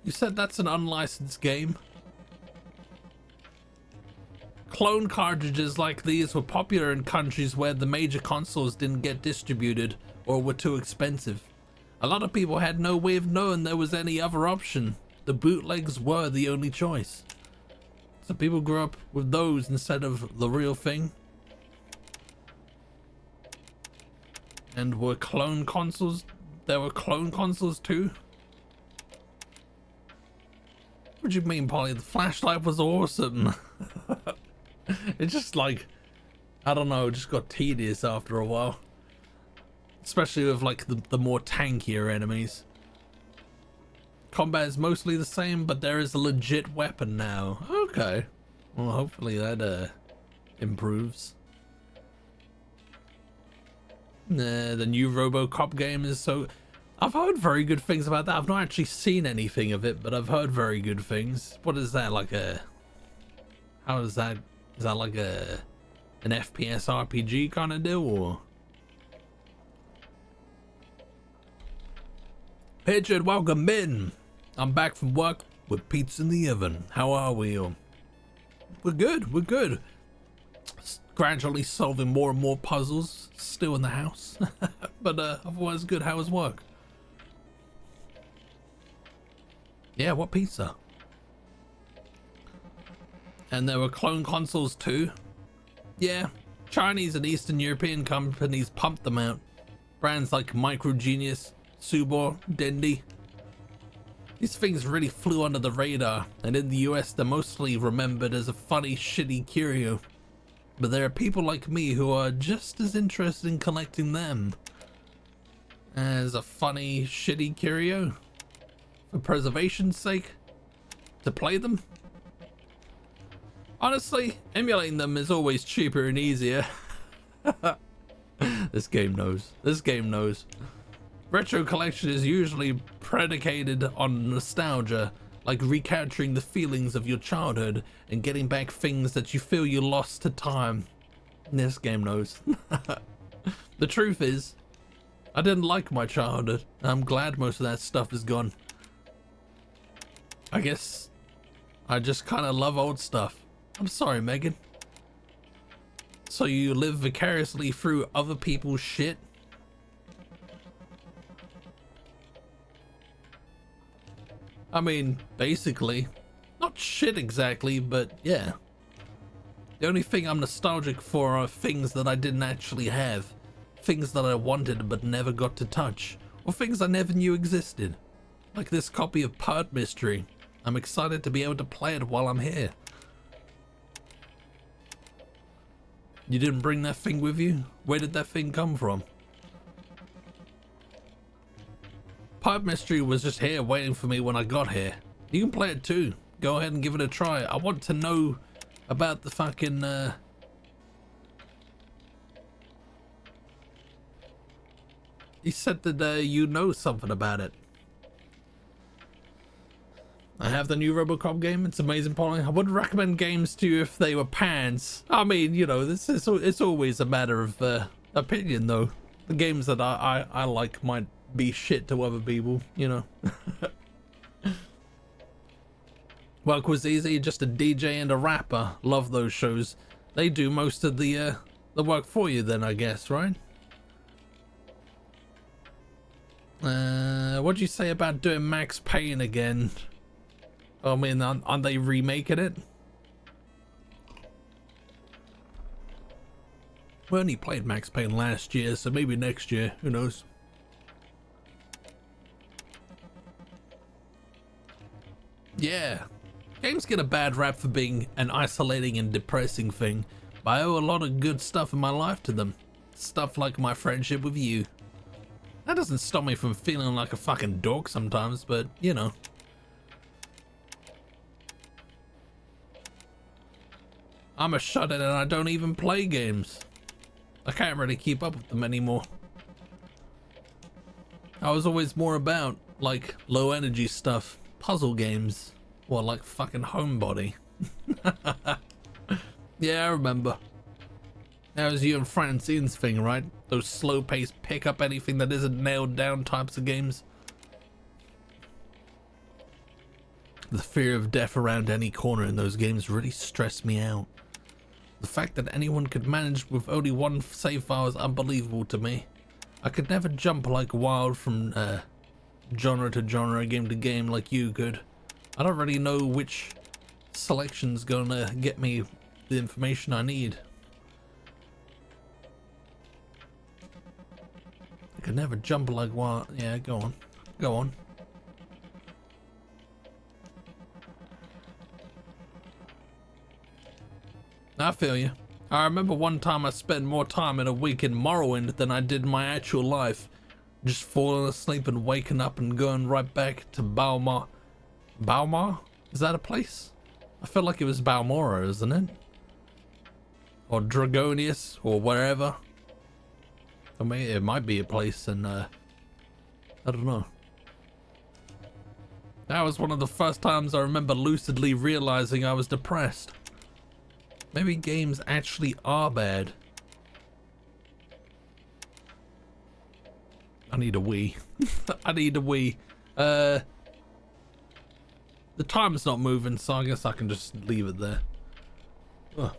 You said that's an unlicensed game? Clone cartridges like these were popular in countries where the major consoles didn't get distributed or were too expensive. A lot of people had no way of knowing there was any other option. The bootlegs were the only choice. So people grew up with those instead of the real thing. And were clone consoles? There were clone consoles too? What do you mean, Polly? The flashlight was awesome. It just like, I don't know, it just got tedious after a while. Especially with like the more tankier enemies. Combat is mostly the same, but there is a legit weapon now. Okay. Well, hopefully that improves. The new RoboCop game is so... I've heard very good things about that. I've not actually seen anything of it, but I've heard very good things. What is that, like a... How is that? Is that like an FPS RPG kind of deal, or... Richard, welcome in. I'm back from work with pizza in the oven. How are we all? We're good, we're good. Gradually solving more and more puzzles. Still in the house. But otherwise good. How was work? Yeah, what pizza? And there were clone consoles too. Yeah, Chinese and Eastern European companies pumped them out. Brands like Microgenius, Subo, Dendy. These things really flew under the radar, and in the US they're mostly remembered as a funny, shitty curio. But there are people like me who are just as interested in collecting them as a funny, shitty curio. For preservation's sake, to play them. Honestly, emulating them is always cheaper and easier. This game knows. This game knows. Retro collection is usually predicated on nostalgia, like recapturing the feelings of your childhood and getting back things that you feel you lost to time. This game knows. The truth is, I didn't like my childhood. I'm glad most of that stuff is gone. I guess I just kind of love old stuff. I'm sorry, Megan. So you live vicariously through other people's shit? I mean, basically. Not shit exactly, but yeah. The only thing I'm nostalgic for are things that I didn't actually have. Things that I wanted but never got to touch. Or things I never knew existed. Like this copy of Pod Mystery. I'm excited to be able to play it while I'm here. You didn't bring that thing with you? Where did that thing come from? Pipe Mystery was just here waiting for me when I got here. You can play it too. Go ahead and give it a try. I want to know about the fucking He said that you know something about it. I have the new RoboCop game. It's amazing, Polly. I wouldn't recommend games to you if they were pants. I mean, you know, it's always a matter of opinion, though. The games that I like might be shit to other people, you know. Work was easy, just a DJ and a rapper. Love those shows. They do most of the work for you then, I guess, right? What'd you say about doing Max Payne again? I mean, aren't they remaking it? We only played Max Payne last year, so maybe next year, who knows? Yeah, games get a bad rap for being an isolating and depressing thing, but I owe a lot of good stuff in my life to them. Stuff like my friendship with you. That doesn't stop me from feeling like a fucking dork sometimes, but you know. I'm a shut-in and I don't even play games. I can't really keep up with them anymore. I was always more about, like, low-energy stuff. Puzzle games. Or like fucking Homebody. Yeah, I remember. That was you and Francine's thing, right? Those slow-paced pick up anything that isn't nailed down types of games. The fear of death around any corner in those games really stressed me out. The fact that anyone could manage with only one save file is unbelievable to me. I could never jump like wild from genre to genre, game to game like you could. I don't really know which selection's gonna get me the information I need. I could never jump like wild. Yeah, go on. Go on. I feel you. I remember one time I spent more time in a week in Morrowind than I did my actual life. Just falling asleep and waking up and going right back to Balmar. Balmar? Is that a place? I feel like it was Balmora, isn't it? Or Dragonius, or wherever. I mean, it might be a place in, I don't know. That was one of the first times I remember lucidly realizing I was depressed. Maybe games actually are bad. I need a wee. I need a wee. The time's not moving, so I guess I can just leave it there. Ugh.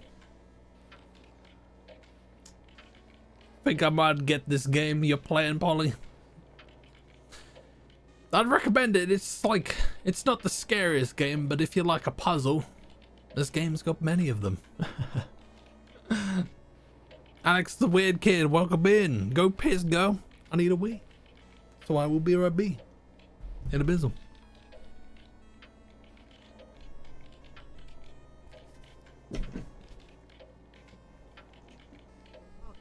Think I might get this game you're playing, Polly? I'd recommend it. It's like, it's not the scariest game, but if you like a puzzle, this game's got many of them. Alex the weird kid, welcome in. Go piss, go. I need a wee. So I will be right back. In a bizzle.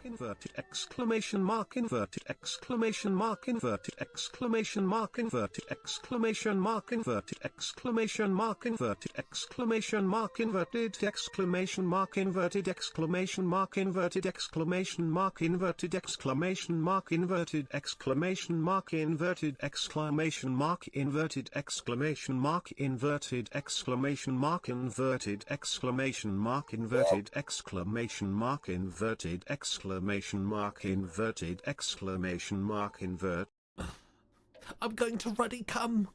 Inverted exclamation mark inverted exclamation mark inverted exclamation mark inverted exclamation mark inverted exclamation mark inverted exclamation mark inverted exclamation mark inverted exclamation mark inverted exclamation mark inverted exclamation mark inverted exclamation mark inverted exclamation mark inverted exclamation mark inverted exclamation mark inverted exclamation mark inverted exclamation mark inverted exclamation mark inverted exclamation mark invert. I'm going to ruddy come.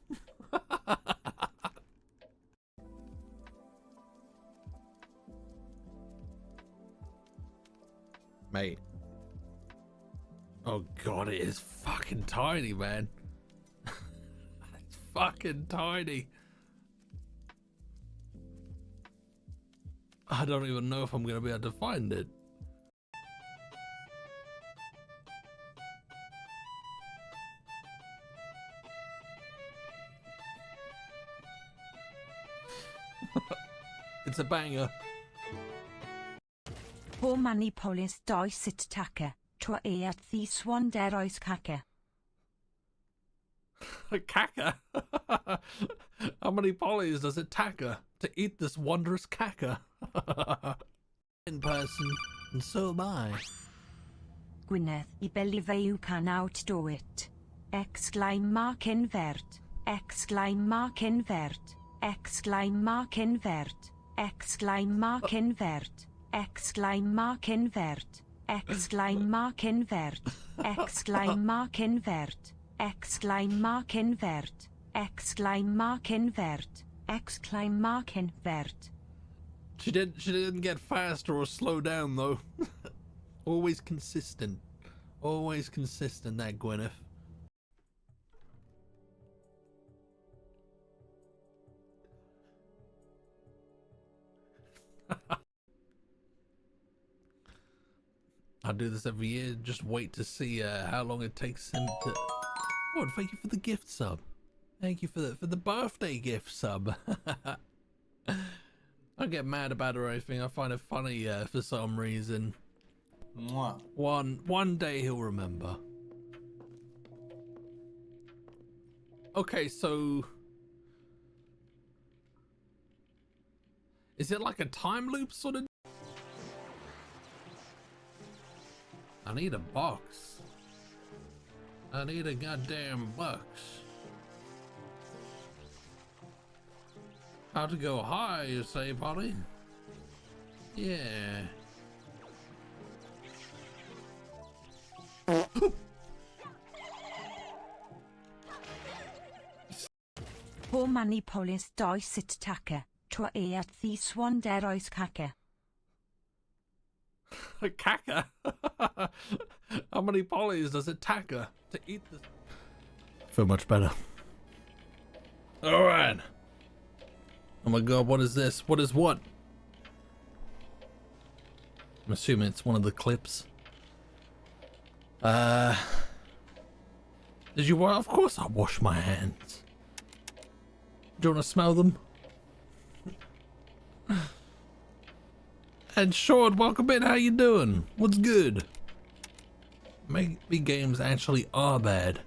Mate. Oh god, it is fucking tiny, man. It's fucking tiny. I don't even know if I'm gonna be able to find it. It's a banger. Homebody polis doi sit taka, tra at the swanderois kaka. Caca? How many polys does it taka to eat this wondrous caca? In person, and so am I. Gwyneth I believe you can outdo it. Exclaim mark invert. Exclaim mark invert. Exclaim mark invert. Exclaim mark invert. Exclaim mark invert. Exclaim mark invert. Exclaim mark invert. Exclaim mark invert. Exclaim mark invert. Exclaim mark invert. She didn't get faster or slow down though. Always consistent. Always consistent, that Gwyneth. I do this every year. Just wait to see how long it takes him to. Oh, and thank you for the gift sub. Thank you for the birthday gift sub. I don't get mad about it or anything. I find it funny for some reason. Mwah. One day he'll remember. Okay, so is it like a time loop sort of? I need a box. I need a goddamn box. How to go high, you say, Polly? Yeah. Homebody polis doi sit taka, tra at the swanderois kaka. Caca? How many polys does it taka to eat this? Feel much better. Alright. Oh my god, what is this? What is what? I'm assuming it's one of the clips. Did you wash? Of course I wash my hands. Do you want to smell them? And Sean, welcome in. How you doing? What's good? Maybe games actually are bad.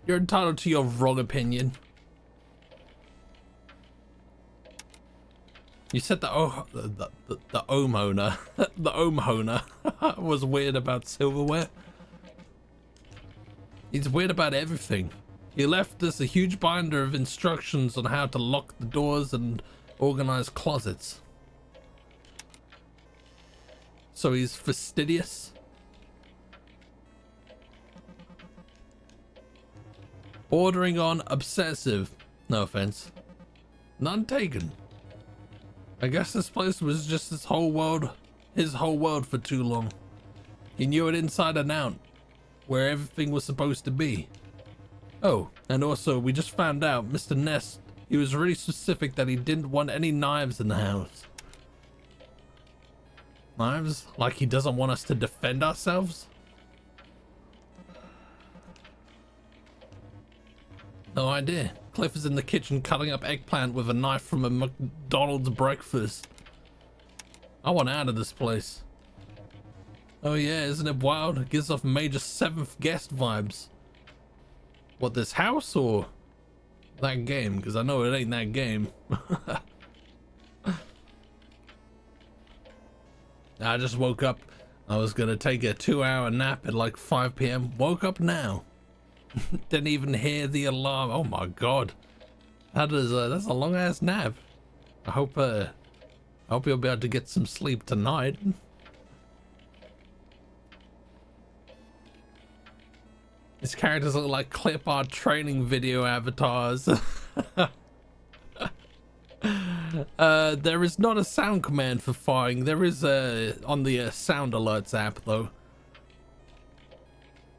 You're entitled to your wrong opinion. You said the homeowner, the homeowner was weird about silverware. He's weird about everything. He left us a huge binder of instructions on how to lock the doors and organize closets. So he's fastidious. Bordering on obsessive. No offense. None taken. I guess this place was just his whole world for too long. He knew it inside and out, where everything was supposed to be. Oh, and also we just found out Mr. Nest, he was really specific that he didn't want any knives in the house. Knives? Like he doesn't want us to defend ourselves? No idea. Cliff is in the kitchen cutting up eggplant with a knife from a McDonald's breakfast. I want out of this place. Oh yeah, isn't it wild? It gives off major seventh guest vibes. What, this house or that game? Because I know it ain't that game. I just woke up. I was gonna take a 2-hour nap at like 5 p.m. Woke up now. Didn't even hear the alarm. Oh my god, that's a long ass nap. I hope you'll be able to get some sleep tonight. These characters look like clip art training video avatars. There is not a sound command for firing. There is on the sound alerts app though.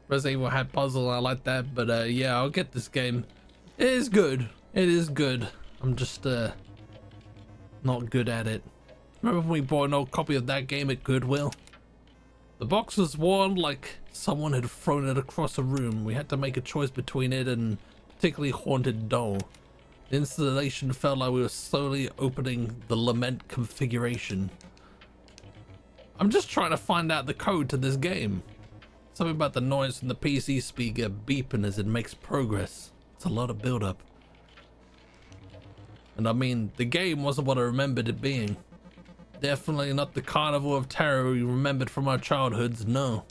Resident Evil had puzzle, I like that, but yeah, I'll get this game. It is good. It is good. I'm just not good at it. Remember when we bought an old copy of that game at Goodwill? The box was worn like someone had thrown it across a room. We had to make a choice between it and a particularly haunted doll. The installation felt like we were slowly opening the lament configuration. I'm just trying to find out the code to this game. Something about the noise from the PC speaker beeping as it makes progress. It's a lot of build-up. And I mean, the game wasn't what I remembered it being. Definitely not the carnival of terror we remembered from our childhoods, no.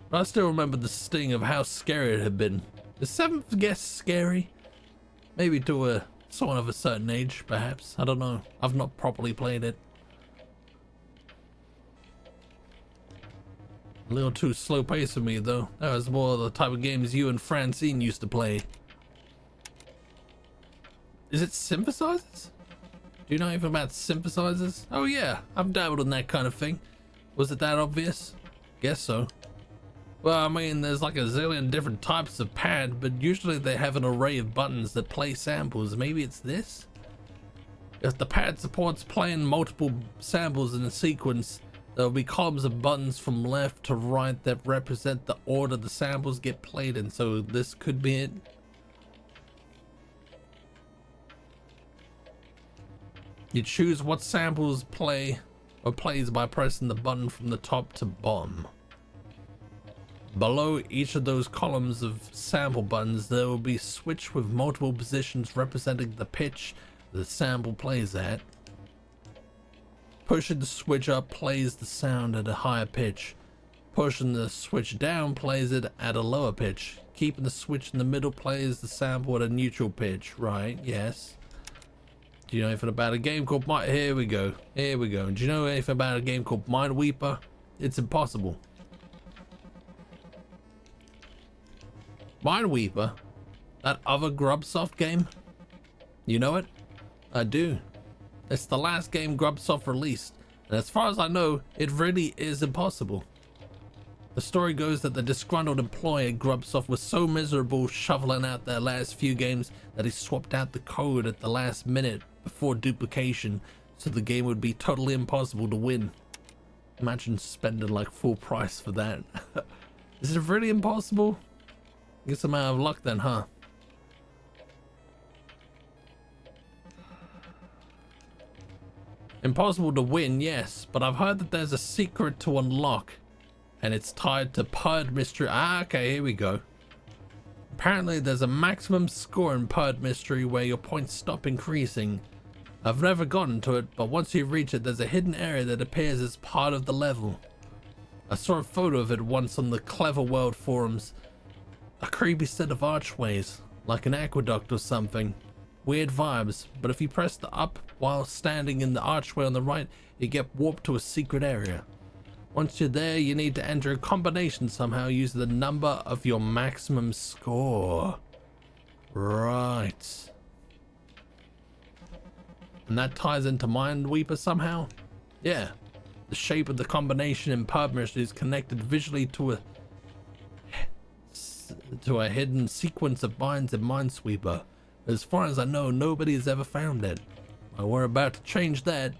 But I still remember the sting of how scary it had been. Is seventh guest scary? Maybe to someone of a certain age, perhaps. I don't know. I've not properly played it. A little too slow pace for me though. That was more the type of games you and Francine used to play. Is it synthesizers? Do you know anything about synthesizers? Oh yeah, I've dabbled in that kind of thing. Was it that obvious? Guess so. Well, I mean, there's like a zillion different types of pad, but usually they have an array of buttons that play samples. Maybe it's this? If the pad supports playing multiple samples in a sequence, there will be columns of buttons from left to right that represent the order the samples get played in, so this could be it. You choose what samples play or plays by pressing the button from the top to bottom. Below each of those columns of sample buttons, there will be a switch with multiple positions representing the pitch the sample plays at. Pushing the switch up plays the sound at a higher pitch. Pushing the switch down plays it at a lower pitch. Keeping the switch in the middle plays the sample at a neutral pitch. Right, yes. Do you know anything about a game called Here we go. Here we go. Do you know anything about a game called Mineweaver? It's impossible. Mineweaver? That other Grubsoft game? You know it? I do. It's the last game Grubsoft released, and as far as I know, it really is impossible. The story goes that the disgruntled employee at Grubsoft was so miserable shoveling out their last few games that he swapped out the code at the last minute before duplication, so the game would be totally impossible to win. Imagine spending like full price for that. Is it really impossible? Guess I'm out of luck then, huh? Impossible to win, yes, but I've heard that there's a secret to unlock, and it's tied to Purd Mystery. Ah, okay, here we go. Apparently there's a maximum score in Purd Mystery where your points stop increasing. I've never gotten to it, but once you reach it, there's a hidden area that appears as part of the level. I saw a photo of it once on the Clever World forums. A creepy set of archways, like an aqueduct or something. Weird vibes, but if you press the up while standing in the archway on the right, you get warped to a secret area. Once you're there, you need to enter a combination somehow using the number of your maximum score. Right. And that ties into Mind Weeper somehow? Yeah. The shape of the combination in Pub Mystery is connected visually to a hidden sequence of minds in Minesweeper. As far as I know, nobody has ever found it. Well, we're about to change that,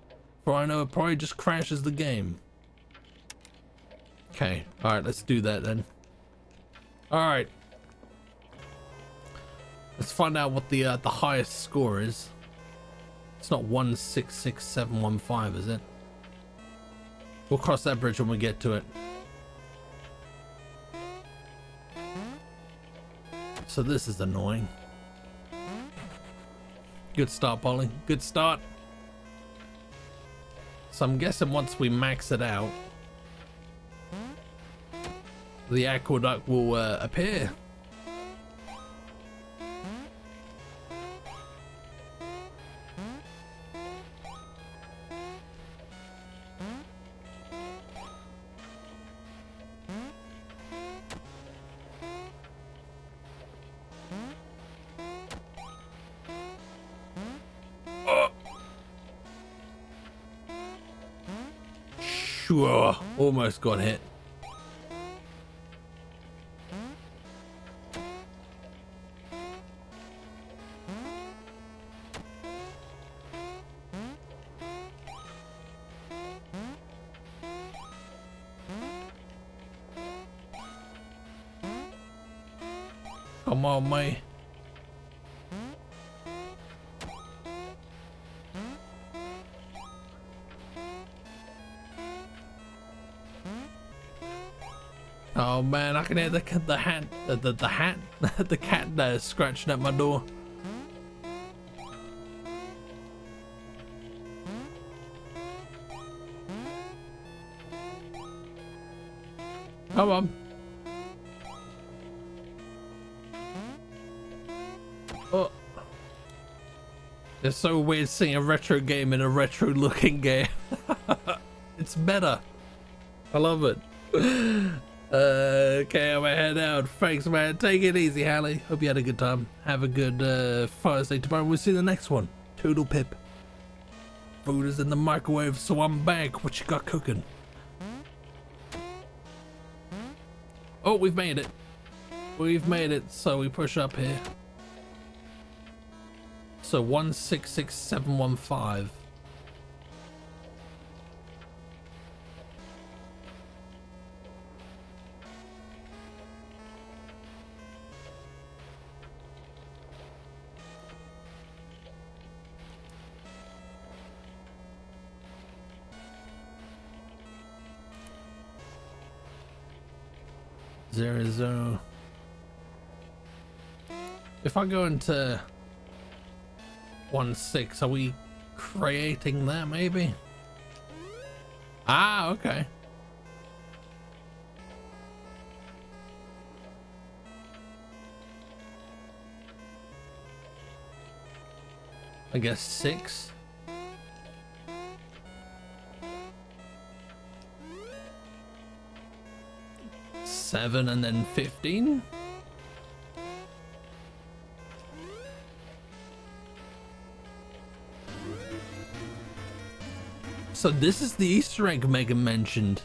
for I know it probably just crashes the game. Okay, alright, let's do that then. Alright. Let's find out what the highest score is. It's not 166715, is it? We'll cross that bridge when we get to it. So this is annoying. Good start, Polly. Good start. So I'm guessing once we max it out, the aqueduct will appear. Sure, almost got hit. Come on, mate. Oh man, I can hear the cat the cat there scratching at my door. Come on. Oh. It's so weird seeing a retro game in a retro looking game. It's better. I love it. Okay, I'm gonna head out. Thanks, man. Take it easy, Hallie. Hope you had a good time. Have a good Thursday tomorrow. We'll see you in the next one. Toodle pip. Food is in the microwave, so I'm back. What you got cooking? Oh, we've made it. We've made it. So we push up here. So 166715. Zero. If I go into 16, are we creating that maybe? Ah, okay. I guess 6. Seven and then 15. So this is the Easter egg Megan mentioned,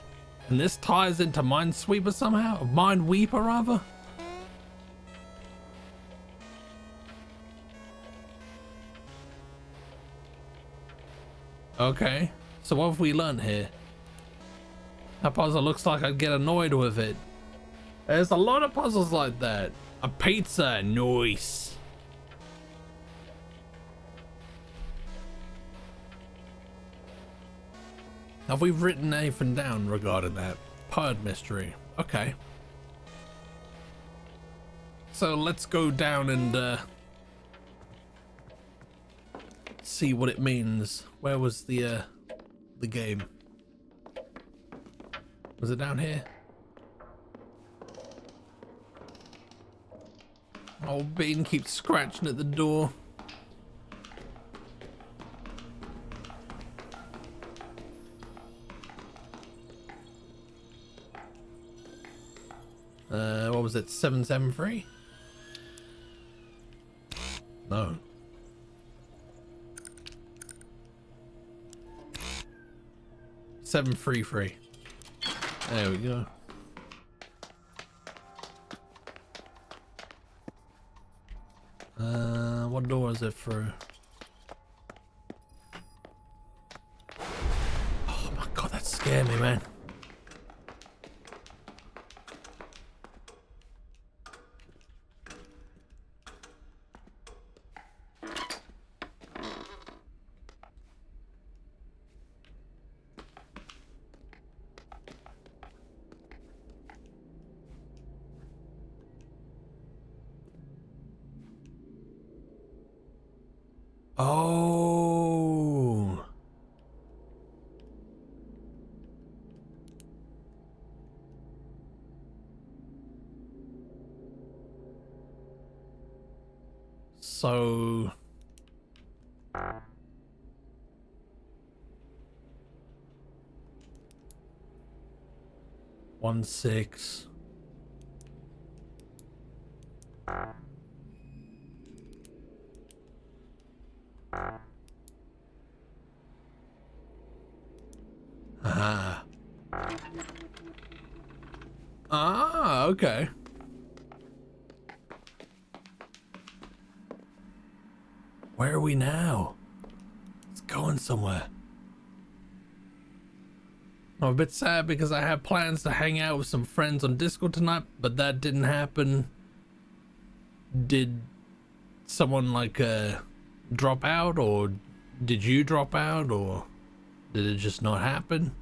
and this ties into Minesweeper somehow. Mind Weeper rather. Okay, so what have we learned here? That puzzle looks like I'd get annoyed with it. There's a lot of puzzles like that. A pizza, nice. Have we written anything down regarding that? Purd mystery. Okay. So let's go down and see what it means. Where was the game? Was it down here? Old Bean keeps scratching at the door. What was it? 773? No. $733. There we go. What door is it through? Oh my god, that scared me, man. Oh. So 1-6. Ah, okay. Where are we now? It's going somewhere. I'm a bit sad because I had plans to hang out with some friends on Discord tonight, but that didn't happen. Did someone like drop out, or did you drop out, or did it just not happen?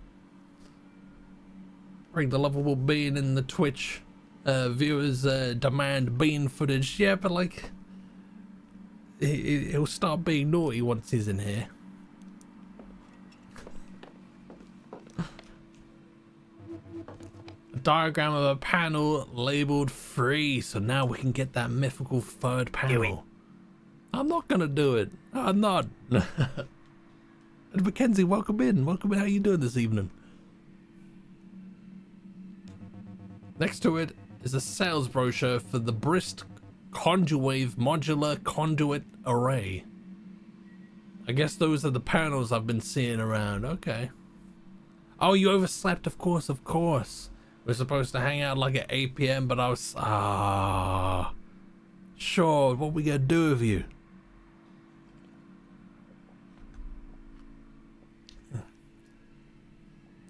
Bring the lovable bean in the Twitch viewers demand bean footage. Yeah, but like he'll start being naughty once he's in here. A diagram of a panel labeled free, so now we can get that mythical third panel. I'm not gonna do it. I'm not. And Mackenzie, welcome in. Welcome in. How you doing this evening? Next to it is a sales brochure for the Brist Conduwave Modular Conduit Array. I guess those are the panels I've been seeing around. Okay. Oh, you overslept, of course, of course. We're supposed to hang out like at 8 p.m, but I was... Sure, what we gonna do with you?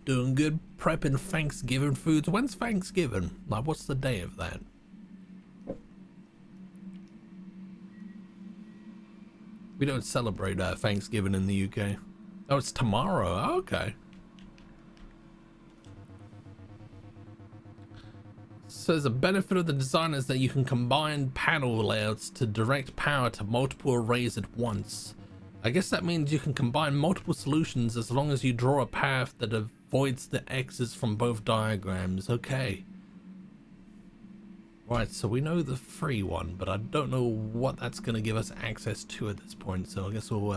Doing good prepping Thanksgiving foods. When's Thanksgiving? Like, what's the day of that? We don't celebrate Thanksgiving in the UK. Oh, it's tomorrow. Oh, okay. Says a benefit of the design is that you can combine panel layouts to direct power to multiple arrays at once. I guess that means you can combine multiple solutions as long as you draw a path that avoids the X's from both diagrams. Okay. Right, so we know the free one, but I don't know what that's going to give us access to at this point, so I guess we'll...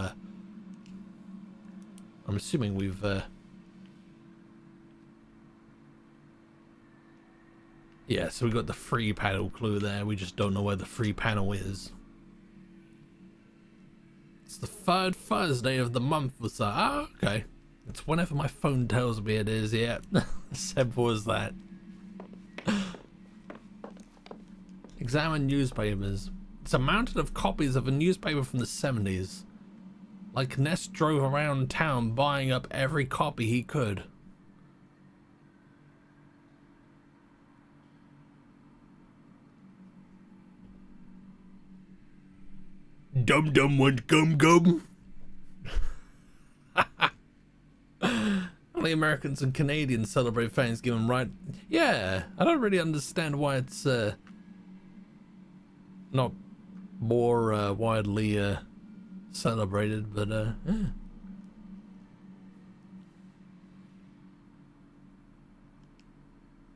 I'm assuming we've... Yeah, so we got the free panel clue there, we just don't know where the free panel is. It's the third Thursday of the month or so. Ah, okay. It's whenever my phone tells me it is, yeah. Simple as that. Examine newspapers. It's a mountain of copies of a newspaper from the 70s. Like Ness drove around town buying up every copy he could. Dum dum went gum gum. Only Americans and Canadians celebrate Thanksgiving, right? Yeah, I don't really understand why it's not more widely celebrated, but yeah.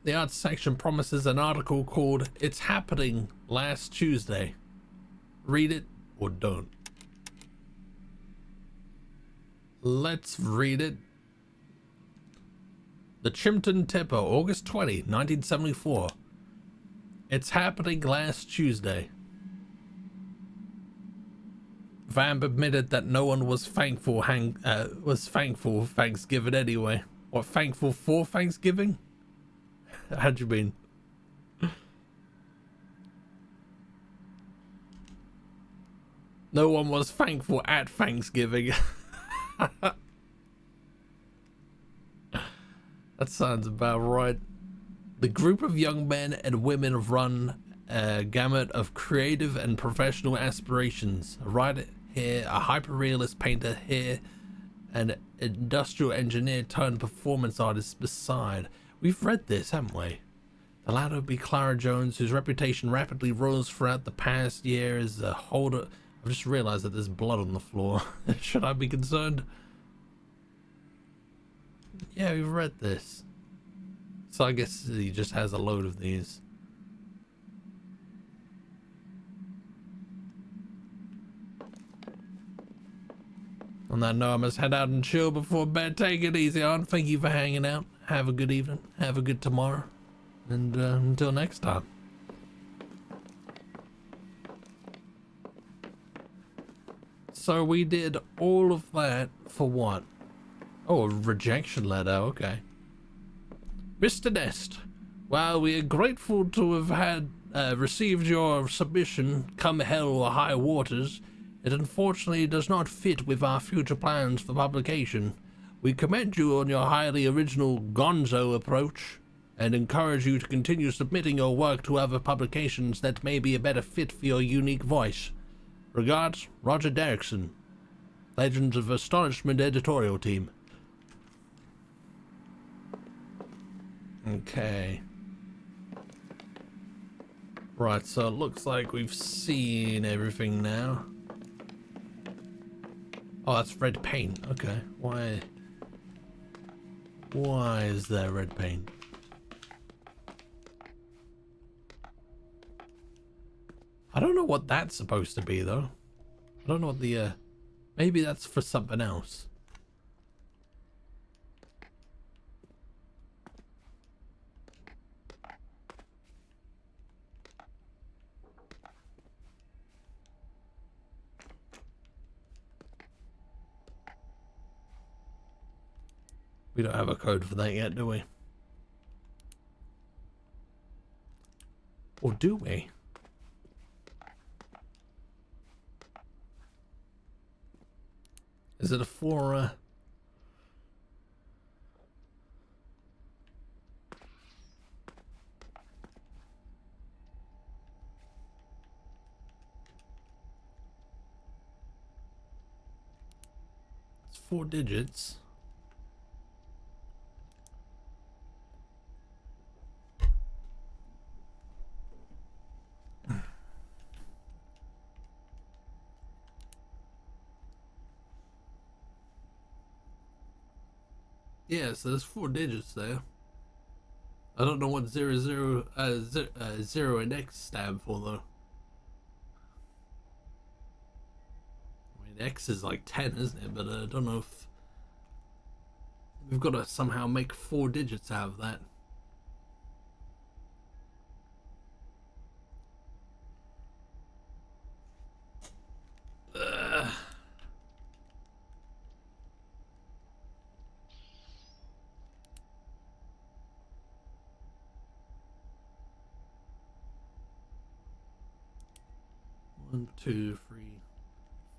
The arts section promises an article called "It's Happening Last Tuesday." Read it or don't. Let's read it. The Chimpton Tipper, August 20, 1974. It's happening last Tuesday. Vamp admitted that no one was thankful Thanksgiving anyway. What, thankful for Thanksgiving? How do you mean? No one was thankful at Thanksgiving. That sounds about right. The group of young men and women run a gamut of creative and professional aspirations. A writer here, a hyper-realist painter here, an industrial engineer turned performance artist beside. We've read this, haven't we? The latter would be Clara Jones, whose reputation rapidly rose throughout the past year as a holder. I've just realized that there's blood on the floor. Should I be concerned? Yeah, we've read this. So I guess he just has a load of these. On that note, I must head out and chill before bed. Take it easy on. Thank you for hanging out. Have a good evening. Have a good tomorrow. And until next time. So we did all of that for what? Oh, a rejection letter. Okay. Mr. Nest, while we are grateful to have had received your submission, come hell or high waters, it unfortunately does not fit with our future plans for publication. We commend you on your highly original gonzo approach and encourage you to continue submitting your work to other publications that may be a better fit for your unique voice. Regards, Roger Derrickson, Legends of Astonishment editorial team. Okay. Right, so it looks like we've seen everything now. Oh, that's red paint. Okay. Why is there red paint? I don't know what that's supposed to be, though. I don't know what the, maybe that's for something else. We don't have a code for that yet, do we? Or do we? Is it a for, it's 4 digits. Yeah, so there's 4 digits there. I don't know what 0 and X stand for, though. I mean, X is like 10, isn't it? But I don't know if we've got to somehow make 4 digits out of that. One, 2, 3,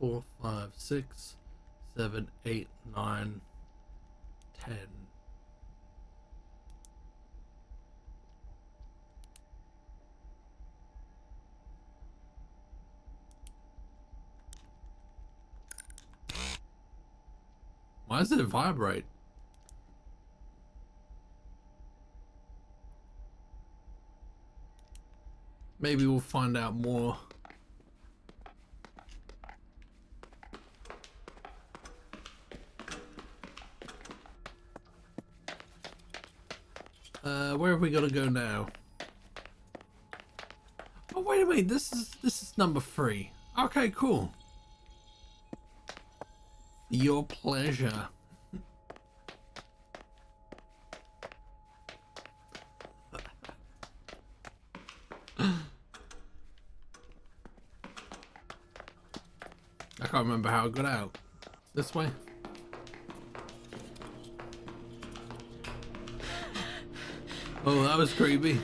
4, 5, 6, 7, 8, 9, 10. Why does it vibrate? Maybe we'll find out more. Where have we got to go now? Oh, wait a minute. This is number 3. Okay, cool. Your pleasure. I can't remember how I got out. This way? Oh, that was creepy.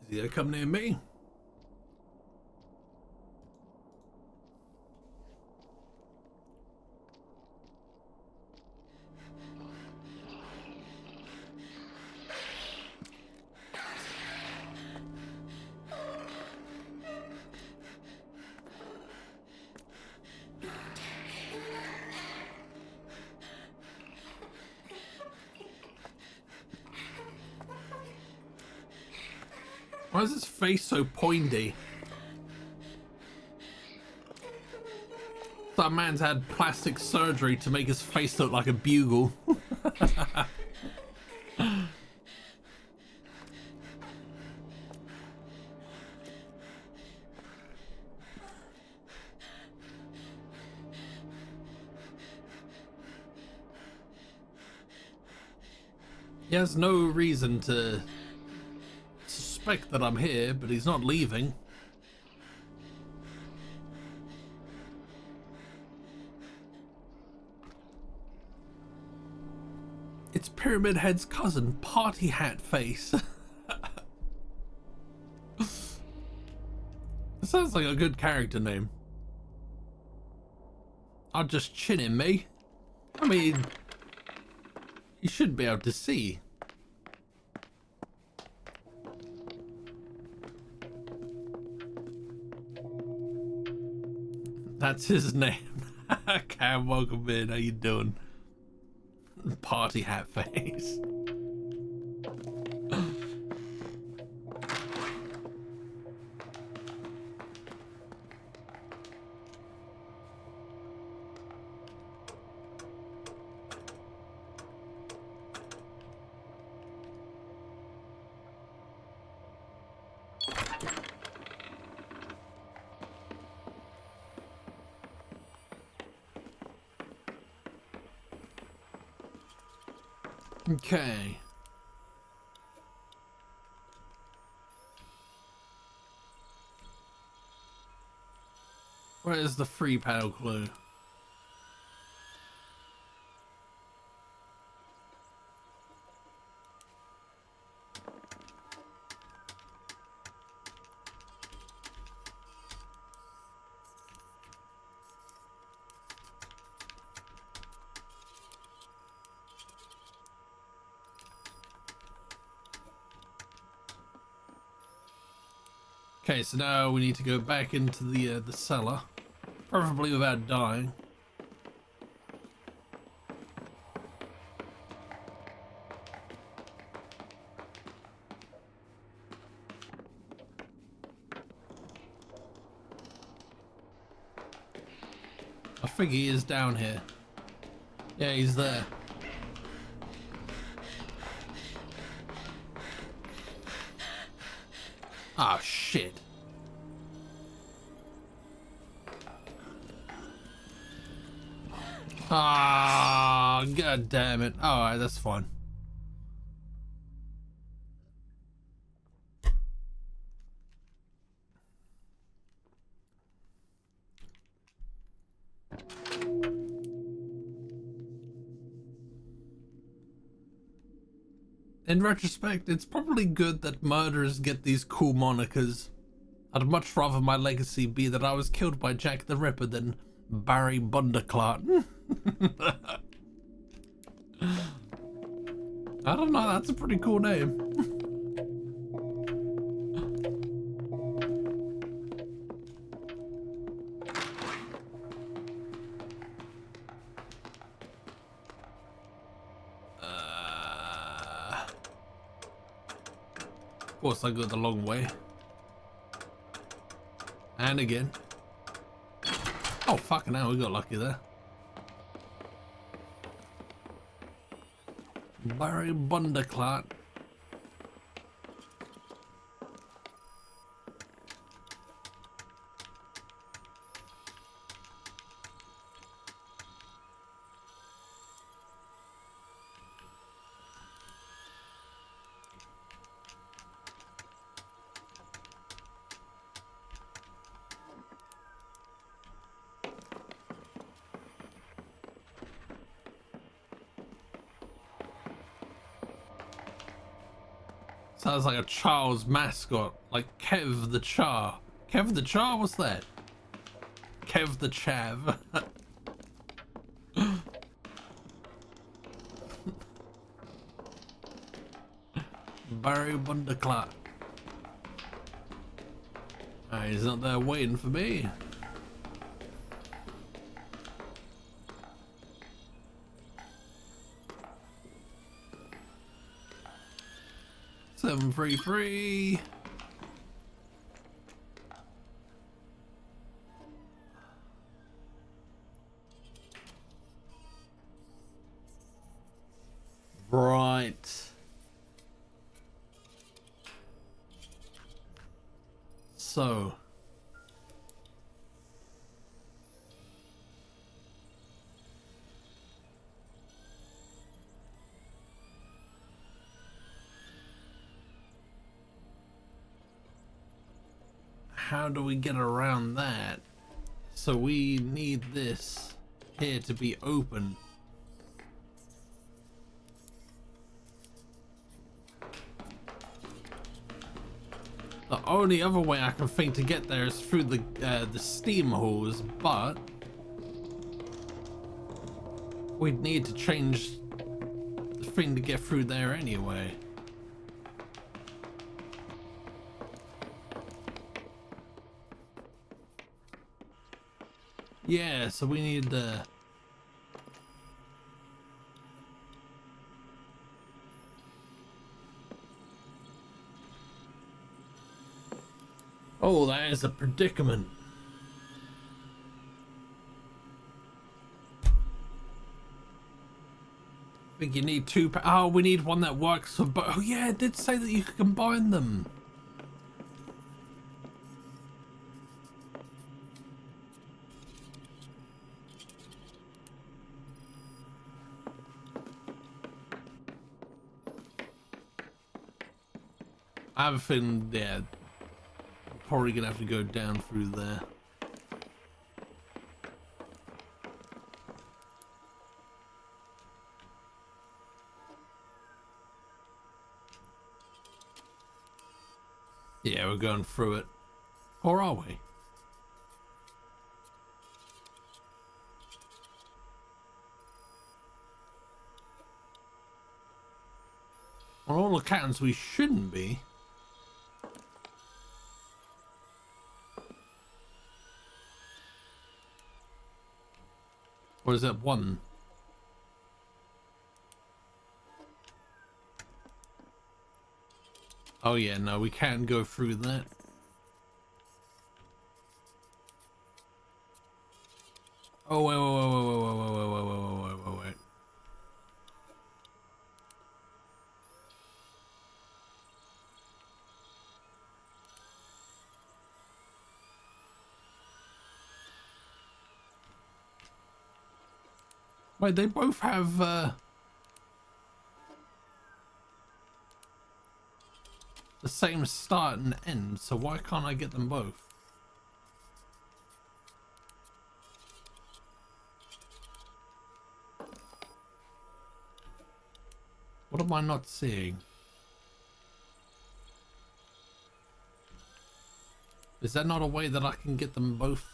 Is he gonna come near me? Why is his face so pointy? That man's had plastic surgery to make his face look like a bugle. He has no reason to suspect that I'm here, but he's not leaving. It's Pyramid Head's cousin, Party Hat Face. That sounds like a good character name. I'll just chin him, me. I mean, you should be able to see. That's his name. Cam, welcome in. How you doing? Party Hat Face. Okay. Where is the free panel clue? Okay, so now we need to go back into the cellar, preferably without dying. I think he is down here. Yeah, he's there. Ah, shit. Ah, god damn it. Alright, that's fine. In retrospect, it's probably good that murderers get these cool monikers. I'd much rather my legacy be that I was killed by Jack the Ripper than Barry Bunderclot. I don't know, that's a pretty cool name. Of course I go the long way. And again. Oh, fucking hell, we got lucky there. Barry Bunderclot. Sounds like a Charles mascot, like Kev the Char. Kev the Char? What's that? Kev the Chav. Barry Bunderclot. He's not there waiting for me. $733. Right. So. How do we get around that? So we need this here to be open. The only other way I can think to get there is through the steam hose, but we'd need to change the thing to get through there anyway. Yeah, so we need oh, that is a predicament. I think you need two. Oh, we need one that works for both. Oh yeah, it did say that you could combine them. I have a feeling, yeah, probably gonna have to go down through there. Yeah, we're going through it. Or are we? On all accounts, we shouldn't be. Or is that one? Oh yeah, no, we can't go through that. Oh, wait, wait, wait, wait, wait, wait, wait, wait, wait, wait, wait, wait. Wait, they both have, the same start and end, so why can't I get them both? What am I not seeing? Is that not a way that I can get them both?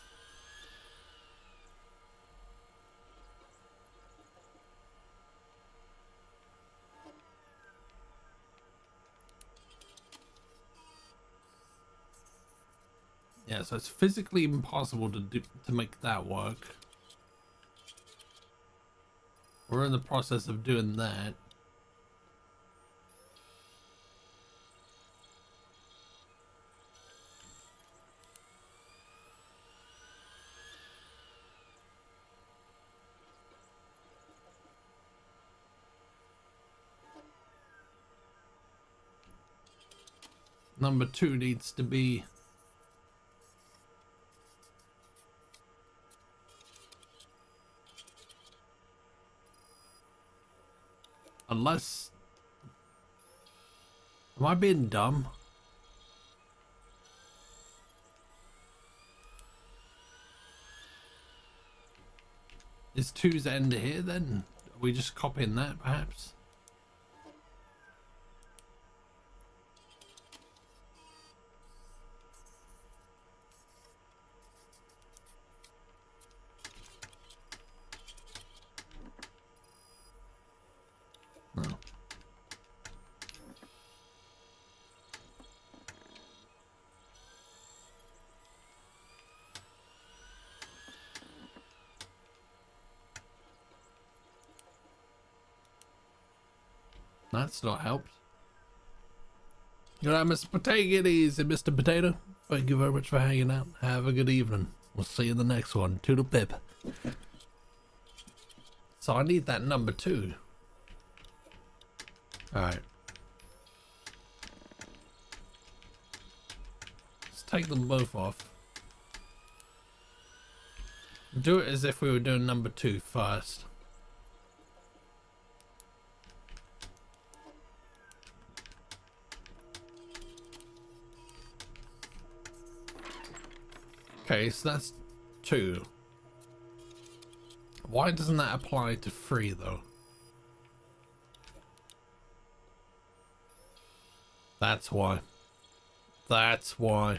Yeah, so it's physically impossible to make that work. We're in the process of doing that. Number 2 needs to be... Unless... Am I being dumb? Is 2's end here then? Are we just copying that perhaps? No. That's not helped. Good night, Mr. Potato. Easy, Mr. Potato. Thank you very much for hanging out. Have a good evening. We'll see you in the next one. Toodle pip. So I need that number 2. Alright. Let's take them both off. Do it as if we were doing number 2 first. Okay, so that's 2. Why doesn't that apply to 3 though? That's why. That's why.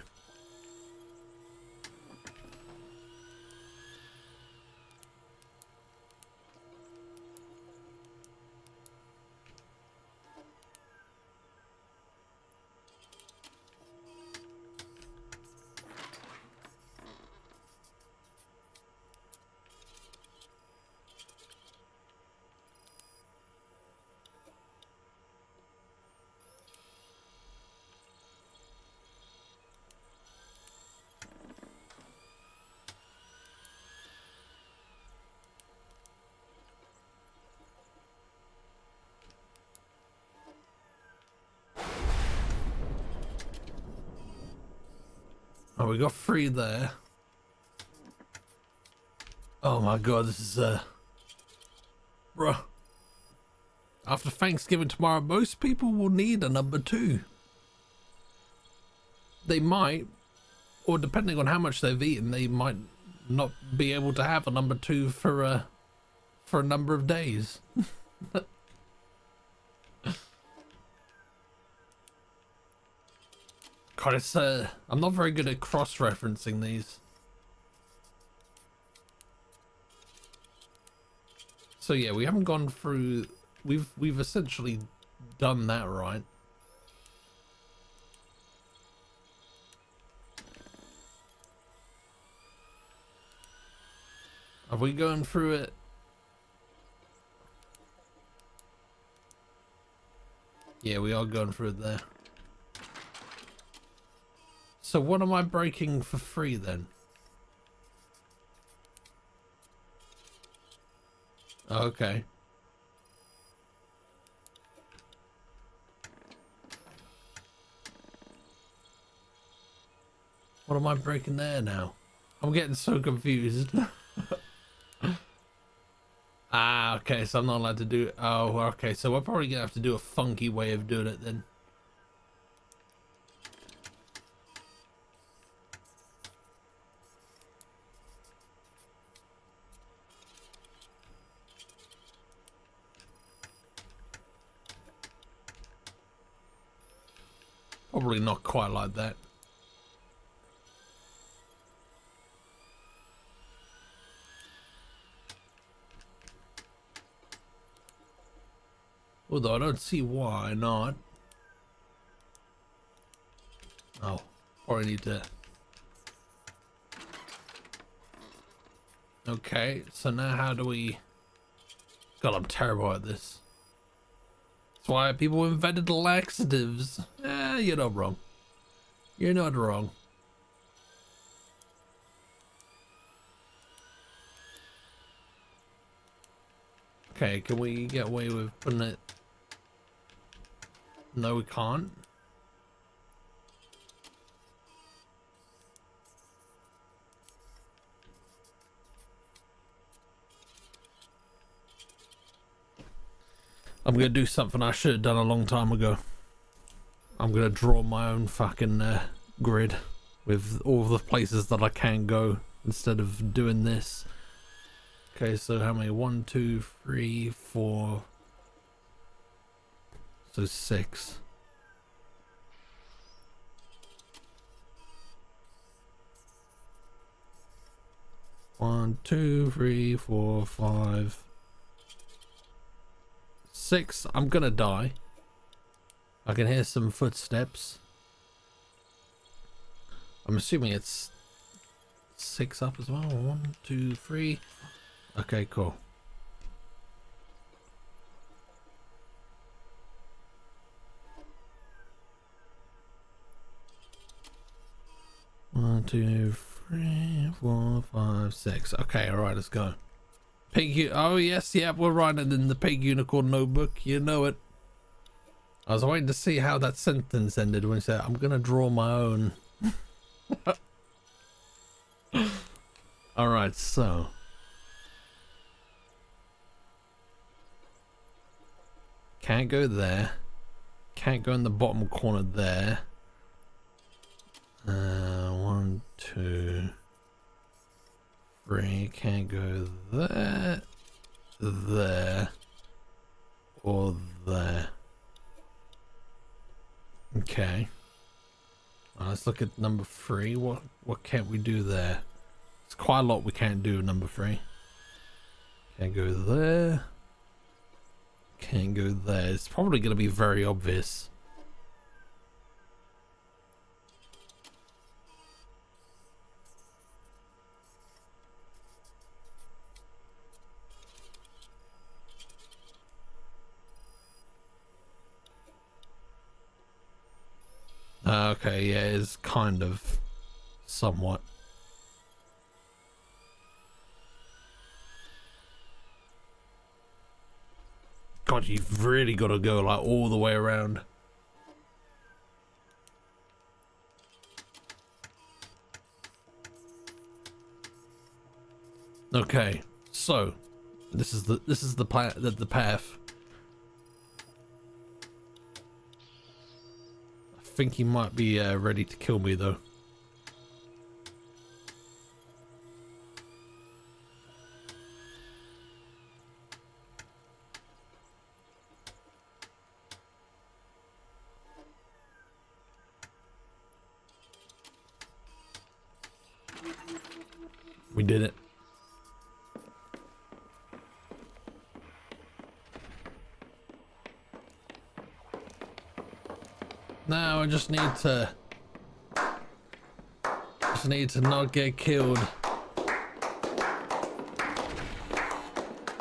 Oh, we got 3 there. Oh my god, this is bruh. After Thanksgiving tomorrow, most people will need a number 2. They might, or depending on how much they've eaten, they might not be able to have a number 2 for a number of days. God, it's I'm not very good at cross-referencing these. So yeah, we haven't gone through. We've essentially done that right. Are we going through it? Yeah, we are going through it there. So what am I breaking for 3 then? Okay. What am I breaking there now? I'm getting so confused. Ah, okay, so I'm not allowed to do it. Oh, okay, so we're probably gonna have to do a funky way of doing it then. Probably not quite like that. Although I don't see why not. Oh, probably need to. Okay, so now how do we... God, I'm terrible at this. That's why people invented laxatives. You're not wrong. You're not wrong. Okay, can we get away with putting it? No, we can't. I'm gonna do something I should have done a long time ago. I'm gonna draw my own fucking grid with all the places that I can go instead of doing this. Okay, so how many? 1, 2, 3, 4. So 6. One, 2, 3, 4, 5, 6. I'm gonna die. I can hear some footsteps. I'm assuming it's 6 up as well. 1, 2, 3. Okay, cool. One, 2, 3, 4, 5, 6. Okay, alright, let's go. Oh yes, yeah, we're writing in the Pig Unicorn notebook. You know it. I was waiting to see how that sentence ended when he said, I'm gonna draw my own. Alright, so. Can't go there. Can't go in the bottom corner there. 1, 2, 3. Can't go there, there, or there. Okay. Let's look at number 3. What can't we do there? It's quite a lot we can't do. Number 3. Can't go there. Can't go there. It's probably going to be very obvious. Okay, yeah, it's kind of somewhat. God, you've really got to go like all the way around. Okay, so this is the path. I think he might be ready to kill me though. We did it. Now I just need to not get killed.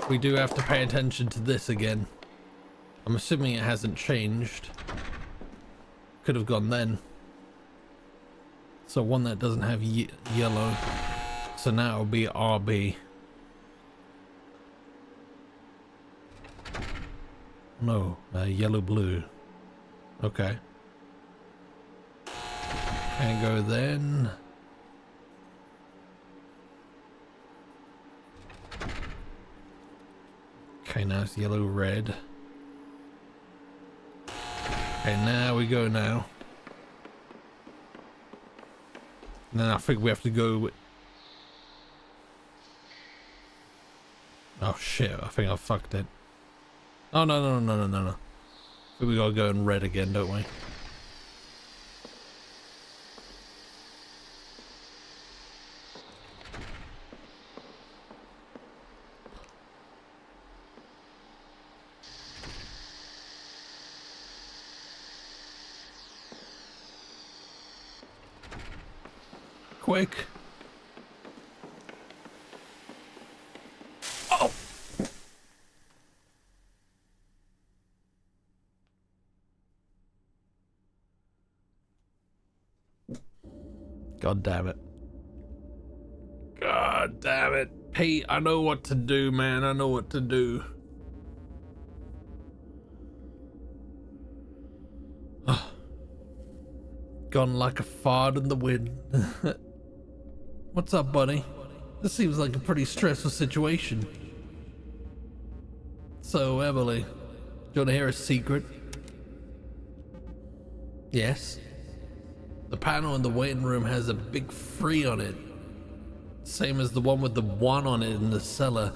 We do have to pay attention to this again. I'm assuming it hasn't changed. Could have gone then. So one that doesn't have yellow. So now it'll be RB. No, yellow blue. Okay. Can't go then. Okay, now it's yellow red. Okay, now we go now. And then I think we have to go with... Oh shit, I think I fucked it. Oh no. I think we gotta go in red again, don't we? Quick. Oh. God damn it. God damn it. Pete, I know what to do, man. I know what to do. Gone like a fart in the wind. What's up, buddy? This seems like a pretty stressful situation. So, Emily, you want to hear a secret? Yes. The panel in the waiting room has a big 3 on it. Same as the one with the 1 on it in the cellar.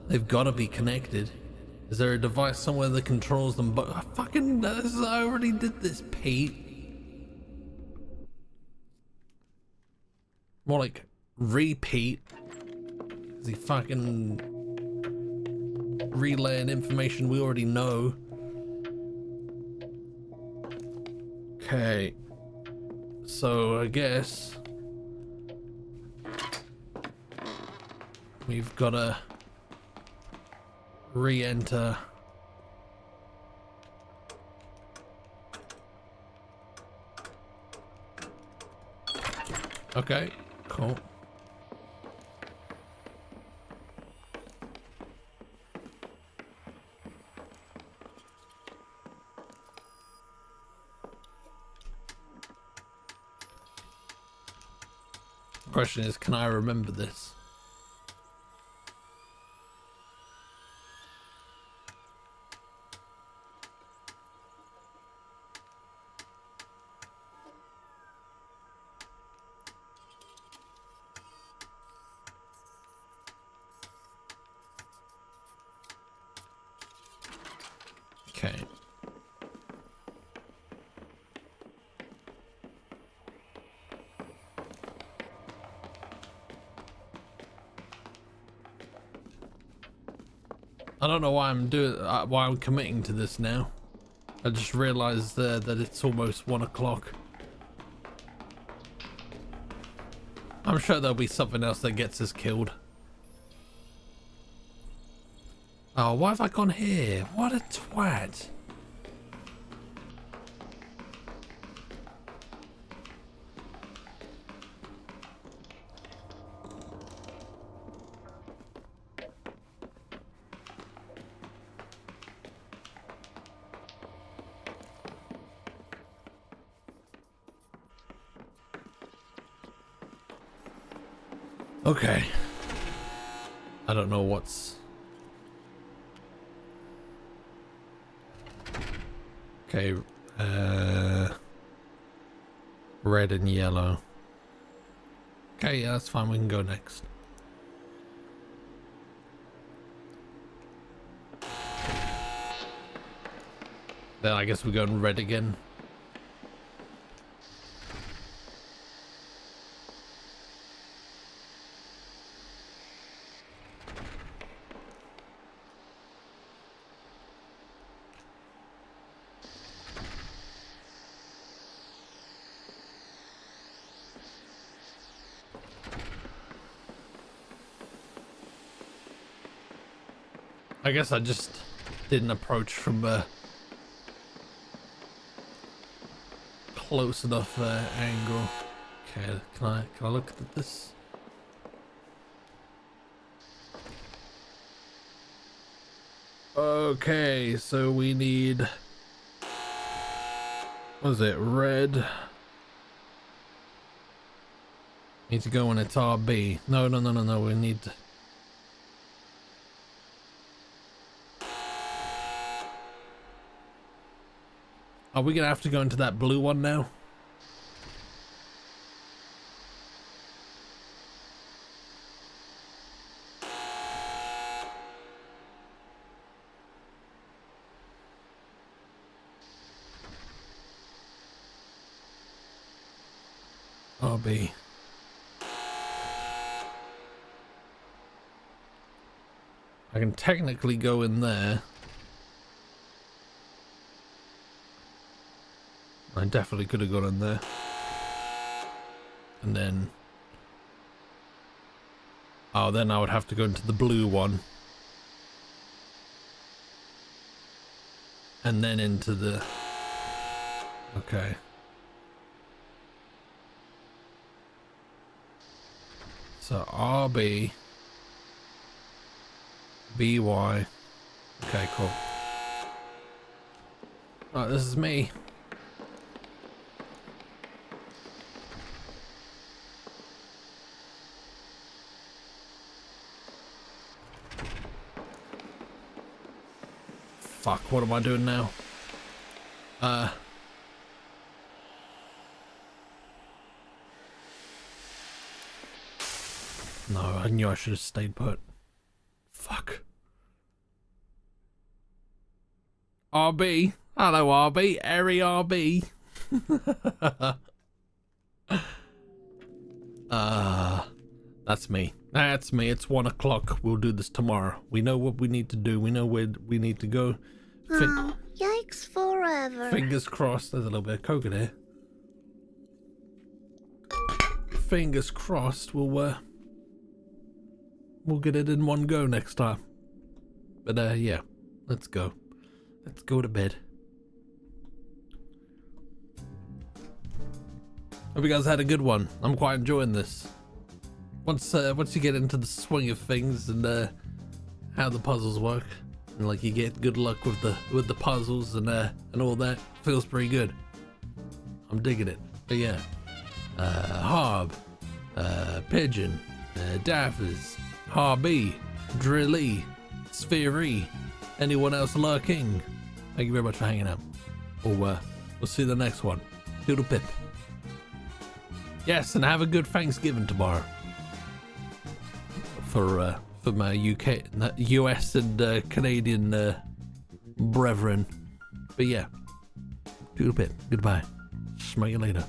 They've got to be connected. Is there a device somewhere that controls them? But I already did this, Pete. More like repeat. Is he fucking relaying information we already know? Okay. So I guess we've got to re-enter. Okay, cool. Question is, can I remember this? Okay. I don't know why I'm committing to this now. I just realized that it's almost 1 o'clock. I'm sure there'll be something else that gets us killed. Oh, why have I gone here? What a twat. Okay. I don't know what's... Okay, red and yellow. Okay, yeah, that's fine. We can go next. Then I guess we go in red again. I guess I just didn't approach from a close enough angle. Okay, can I look at this? Okay, so we need, what is it, red? Need to go when it's RB. No, we need to... Are we gonna have to go into that blue one now? RB. I can technically go in there. I definitely could have gone in there. And then... Oh, then I would have to go into the blue one. And then into the... Okay. So RB... BY... Okay, cool. Alright, this is me. Fuck, what am I doing now? No, I knew I should have stayed put. Fuck. RB. Hello, RB. Airy RB. That's me. That's me. It's 1 o'clock. We'll do this tomorrow. We know what we need to do. We know where we need to go. Oh, yikes forever. Fingers crossed. There's a little bit of coke in here. Fingers crossed we'll get it in one go next time. But yeah, let's go. Let's go to bed. Hope you guys had a good one. I'm quite enjoying this. Once you get into the swing of things and how the puzzles work, and like you get good luck with the puzzles and all that, feels pretty good. I'm digging it. But yeah, Harb, Pigeon, Daffers, Harby, Drilly, Spherey, anyone else lurking, thank you very much for hanging out. We'll see you the next one. Doodle pip. Yes, and have a good Thanksgiving tomorrow for my US and Canadian brethren. But yeah, doodle pip. Goodbye. Smell you later.